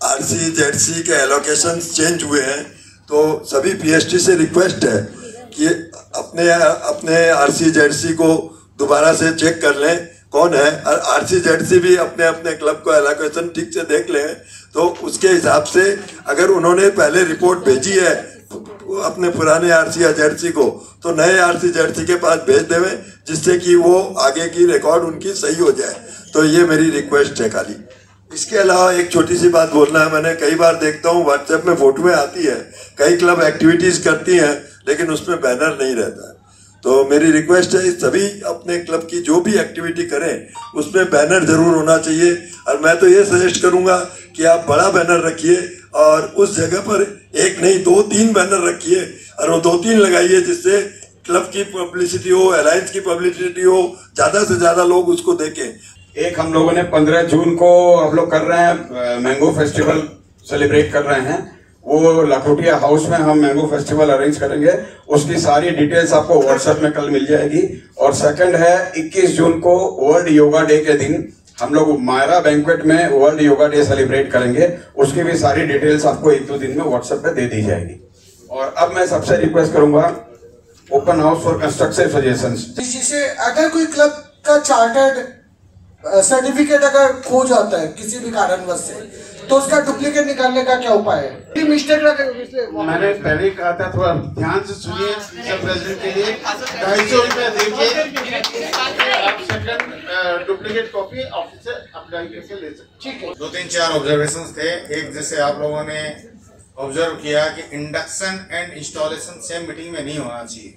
आरसी जेडसी के एलोकेशन चेंज हुए हैं। तो सभी पीएसटी से रिक्वेस्ट है कि अपने आरसी जेडसी को दोबारा से चेक कर लें कौन है। आरसी जेडसी भी अपने अपने क्लब को एलोकेशन ठीक से देख लें, तो उसके हिसाब से अगर उन्होंने पहले रिपोर्ट भेजी है अपने पुराने आरसी या जेडसी को, तो नए आरसी जेडसी के पास भेज देवें, जिससे कि वो आगे की रिकॉर्ड उनकी सही हो जाए। तो ये मेरी रिक्वेस्ट है खाली। इसके अलावा एक छोटी सी बात बोलना है। मैंने कई बार देखता हूँ व्हाट्सएप में फोटोएं आती है, कई क्लब एक्टिविटीज करती हैं लेकिन उसमें बैनर नहीं रहता है। तो मेरी रिक्वेस्ट है सभी अपने क्लब की जो भी एक्टिविटी करें उसमें बैनर जरूर होना चाहिए। और मैं तो ये सजेस्ट करूंगा कि आप बड़ा बैनर रखिए और उस जगह पर एक नहीं 2-3 बैनर रखिए और वो 2-3 लगाइए, जिससे क्लब की पब्लिसिटी हो, अलायंस की पब्लिसिटी हो, ज्यादा से ज्यादा लोग उसको देखें। एक हम लोगों ने 15 जून को हम लोग कर रहे हैं मैंगो फेस्टिवल सेलिब्रेट कर रहे हैं। वो लखोटिया हाउस में हम मैंगो फेस्टिवल अरेंज करेंगे। उसकी सारी डिटेल्स आपको व्हाट्सएप में कल मिल जाएगी। और सेकंड है 21 जून को वर्ल्ड योगा डे के दिन हम लोग मायरा बैंक्वेट में वर्ल्ड योगा डे सेलिब्रेट करेंगे। उसकी भी सारी डिटेल्स आपको 1-2 दिन में व्हाट्सएप पे दे दी जाएगी। और अब मैं सबसे रिक्वेस्ट करूंगा open house for constructive suggestions. जिससे अगर कोई क्लब का चार्टर्ड सर्टिफिकेट अगर खो जाता है किसी भी कारणवश से, तो उसका डुप्लीकेट निकालने का क्या उपाय है? मिस्टेक मैंने पहले ही कहा था, थोड़ा ध्यान से सुनिए। सब प्रेसिडेंट के लिए 250 रुपए देके आप सेकंड डुप्लीकेट कॉपी ऑफिस से अप्लाई करके ले सकते। ठीक है। 2-3-4 ऑब्जर्वेशंस थे। एक, जैसे आप लोगों ने ऑब्जर्व किया कि induction and installation same meeting में नहीं होना चाहिए।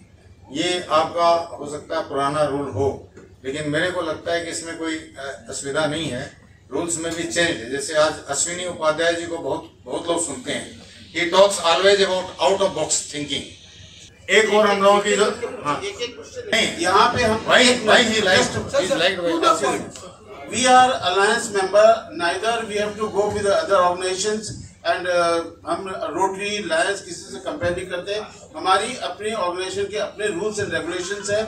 ये आपका हो सकता है पुराना रूल हो, लेकिन मेरे को लगता है कि इसमें कोई असुविधा नहीं है। रूल्स में भी चेंज है। जैसे आज अश्विनी उपाध्याय जी को बहुत लोग सुनते हैं, he talks always about out of box thinking. एक और हम लोगों की जो नहीं, यहाँ पे हम we are alliance member, neither we have to go with other organisations and हम रोटरी लायंस किसी से कंपेयर नहीं करते। हमारी अपनी ऑर्गेनाइजेशन के अपने रूल्स एंड रेगुलेशंस है।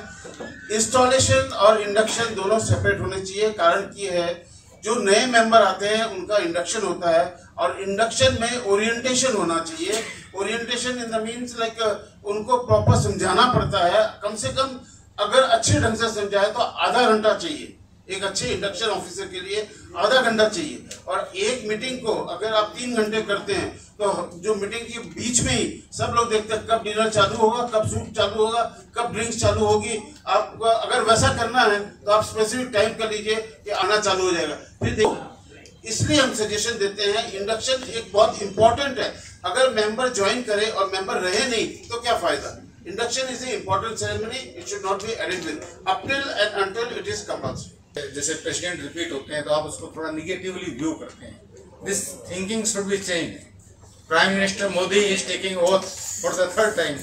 इंस्टॉलेशन और इंडक्शन दोनों सेपरेट होने चाहिए। कारण ये है, जो नए मेंबर आते हैं उनका इंडक्शन होता है और इंडक्शन में ओरिएंटेशन होना चाहिए। Orientation in the means like उनको प्रॉपर समझाना पड़ता है। कम से कम अगर अच्छे ढंग से समझाए तो आधा घंटा चाहिए। एक अच्छे इंडक्शन ऑफिसर के लिए आधा घंटा चाहिए। और एक मीटिंग को अगर आप 3 घंटे करते हैं तो जो मीटिंग के बीच में ही सब लोग देखते हैं कब डिनर चालू होगा, कब सूप चालू होगा, कब ड्रिंक्स चालू होगी। आप अगर वैसा करना है तो आप स्पेसिफिक टाइम कर लीजिए कि आना चालू हो जाएगा। फिर देखो, इसलिए हम सजेशन देते हैं इंडक्शन एक बहुत इंपॉर्टेंट है। अगर मेंबर ज्वाइन करे और मेंबर रहे नहीं तो क्या फायदा। Induction is a important ceremony, it should not be added with up till and until it is compulsory. जैसे प्रेसिडेंट रिपीट होते हैं तो आप उसको थोड़ा निगेटिवली व्यू करते हैं। This thinking should be change. Prime minister Modi is taking oath for the 3rd time.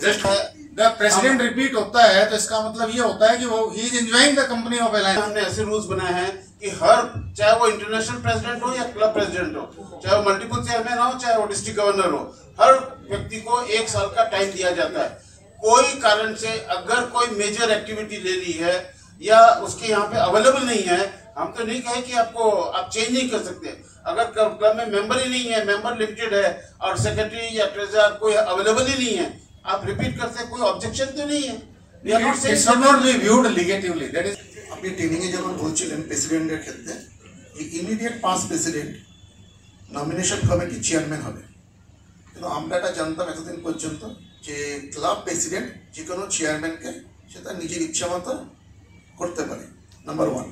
Just the president repeat होता है तो इसका मतलब ये होता है कि वो he is enjoying the company of alliance. हमने ऐसे रूल्स बनाए हैं कि हर, चाहे वो इंटरनेशनल प्रेसिडेंट हो या क्लब प्रेसिडेंट हो, चाहे वो मल्टीपल चेयरमैन हो, चाहे वो डिस्ट्रिक्ट गवर्नर हो, हर व्यक्ति को 1 साल का टाइम दिया जाता है। कोई कारण से अगर कोई मेजर एक्टिविटी ले ली है या उसके यहाँ पे अवेलेबल नहीं है, हम तो नहीं कहे कि आप चेंज नहीं कर सकते। अगर क्लब में मेंबर ही नहीं है, मेंबर लिमिटेड है और सेक्रेटरी या ट्रेजरर कोई अवेलेबल ही नहीं है, आप रिपीट करते, कोई ऑब्जेक्शन तो नहीं है। আপনি ট্রেনিংয়ে যখন বলছিলেন প্রেসিডেন্টের ক্ষেত্রে, ইমিডিয়েট পাস প্রেসিডেন্ট নমিনেশন কমিটির চেয়ারম্যান হবে। কিন্তু আমরা এটা জানতাম এতদিন পর্যন্ত যে ক্লাব প্রেসিডেন্ট যে কোনো চেয়ারম্যানকে সে তার নিজের ইচ্ছা মতো করতে পারে, নাম্বার 1।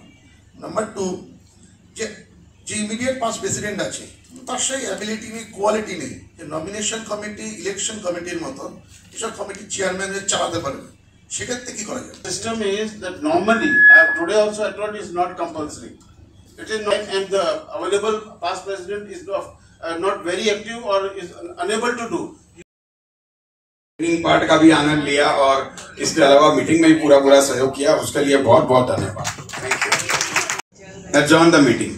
নাম্বার 2, যে ইমিডিয়েট পাস প্রেসিডেন্ট আছে তার সেই অ্যাবিলিটি নেই, কোয়ালিটি নেই যে নমিনেশন কমিটি, ইলেকশন কমিটির মতো এসব কমিটি চেয়ারম্যানের চালাতে পারবে। সেক্ষেত্রে কি করা যায়? System is that normally, today also I told is not compulsory. It is not, and the available past president is not very active or is unable to do. Training part का भी आनंद लिया और इसके अलावा मीटिंग में भी पूरा सहयोग किया, उसके लिए बहुत बहुत धन्यवाद। Adjourn the meeting.